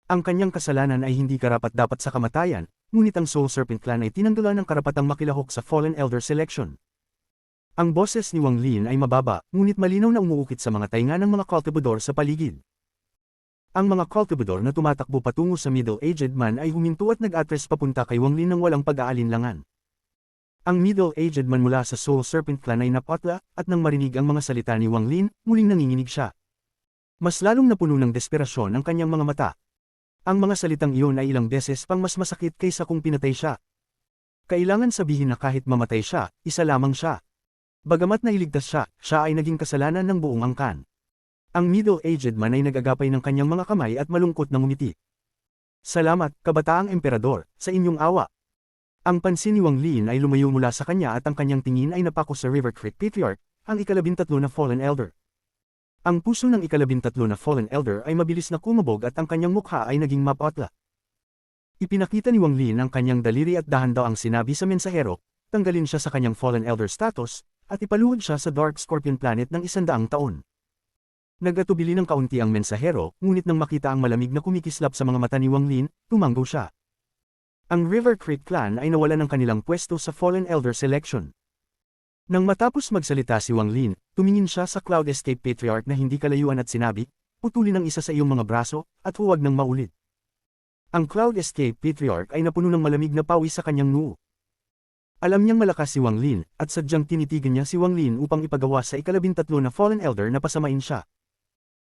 Ang kanyang kasalanan ay hindi karapat-dapat sa kamatayan, ngunit ang Soul Serpent Clan ay tinanggalan ng karapatang makilahok sa Fallen Elder Selection. Ang boses ni Wang Lin ay mababa, ngunit malinaw na umuukit sa mga tainga ng mga kultibador sa paligid. Ang mga kultibador na tumatakbo patungo sa middle-aged man ay huminto at nag-address papunta kay Wang Lin ng walang pag-aalinlangan. Ang middle-aged man mula sa Soul Serpent Clan ay napatla, at nang marinig ang mga salita ni Wang Lin, muling nanginginig siya. Mas lalong napuno ng desperasyon ang kanyang mga mata. Ang mga salitang iyon ay ilang beses pang mas masakit kaysa kung pinatay siya. Kailangan sabihin na kahit mamatay siya, isa lamang siya. Bagamat nailigtas siya, siya ay naging kasalanan ng buong angkan. Ang middle-aged man ay nag-agapay ng kanyang mga kamay at malungkot na ngumiti. Salamat, kabataang emperador, sa inyong awa. Ang pansin ni Wang Lin ay lumayo mula sa kanya at ang kanyang tingin ay napako sa River Creek Patriarch, ang ika-13 na Fallen Elder. Ang puso ng ika-13 na Fallen Elder ay mabilis na kumabog at ang kanyang mukha ay naging mapotla. Ipinakita ni Wang Lin ang kanyang daliri at dahan-daw ang sinabi sa mensahero, tanggalin siya sa kanyang Fallen Elder status, at ipaluhod siya sa Dark Scorpion Planet ng 100 taon. Nagatubili ng kaunti ang mensahero, ngunit nang makita ang malamig na kumikislap sa mga mata ni Wang Lin, tumanggo siya. Ang River Creek Clan ay nawalan ng kanilang pwesto sa Fallen Elder Selection. Nang matapos magsalita si Wang Lin, tumingin siya sa Cloud Escape Patriarch na hindi kalayuan at sinabi, "Putulin ang isa sa iyong mga braso, at huwag nang maulit." Ang Cloud Escape Patriarch ay napuno ng malamig na pawis sa kanyang noo. Alam niyang malakas si Wang Lin, at sadyang tinitigan niya si Wang Lin upang ipagawa sa ika-13 na Fallen Elder na pasamain siya.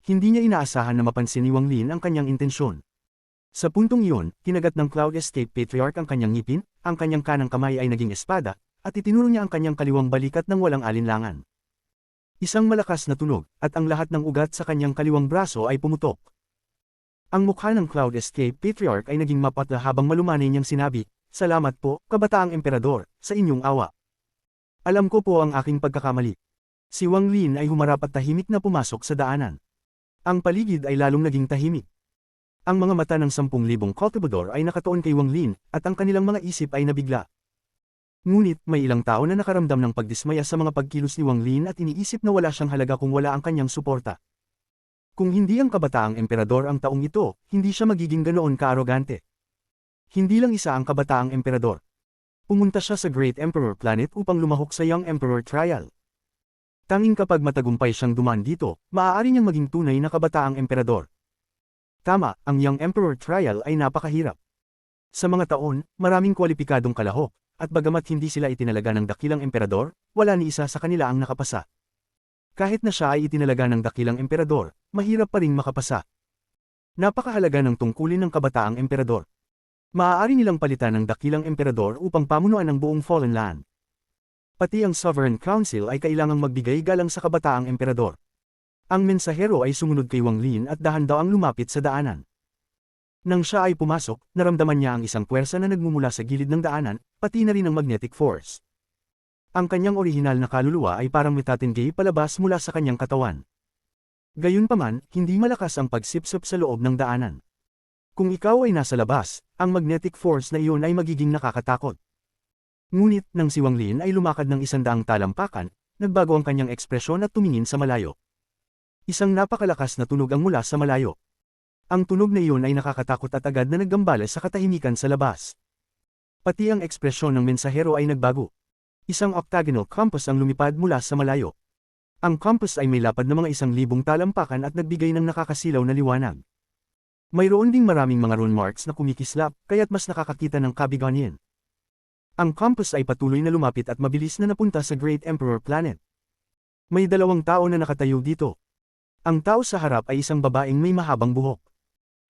Hindi niya inaasahan na mapansin ni Wang Lin ang kanyang intensyon. Sa puntong iyon, kinagat ng Cloud Escape Patriarch ang kanyang ngipin, ang kanyang kanang kamay ay naging espada, at itinuro niya ang kanyang kaliwang balikat ng walang alinlangan. Isang malakas na tunog, at ang lahat ng ugat sa kanyang kaliwang braso ay pumutok. Ang mukha ng Cloud Escape Patriarch ay naging mapatla habang malumanay niyang sinabi, "Salamat po, Kabataang Emperador, sa inyong awa. Alam ko po ang aking pagkakamali." Si Wang Lin ay humarap at tahimik na pumasok sa daanan. Ang paligid ay lalong naging tahimik. Ang mga mata ng 10,000 cultivador ay nakatuon kay Wang Lin, at ang kanilang mga isip ay nabigla. Ngunit, may ilang tao na nakaramdam ng pagdismaya sa mga pagkilos ni Wang Lin at iniisip na wala siyang halaga kung wala ang kanyang suporta. Kung hindi ang Kabataang Emperador ang taong ito, hindi siya magiging ganoon kaarogante. Hindi lang isa ang Kabataang Emperador. Pumunta siya sa Great Emperor Planet upang lumahok sa Young Emperor Trial. Tanging kapag matagumpay siyang dumaan dito, maaari niyang maging tunay na Kabataang Emperador. Tama, ang Young Emperor Trial ay napakahirap. Sa mga taon, maraming kwalipikadong kalahok, at bagamat hindi sila itinalaga ng dakilang emperador, wala ni isa sa kanila ang nakapasa. Kahit na siya ay itinalaga ng dakilang emperador, mahirap pa ring makapasa. Napakahalaga ng tungkulin ng Kabataang Emperador. Maaari nilang palitan ng dakilang emperador upang pamunuan ang buong Fallen Land. Pati ang Sovereign Council ay kailangang magbigay galang sa Kabataang Emperador. Ang mensahero ay sumunod kay Wang Lin at dahan-dahang lumapit sa daanan. Nang siya ay pumasok, naramdaman niya ang isang puwersa na nagmumula sa gilid ng daanan, pati na rin ang magnetic force. Ang kanyang orihinal na kaluluwa ay parang mitatinggi palabas mula sa kanyang katawan. Gayunpaman, hindi malakas ang pagsipsip sa loob ng daanan. Kung ikaw ay nasa labas, ang magnetic force na iyon ay magiging nakakatakot. Ngunit, nang si Wang Lin ay lumakad ng 100 talampakan, nagbago ang kanyang ekspresyon at tumingin sa malayo. Isang napakalakas na tunog ang mula sa malayo. Ang tunog na iyon ay nakakatakot at agad na naggambala sa katahimikan sa labas. Pati ang ekspresyon ng mensahero ay nagbago. Isang octagonal compass ang lumipad mula sa malayo. Ang compass ay may lapad na mga 1,000 talampakan at nagbigay ng nakakasilaw na liwanag. Mayroon ding maraming mga rune marks na kumikislap, kaya't mas nakakakita ng kabigayan. Ang compass ay patuloy na lumapit at mabilis na napunta sa Great Emperor Planet. May 2 tao na nakatayo dito. Ang tao sa harap ay isang babaeng may mahabang buhok.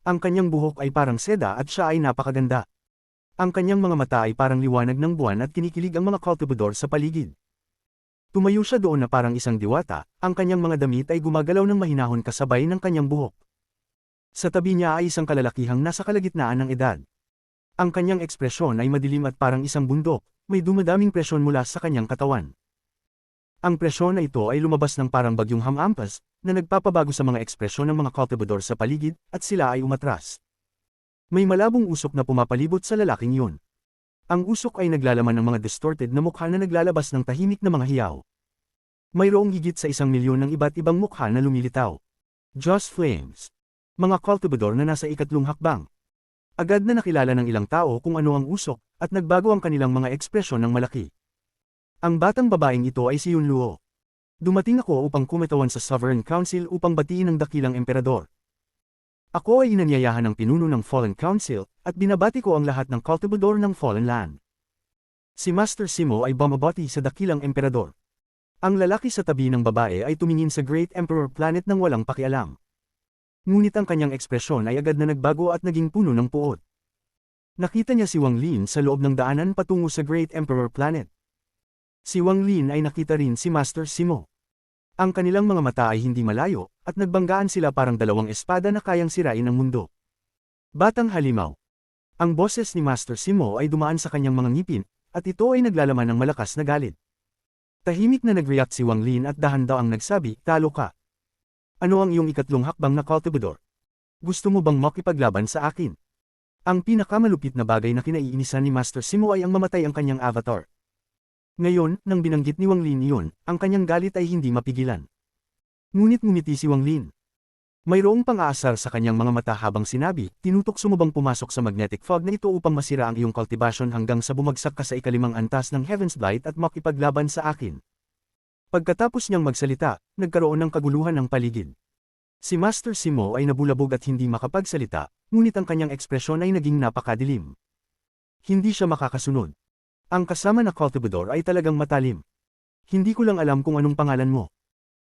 Ang kanyang buhok ay parang seda at siya ay napakaganda. Ang kanyang mga mata ay parang liwanag ng buwan at kinikilig ang mga cultivador sa paligid. Tumayo siya doon na parang isang diwata, ang kanyang mga damit ay gumagalaw ng mahinahon kasabay ng kanyang buhok. Sa tabi niya ay isang kalalakihang nasa kalagitnaan ng edad. Ang kanyang ekspresyon ay madilim at parang isang bundok, may dumadaming presyon mula sa kanyang katawan. Ang presyon na ito ay lumabas ng parang bagyong hamampas, na nagpapabago sa mga ekspresyon ng mga cultivador sa paligid, at sila ay umatras. May malabong usok na pumapalibot sa lalaking yun. Ang usok ay naglalaman ng mga distorted na mukha na naglalabas ng tahimik na mga hiyaw. Mayroong higit sa 1,000,000 ng iba't ibang mukha na lumilitaw. Just Flames. Mga cultivador na nasa 3 hakbang. Agad na nakilala ng ilang tao kung ano ang usok, at nagbago ang kanilang mga ekspresyon ng malaki. Ang batang babaeng ito ay si Yun Luo. Dumating ako upang kumitawan sa Sovereign Council upang batiin ang dakilang emperador. Ako ay inanyayahan ng pinuno ng Fallen Council, at binabati ko ang lahat ng cultivador ng Fallen Land. Si Master Simo ay bumabati sa dakilang emperador. Ang lalaki sa tabi ng babae ay tumingin sa Great Emperor Planet ng walang pakialam. Ngunit ang kanyang ekspresyon ay agad na nagbago at naging puno ng puot. Nakita niya si Wang Lin sa loob ng daanan patungo sa Great Emperor Planet. Si Wang Lin ay nakita rin si Master Simo. Ang kanilang mga mata ay hindi malayo, at nagbanggaan sila parang 2 espada na kayang sirain ang mundo. Batang halimaw. Ang boses ni Master Simo ay dumaan sa kanyang mga ngipin, at ito ay naglalaman ng malakas na galit. Tahimik na nag-react si Wang Lin at dahan-dahang nagsabi, "Talo ka. Ano ang iyong 3 hakbang na cultivador? Gusto mo bang makipaglaban sa akin?" Ang pinakamalupit na bagay na kinaiinisan ni Master Simo ay ang mamatay ang kanyang avatar. Ngayon, nang binanggit ni Wang Lin iyon, ang kanyang galit ay hindi mapigilan. Ngunit ngumiti si Wang Lin. Mayroong pang-aasar sa kanyang mga mata habang sinabi, tinutokso mo bang pumasok sa magnetic fog na ito upang masira ang iyong cultivation hanggang sa bumagsak ka sa ikalimang antas ng Heaven's Blight at makipaglaban sa akin? Pagkatapos niyang magsalita, nagkaroon ng kaguluhan ng paligid. Si Master Simo ay nabulabog at hindi makapagsalita, ngunit ang kanyang ekspresyon ay naging napakadilim. Hindi siya makakasunod. Ang kasama na cultivador ay talagang matalim. Hindi ko lang alam kung anong pangalan mo.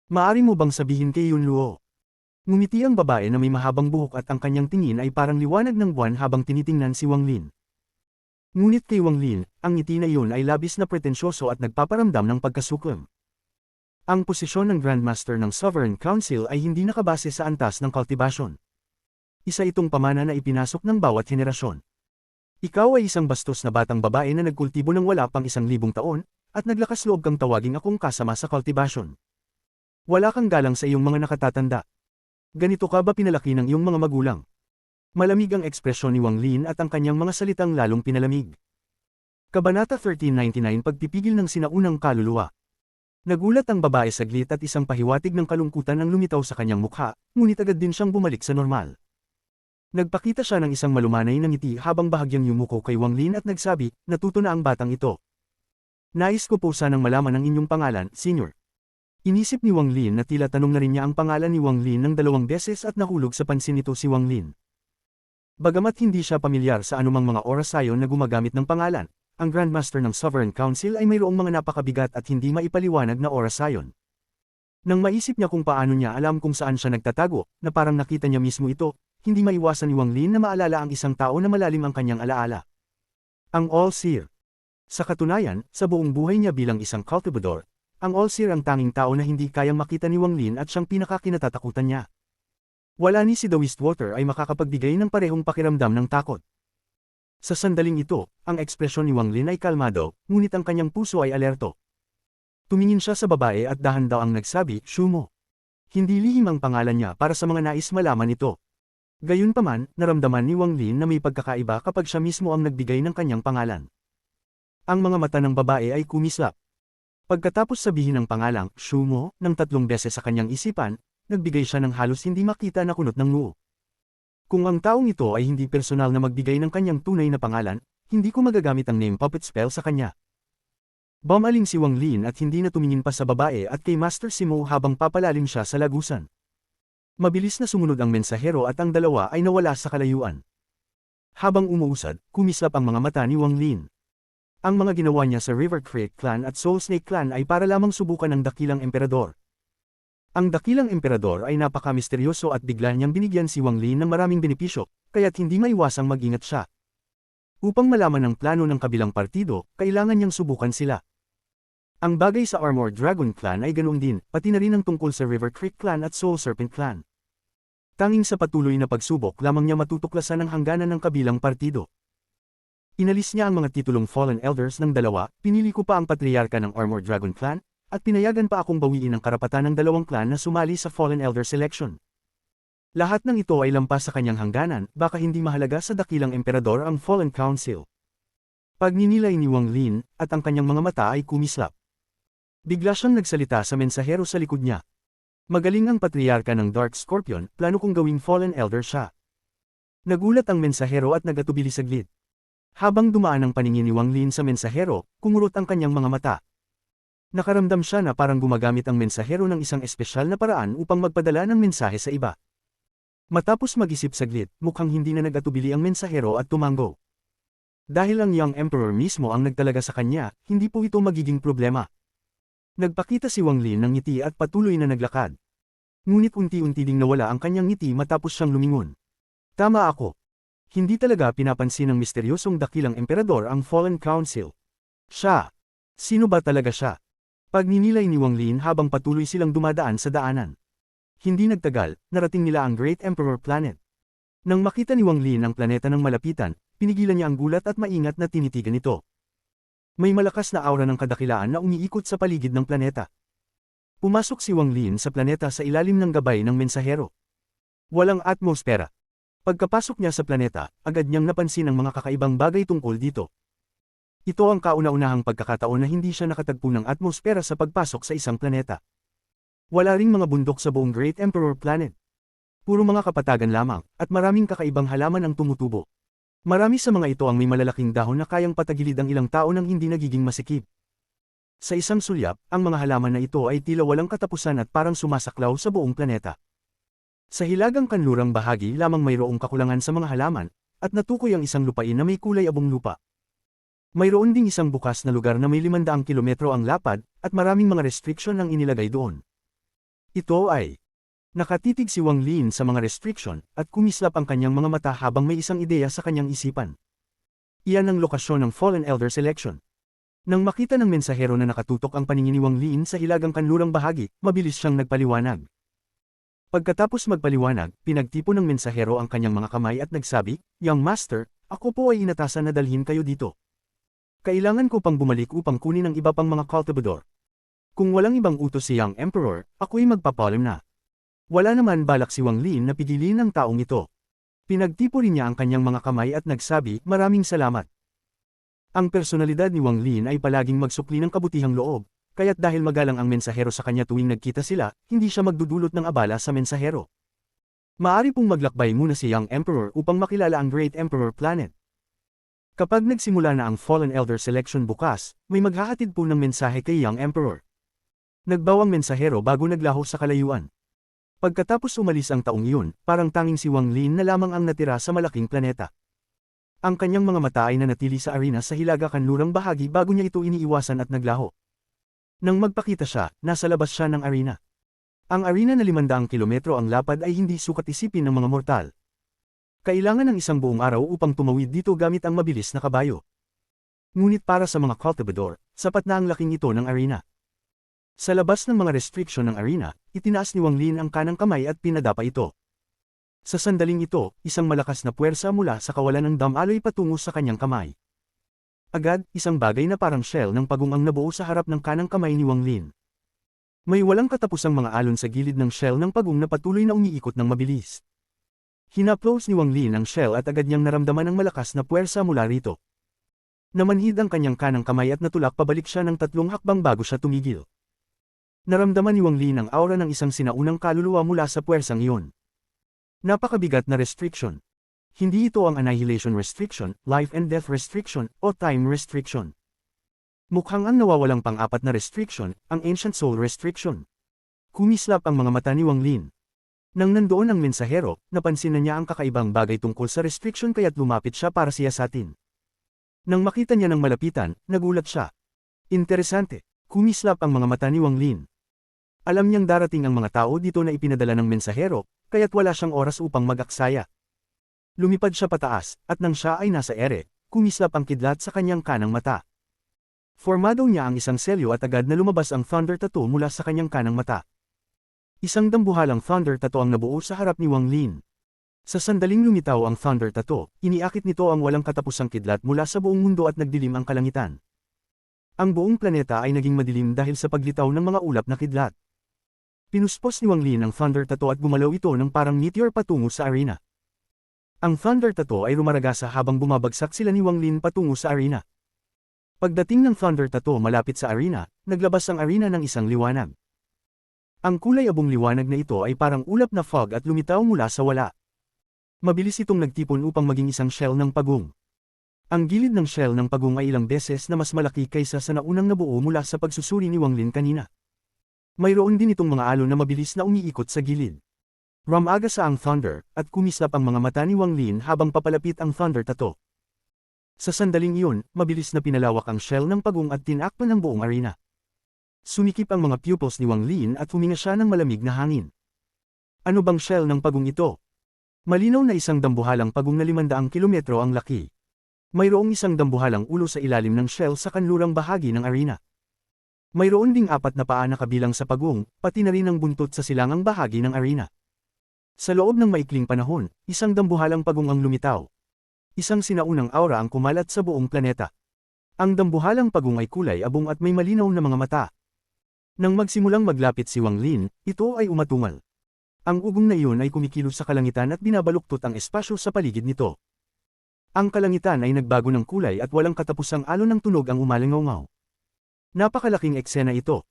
Maari mo bang sabihin kay Yunluo? Ngumiti ang babae na may mahabang buhok at ang kanyang tingin ay parang liwanag ng buwan habang tinitingnan si Wang Lin. Ngunit kay Wang Lin, ang ngiti na iyon ay labis na pretensyoso at nagpaparamdam ng pagkasuklom. Ang posisyon ng Grandmaster ng Sovereign Council ay hindi nakabase sa antas ng cultivation. Isa itong pamana na ipinasok ng bawat henerasyon. Ikaw ay isang bastos na batang babae na nagkultibo ng wala pang 1,000 taon, at naglakas loob kang tawaging akong kasama sa cultivation. Wala kang galang sa iyong mga nakatatanda. Ganito ka ba pinalaki ng iyong mga magulang? Malamig ang ekspresyon ni Wang Lin at ang kanyang mga salitang lalong pinalamig. Kabanata 1399 Pagpipigil ng sinaunang kaluluwa. Nagulat ang babae saglit at isang pahiwatig ng kalungkutan ang lumitaw sa kanyang mukha, ngunit agad din siyang bumalik sa normal. Nagpakita siya ng isang malumanay na ngiti habang bahagyang yumuko kay Wang Lin at nagsabi, natuto na ang batang ito. Nais ko po sanang malaman ang inyong pangalan, Senior. Inisip ni Wang Lin na tila tanong na rin niya ang pangalan ni Wang Lin ng 2 beses at nahulog sa pansin nito si Wang Lin. Bagamat hindi siya pamilyar sa anumang mga orasayon na gumagamit ng pangalan, ang Grandmaster ng Sovereign Council ay mayroong mga napakabigat at hindi maipaliwanag na orasayon. Nang maisip niya kung paano niya alam kung saan siya nagtatago, na parang nakita niya mismo ito, hindi maiwasan ni Wang Lin na maalala ang isang tao na malalim ang kanyang alaala. Ang All-Seer. Sa katunayan, sa buong buhay niya bilang isang cultivador, ang All-Seer ang tanging tao na hindi kayang makita ni Wang Lin at siyang pinakakinatatakutan niya. Wala ni si The Wistwater ay makakapagbigay ng parehong pakiramdam ng takot. Sa sandaling ito, ang ekspresyon ni Wang Lin ay kalmado, ngunit ang kanyang puso ay alerto. Tumingin siya sa babae at dahan daw ang nagsabi, Shumo. Hindi lihim ang pangalan niya para sa mga nais malaman ito. Gayunpaman, naramdaman ni Wang Lin na may pagkakaiba kapag siya mismo ang nagbigay ng kanyang pangalan. Ang mga mata ng babae ay kumislap. Pagkatapos sabihin ang pangalang, Shumo, ng 3 beses sa kanyang isipan, nagbigay siya ng halos hindi makita na kunot ng noo. Kung ang taong ito ay hindi personal na magbigay ng kanyang tunay na pangalan, hindi ko magagamit ang name puppet spell sa kanya. Bumaling si Wang Lin at hindi na tumingin pa sa babae at kay Master Simo habang papalalim siya sa lagusan. Mabilis na sumunod ang mensahero at ang dalawa ay nawala sa kalayuan. Habang umuusad, kumislap ang mga mata ni Wang Lin. Ang mga ginawa niya sa River Creek Clan at Soul Snake Clan ay para lamang subukan ng dakilang emperador. Ang dakilang emperador ay napaka-misteryoso at bigla niyang binigyan si Wang Lin ng maraming benepisyo, kaya't hindi maiwasang mag-ingat siya. Upang malaman ang plano ng kabilang partido, kailangan niyang subukan sila. Ang bagay sa Armored Dragon Clan ay ganoon din, pati na rin ang tungkol sa River Creek Clan at Soul Serpent Clan. Tanging sa patuloy na pagsubok lamang niya matutuklasan ang hangganan ng kabilang partido. Inalis niya ang mga titulong Fallen Elders ng dalawa, pinili ko pa ang patriarka ng Armored Dragon Clan, at pinayagan pa akong bawiin ang karapatan ng 2 clan na sumali sa Fallen Elder Selection. Lahat ng ito ay lampas sa kanyang hangganan, baka hindi mahalaga sa dakilang emperador ang Fallen Council. Pagninilay ni Wang Lin, at ang kanyang mga mata ay kumislap. Bigla siyang nagsalita sa mensahero sa likod niya. Magaling ang patriarka ng Dark Scorpion, plano kong gawing Fallen Elder siya. Nagulat ang mensahero at nagatubili saglit. Habang dumaan ang paningin ni Wang Lin sa mensahero, kumurot ang kanyang mga mata. Nakaramdam siya na parang gumagamit ang mensahero ng isang espesyal na paraan upang magpadala ng mensahe sa iba. Matapos mag-isip saglit, mukhang hindi na nag-atubili ang mensahero at tumango. Dahil ang Young Emperor mismo ang nagtalaga sa kanya, hindi po ito magiging problema. Nagpakita si Wang Lin ng ngiti at patuloy na naglakad. Ngunit unti-unti ding nawala ang kanyang ngiti matapos siyang lumingon. Tama ako. Hindi talaga pinapansin ng misteryosong dakilang emperador ang Fallen Council. Siya. Sino ba talaga siya? Pagninilay ni Wang Lin habang patuloy silang dumadaan sa daanan. Hindi nagtagal, narating nila ang Great Emperor Planet. Nang makita ni Wang Lin ang planeta ng malapitan, pinigilan niya ang gulat at maingat na tinitigan ito. May malakas na aura ng kadakilaan na umiikot sa paligid ng planeta. Pumasok si Wang Lin sa planeta sa ilalim ng gabay ng mensahero. Walang atmosfera. Pagkapasok niya sa planeta, agad niyang napansin ang mga kakaibang bagay tungkol dito. Ito ang kauna-unahang pagkakataon na hindi siya nakatagpo ng atmosfera sa pagpasok sa isang planeta. Wala ring mga bundok sa buong Great Emperor Planet. Puro mga kapatagan lamang, at maraming kakaibang halaman ang tumutubo. Marami sa mga ito ang may malalaking dahon na kayang patagilid ang ilang tao nang hindi nagiging masikip. Sa isang sulyap, ang mga halaman na ito ay tila walang katapusan at parang sumasaklaw sa buong planeta. Sa hilagang kanlurang bahagi lamang mayroong kakulangan sa mga halaman, at natukoy ang isang lupain na may kulay abong lupa. Mayroon ding isang bukas na lugar na may 500 kilometro ang lapad, at maraming mga restriction ang inilagay doon. Ito ay nakatitig si Wang Lin sa mga restriction, at kumislap ang kanyang mga mata habang may isang ideya sa kanyang isipan. Iyan ang lokasyon ng Fallen Elder Selection. Nang makita ng mensahero na nakatutok ang paningin ni Wang Lin sa hilagang kanlurang bahagi, mabilis siyang nagpaliwanag. Pagkatapos magpaliwanag, pinagtipo ng mensahero ang kanyang mga kamay at nagsabi, "Young Master, ako po ay inatasan na dalhin kayo dito. Kailangan ko pang bumalik upang kunin ang iba pang mga cultivador. Kung walang ibang utos si Young Emperor, ako'y magpapalim na." Wala naman balak si Wang Lin na pigilin ang taong ito. Pinagtipo rin niya ang kanyang mga kamay at nagsabi, "Maraming salamat." Ang personalidad ni Wang Lin ay palaging magsukli ng kabutihang loob, kaya't dahil magalang ang mensahero sa kanya tuwing nagkita sila, hindi siya magdudulot ng abala sa mensahero. Maari pong maglakbay muna si Young Emperor upang makilala ang Great Emperor Planet. Kapag nagsimula na ang Fallen Elder Selection bukas, may maghahatid po ng mensahe kay Young Emperor. Nagbawang mensahero bago naglaho sa kalayuan. Pagkatapos umalis ang taong iyon, parang tanging si Wang Lin na lamang ang natira sa malaking planeta. Ang kanyang mga mata ay nanatili sa arena sa hilaga kanlurang bahagi bago niya ito iniiwasan at naglaho. Nang magpakita siya, nasa labas siya ng arena. Ang arena na 500 kilometro ang lapad ay hindi sukat isipin ng mga mortal. Kailangan ng isang buong araw upang tumawid dito gamit ang mabilis na kabayo. Ngunit para sa mga cultivador, sapat na ang laking ito ng arena. Sa labas ng mga restriction ng arena, itinaas ni Wang Lin ang kanang kamay at pinadapa ito. Sa sandaling ito, isang malakas na puwersa mula sa kawalan ng damaloy patungo sa kanyang kamay. Agad, isang bagay na parang shell ng pagong ang nabuo sa harap ng kanang kamay ni Wang Lin. May walang katapusang mga alon sa gilid ng shell ng pagong na patuloy na umiikot ng mabilis. Hinaplos ni Wang Lin ang shell at agad niyang naramdaman ang malakas na puwersa mula rito. Namanhid ang kanyang kanang kamay at natulak pabalik siya ng 3 hakbang bago siya tumigil. Naramdaman ni Wang Lin ang aura ng isang sinaunang kaluluwa mula sa puwersang iyon. Napakabigat na restriction. Hindi ito ang annihilation restriction, life and death restriction, o time restriction. Mukhang ang nawawalang pang-apat na restriction, ang ancient soul restriction. Kumislap ang mga mata ni Wang Lin. Nang nandoon ang mensahero, napansin na niya ang kakaibang bagay tungkol sa restriction kaya't lumapit siya para siyasatin. Nang makita niya ng malapitan, nagulat siya. Interesante. Kumislap ang mga mata ni Wang Lin. Alam niyang darating ang mga tao dito na ipinadala ng mensahero, kaya't wala siyang oras upang mag-aksaya. Lumipad siya pataas, at nang siya ay nasa ere, kumislap ang kidlat sa kanyang kanang mata. Formado niya ang isang selyo at agad na lumabas ang thunder tattoo mula sa kanyang kanang mata. Isang dambuhalang thunder tattoo ang nabuo sa harap ni Wang Lin. Sa sandaling lumitaw ang thunder tattoo, iniakit nito ang walang katapusang kidlat mula sa buong mundo at nagdilim ang kalangitan. Ang buong planeta ay naging madilim dahil sa paglitaw ng mga ulap na kidlat. Pinuspos ni Wang Lin ang thunder tattoo at gumalaw ito ng parang meteor patungo sa arena. Ang thunder tattoo ay rumaragasa habang bumabagsak sila ni Wang Lin patungo sa arena. Pagdating ng thunder tattoo malapit sa arena, naglabas ang arena ng isang liwanag. Ang kulay abong liwanag na ito ay parang ulap na fog at lumitaw mula sa wala. Mabilis itong nagtipon upang maging isang shell ng pagong. Ang gilid ng shell ng pagong ay ilang beses na mas malaki kaysa sa naunang nabuo mula sa pagsusuri ni Wang Lin kanina. Mayroon din itong mga alon na mabilis na umiikot sa gilid. Rumagasa ang thunder, at kumislap ang mga mata ni Wang Lin habang papalapit ang thunder tattoo. Sa sandaling iyon, mabilis na pinalawak ang shell ng pagong at tinakpan ang buong arena. Sumikip ang mga pupils ni Wang Lin at huminga siya ng malamig na hangin. Ano bang shell ng pagong ito? Malinaw na isang dambuhalang pagong na 500 kilometro ang laki. Mayroong isang dambuhalang ulo sa ilalim ng shell sa kanlurang bahagi ng arena. Mayroon ding 4 na paa na kabilang sa pagong, pati na rin ang buntot sa silangang bahagi ng arena. Sa loob ng maikling panahon, isang dambuhalang pagong ang lumitaw. Isang sinaunang aura ang kumalat sa buong planeta. Ang dambuhalang pagong ay kulay abong at may malinaw na mga mata. Nang magsimulang maglapit si Wang Lin, ito ay umatungal. Ang ugong na iyon ay kumikilos sa kalangitan at binabaluktot ang espasyo sa paligid nito. Ang kalangitan ay nagbago ng kulay at walang katapusang alon ng tunog ang umalingaw. Napakalaking eksena ito.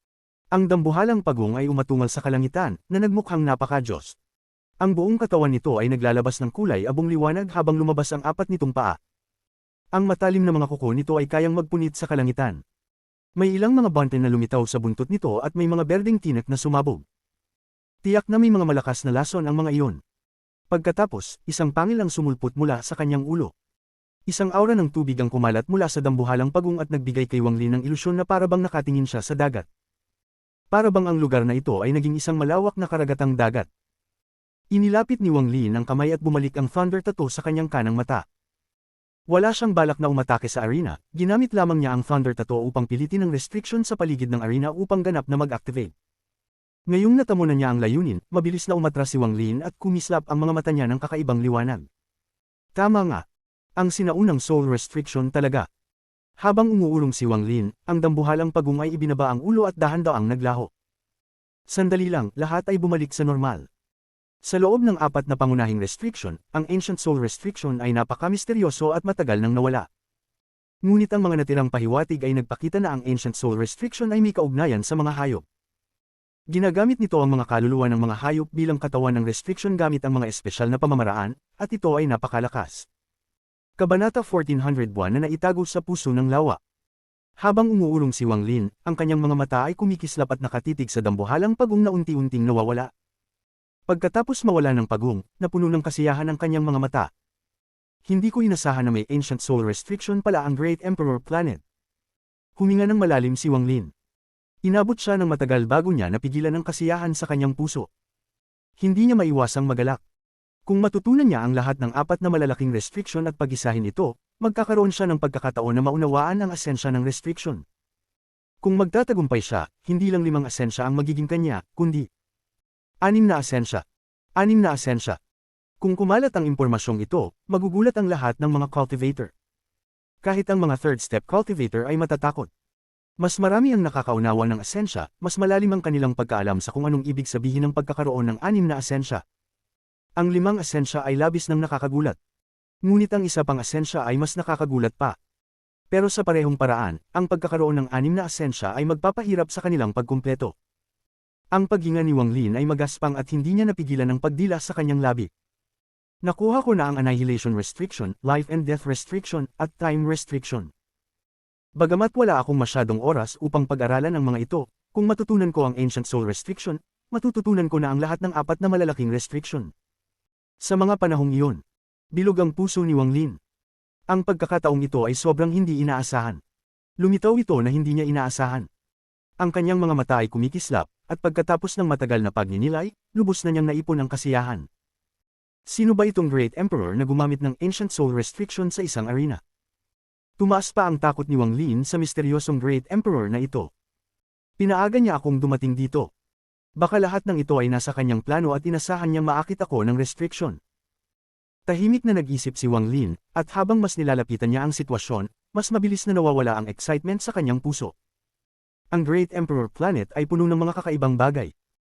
Ang dambuhalang pagong ay umatungal sa kalangitan na nagmukhang napaka-Diyos. Ang buong katawan nito ay naglalabas ng kulay abong liwanag habang lumabas ang apat nitong paa. Ang matalim na mga kuko nito ay kayang magpunit sa kalangitan. May ilang mga bante na lumitaw sa buntot nito at may mga berdeng tinak na sumabog. Tiyak na may mga malakas na lason ang mga iyon. Pagkatapos, isang pangil ang sumulpot mula sa kanyang ulo. Isang aura ng tubig ang kumalat mula sa dambuhalang pagong at nagbigay kay Wang Lin ng ilusyon na parabang nakatingin siya sa dagat. Parabang ang lugar na ito ay naging isang malawak na karagatang dagat. Inilapit ni Wang Lin ang kamay at bumalik ang Thunder Tattoo sa kanyang kanang mata. Wala siyang balak na umatake sa arena, ginamit lamang niya ang Thunder Tattoo upang pilitin ang restriction sa paligid ng arena upang ganap na mag-activate. Ngayong natamo na niya ang layunin, mabilis na umatras si Wang Lin at kumislap ang mga mata niya ng kakaibang liwanag. Tama nga. Ang sinaunang soul restriction talaga. Habang umuulong si Wang Lin, ang dambuhalang pagong ay ibinaba ang ulo at dahan-daang naglaho. Sandali lang, lahat ay bumalik sa normal. Sa loob ng apat na pangunahing restriction, ang Ancient Soul Restriction ay napaka-misteryoso at matagal nang nawala. Ngunit ang mga natirang pahiwatig ay nagpakita na ang Ancient Soul Restriction ay may kaugnayan sa mga hayop. Ginagamit nito ang mga kaluluwa ng mga hayop bilang katawan ng restriction gamit ang mga espesyal na pamamaraan, at ito ay napakalakas. Kabanata 1401 na naitago sa puso ng lawa. Habang umuulong si Wang Lin, ang kanyang mga mata ay kumikislap at nakatitig sa dambuhalang pagong na unti-unting nawawala. Pagkatapos mawala ng pagong, napuno ng kasiyahan ang kanyang mga mata. Hindi ko inasahan na may Ancient Soul Restriction pala ang Great Emperor Planet. Huminga ng malalim si Wang Lin. Inabot siya ng matagal bago niya napigilan ang kasiyahan sa kanyang puso. Hindi niya maiwasang magalak. Kung matutunan niya ang lahat ng apat na malalaking restriction at pag-isahin ito, magkakaroon siya ng pagkakataon na maunawaan ang asensya ng restriction. Kung magtatagumpay siya, hindi lang 5 asensya ang magiging kanya, kundi 6 na asensya. 6 na asensya. Kung kumalat ang impormasyong ito, magugulat ang lahat ng mga cultivator. Kahit ang mga third step cultivator ay matatakot. Mas marami ang nakakaunawa ng asensya, mas malalim ang kanilang pagkaalam sa kung anong ibig sabihin ng pagkakaroon ng 6 na asensya. Ang 5 asensya ay labis ng nakakagulat. Ngunit ang isa pang asensya ay mas nakakagulat pa. Pero sa parehong paraan, ang pagkakaroon ng 6 na asensya ay magpapahirap sa kanilang pagkumpleto. Ang paghinga ni Wang Lin ay magaspang at hindi niya napigilan ang pagdila sa kanyang labi. Nakuha ko na ang Annihilation Restriction, Life and Death Restriction, at Time Restriction. Bagamat wala akong masyadong oras upang pag-aralan ang mga ito, kung matutunan ko ang Ancient Soul Restriction, matututunan ko na ang lahat ng apat na malalaking restriction. Sa mga panahong iyon, bilog ang puso ni Wang Lin. Ang pagkakataong ito ay sobrang hindi inaasahan. Lumitaw ito na hindi niya inaasahan. Ang kanyang mga mata ay kumikislap, at pagkatapos ng matagal na pagninilay, lubos na niyang naipon ang kasiyahan. Sino ba itong Great Emperor na gumamit ng Ancient Soul Restriction sa isang arena? Tumaas pa ang takot ni Wang Lin sa misteryosong Great Emperor na ito. Pinaaga niya akong dumating dito. Baka lahat ng ito ay nasa kanyang plano at inasahan niyang maakit ako ng restriction. Tahimik na nag-isip si Wang Lin, at habang mas nilalapitan niya ang sitwasyon, mas mabilis na nawawala ang excitement sa kanyang puso. Ang Great Emperor Planet ay puno ng mga kakaibang bagay.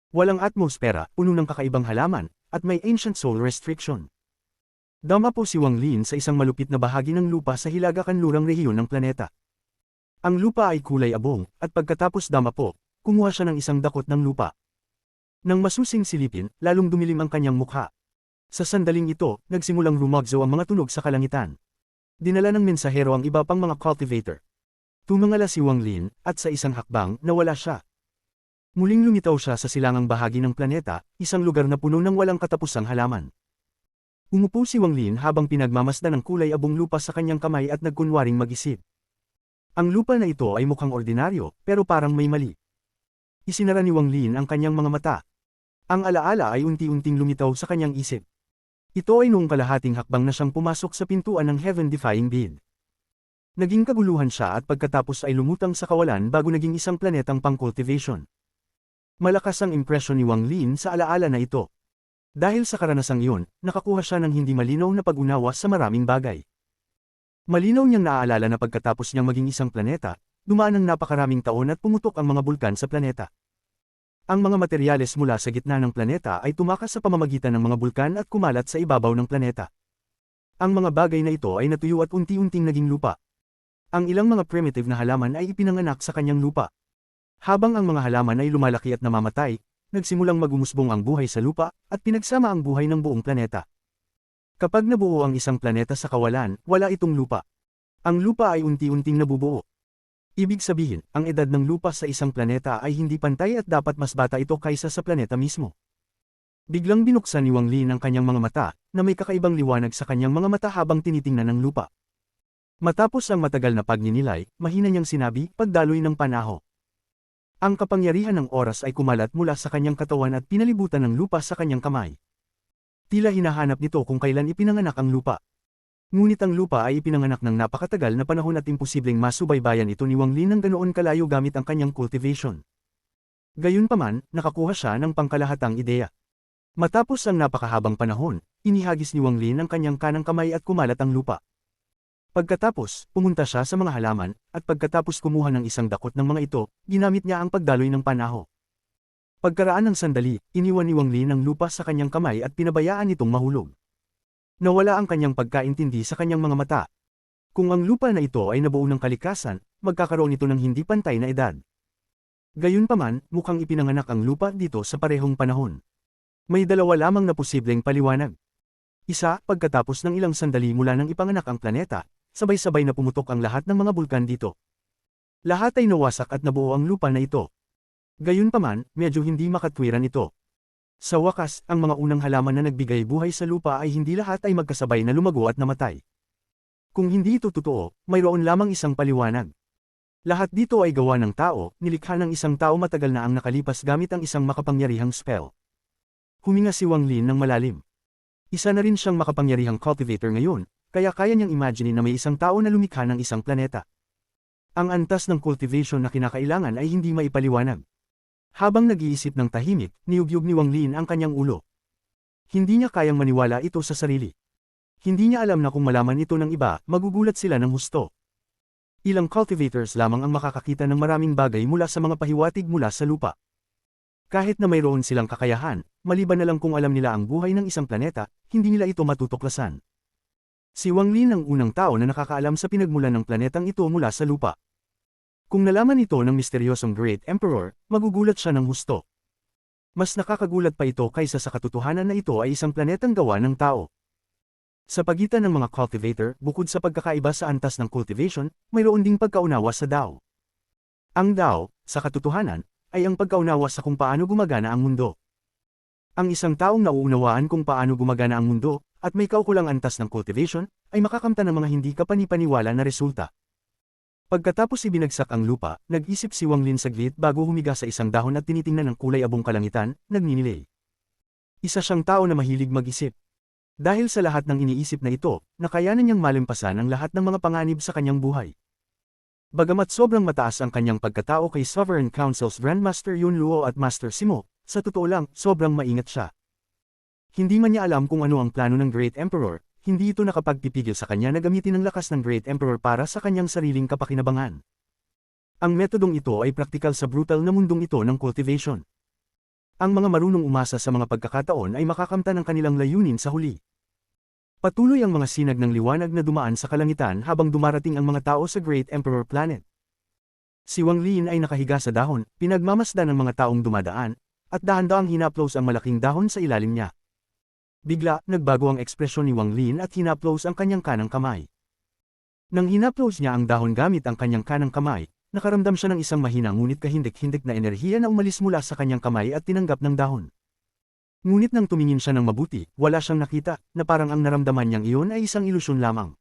Walang atmosfera, puno ng kakaibang halaman, at may Ancient Soul Restriction. Dama po si Wang Lin sa isang malupit na bahagi ng lupa sa hilaga-kanlurang rehiyon ng planeta. Ang lupa ay kulay abong, at pagkatapos dama po, kumuha siya ng isang dakot ng lupa. Nang masusing silipin, lalong dumilim ang kanyang mukha. Sa sandaling ito, nagsimulang rumagsaw ang mga tunog sa kalangitan. Dinala ng mensahero ang iba pang mga cultivator. Tumangala si Wang Lin, at sa isang hakbang, nawala siya. Muling lumitaw siya sa silangang bahagi ng planeta, isang lugar na puno ng walang katapusang halaman. Umupo si Wang Lin habang pinagmamasdan ng kulay abong lupa sa kanyang kamay at nagkunwaring mag-isip. Ang lupa na ito ay mukhang ordinaryo, pero parang may mali. Isinara ni Wang Lin ang kanyang mga mata. Ang alaala ay unti-unting lumitaw sa kanyang isip. Ito ay noong kalahating hakbang na siyang pumasok sa pintuan ng Heaven-defying Bid. Naging kaguluhan siya at pagkatapos ay lumutang sa kawalan bago naging isang planetang pang-cultivation. Malakas ang impresyon ni Wang Lin sa alaala na ito. Dahil sa karanasang iyon, nakakuha siya ng hindi malinaw na pag-unawa sa maraming bagay. Malinaw niyang naaalala na pagkatapos niyang maging isang planeta, dumaan ang napakaraming taon at pumutok ang mga bulkan sa planeta. Ang mga materyales mula sa gitna ng planeta ay tumakas sa pamamagitan ng mga bulkan at kumalat sa ibabaw ng planeta. Ang mga bagay na ito ay natuyo at unti-unting naging lupa. Ang ilang mga primitive na halaman ay ipinanganak sa kanyang lupa. Habang ang mga halaman ay lumalaki at namamatay, nagsimulang magumusbong ang buhay sa lupa, at pinagsama ang buhay ng buong planeta. Kapag nabuo ang isang planeta sa kawalan, wala itong lupa. Ang lupa ay unti-unting nabubuo. Ibig sabihin, ang edad ng lupa sa isang planeta ay hindi pantay at dapat mas bata ito kaysa sa planeta mismo. Biglang binuksan ni Wang Lin ang kanyang mga mata, na may kakaibang liwanag sa kanyang mga mata habang tinitingnan ng lupa. Matapos ang matagal na pagninilay, mahina niyang sinabi, pagdaloy ng panaho. Ang kapangyarihan ng oras ay kumalat mula sa kanyang katawan at pinalibutan ng lupa sa kanyang kamay. Tila hinahanap nito kung kailan ipinanganak ang lupa. Ngunit ang lupa ay ipinanganak ng napakatagal na panahon at imposibleng masubaybayan ito ni Wang Lin ng ganoon kalayo gamit ang kanyang cultivation. Gayunpaman, nakakuha siya ng pangkalahatang ideya. Matapos ang napakahabang panahon, inihagis ni Wang Lin ang kanyang kanang kamay at kumalat ang lupa. Pagkatapos, pumunta siya sa mga halaman, at pagkatapos kumuha ng isang dakot ng mga ito, ginamit niya ang pagdaloy ng panaho. Pagkaraan ng sandali, iniwan ni Wang Lin ang lupa sa kanyang kamay at pinabayaan itong mahulog. Nawala ang kanyang pagkaintindi sa kanyang mga mata. Kung ang lupa na ito ay nabuo ng kalikasan, magkakaroon ito ng hindi pantay na edad. Gayunpaman, mukhang ipinanganak ang lupa dito sa parehong panahon. May dalawa lamang na posibleng paliwanag. Isa, pagkatapos ng ilang sandali mula nang ipanganak ang planeta, sabay-sabay na pumutok ang lahat ng mga bulkan dito. Lahat ay nawasak at nabuo ang lupa na ito. Gayunpaman, medyo hindi makatwiran ito. Sa wakas, ang mga unang halaman na nagbigay buhay sa lupa ay hindi lahat ay magkasabay na lumago at namatay. Kung hindi ito totoo, mayroon lamang isang paliwanag. Lahat dito ay gawa ng tao, nilikha ng isang tao matagal na ang nakalipas gamit ang isang makapangyarihang spell. Huminga si Wang Lin ng malalim. Isa na rin siyang makapangyarihang cultivator ngayon, kaya kaya niyang imagine na may isang tao na lumikha ng isang planeta. Ang antas ng cultivation na kinakailangan ay hindi maipaliwanag. Habang nag-iisip ng tahimik, niyugyug ni Wang Lin ang kanyang ulo. Hindi niya kayang maniwala ito sa sarili. Hindi niya alam na kung malaman ito ng iba, magugulat sila ng husto. Ilang cultivators lamang ang makakakita ng maraming bagay mula sa mga pahiwatig mula sa lupa. Kahit na mayroon silang kakayahan, maliban na lang kung alam nila ang buhay ng isang planeta, hindi nila ito matutuklasan. Si Wang Lin ang unang tao na nakakaalam sa pinagmulan ng planetang ito mula sa lupa. Kung nalaman ito ng misteryosong Great Emperor, magugulat siya ng husto. Mas nakakagulat pa ito kaysa sa katotohanan na ito ay isang planetang gawa ng tao. Sa pagitan ng mga cultivator, bukod sa pagkakaiba sa antas ng cultivation, mayroon ding pagkaunawa sa Dao. Ang Dao, sa katotohanan, ay ang pagkaunawa sa kung paano gumagana ang mundo. Ang isang taong nauunawaan kung paano gumagana ang mundo, at may kaukulang antas ng cultivation, ay makakamtan ng mga hindi kapanipaniwala na resulta. Pagkatapos ibinagsak ang lupa, nag-isip si Wang Lin saglit bago humiga sa isang dahon at tinitingnan ang kulay abong kalangitan, nagninilay. Isa siyang tao na mahilig mag-isip. Dahil sa lahat ng iniisip na ito, nakayanan niyang malimpasan ang lahat ng mga panganib sa kanyang buhay. Bagamat sobrang mataas ang kanyang pagkatao kay Sovereign Council's Grandmaster Yun Luo at Master Simo, sa totoo lang, sobrang maingat siya. Hindi man niya alam kung ano ang plano ng Great Emperor, hindi ito nakapagpipigil sa kanya na gamitin ang lakas ng Great Emperor para sa kanyang sariling kapakinabangan. Ang metodong ito ay praktikal sa brutal na mundong ito ng cultivation. Ang mga marunong umasa sa mga pagkakataon ay makakamtan ng kanilang layunin sa huli. Patuloy ang mga sinag ng liwanag na dumaan sa kalangitan habang dumarating ang mga tao sa Great Emperor Planet. Si Wang Lin ay nakahiga sa dahon, pinagmamasdan ng mga taong dumadaan, at dahan-dahang hinaplos ang malaking dahon sa ilalim niya. Bigla, nagbago ang ekspresyon ni Wang Lin at hinaplos ang kanyang kanang kamay. Nang hinaplos niya ang dahon gamit ang kanyang kanang kamay, nakaramdam siya ng isang mahina ngunit kahindik-hindik na enerhiya na umalis mula sa kanyang kamay at tinanggap ng dahon. Ngunit nang tumingin siya ng mabuti, wala siyang nakita, na parang ang naramdaman niyang iyon ay isang ilusyon lamang.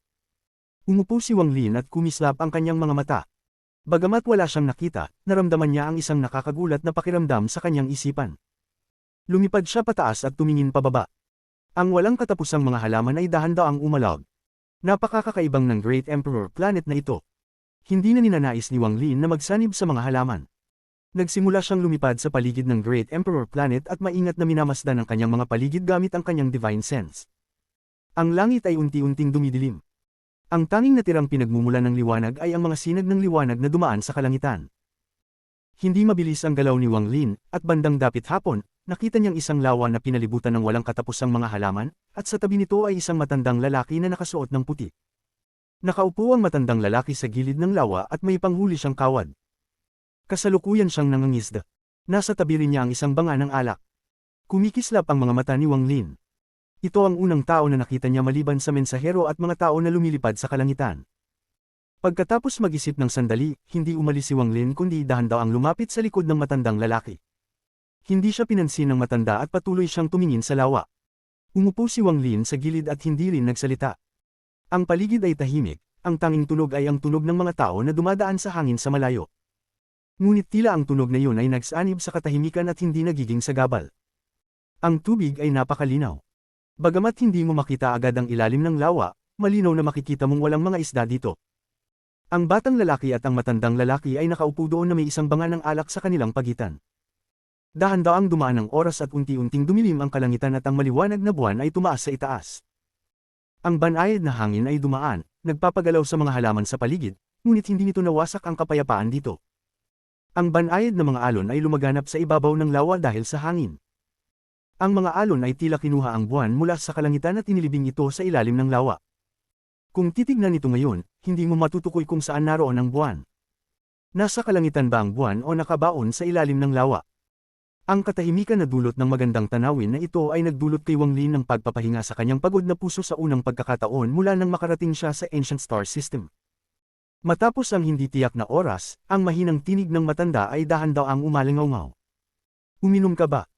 Umupo si Wang Lin at kumislap ang kanyang mga mata. Bagamat wala siyang nakita, naramdaman niya ang isang nakakagulat na pakiramdam sa kanyang isipan. Lumipad siya pataas at tumingin pababa. Ang walang katapusang mga halaman ay dahan-daang umalog. Napakakakaibang ng Great Emperor Planet na ito. Hindi na ninanais ni Wang Lin na magsanib sa mga halaman. Nagsimula siyang lumipad sa paligid ng Great Emperor Planet at maingat na minamasdan ang kanyang mga paligid gamit ang kanyang divine sense. Ang langit ay unti-unting dumidilim. Ang tanging natirang pinagmumulan ng liwanag ay ang mga sinag ng liwanag na dumaan sa kalangitan. Hindi mabilis ang galaw ni Wang Lin, at bandang dapit hapon, nakita niyang isang lawa na pinalibutan ng walang katapusang mga halaman, at sa tabi nito ay isang matandang lalaki na nakasuot ng puti. Nakaupo ang matandang lalaki sa gilid ng lawa at may panghuli siyang kawad. Kasalukuyan siyang nangangisda. Nasa tabi rin niya ang isang banga ng alak. Kumikislap ang mga mata ni Wang Lin. Ito ang unang tao na nakita niya maliban sa mensahero at mga tao na lumilipad sa kalangitan. Pagkatapos mag-isip ng sandali, hindi umalis si Wang Lin kundi dahan-dahang lumapit sa likod ng matandang lalaki. Hindi siya pinansin ng matanda at patuloy siyang tumingin sa lawa. Umupo si Wang Lin sa gilid at hindi rin nagsalita. Ang paligid ay tahimik, ang tanging tunog ay ang tunog ng mga tao na dumadaan sa hangin sa malayo. Ngunit tila ang tunog na yun ay nagsanib sa katahimikan at hindi nagiging sagabal. Ang tubig ay napakalinaw. Bagamat hindi mo makita agad ang ilalim ng lawa, malinaw na makikita mong walang mga isda dito. Ang batang lalaki at ang matandang lalaki ay nakaupo doon na may isang banga ng alak sa kanilang pagitan. Dahan-dahang dumaan ang oras at unti-unting dumilim ang kalangitan at ang maliwanag na buwan ay tumaas sa itaas. Ang banayad na hangin ay dumaan, nagpapagalaw sa mga halaman sa paligid, ngunit hindi nito nawasak ang kapayapaan dito. Ang banayad na mga alon ay lumaganap sa ibabaw ng lawa dahil sa hangin. Ang mga alon ay tila kinuha ang buwan mula sa kalangitan at inilibing ito sa ilalim ng lawa. Kung titignan ito ngayon, hindi mo matutukoy kung saan naroon ang buwan. Nasa kalangitan ba ang buwan o nakabaon sa ilalim ng lawa? Ang katahimikan na dulot ng magandang tanawin na ito ay nagdulot kay Wang Lin ng pagpapahinga sa kanyang pagod na puso sa unang pagkakataon mula nang makarating siya sa Ancient Star System. Matapos ang hindi tiyak na oras, ang mahinang tinig ng matanda ay dahan-dahang umalingaw-ngaw. Uminom ka ba?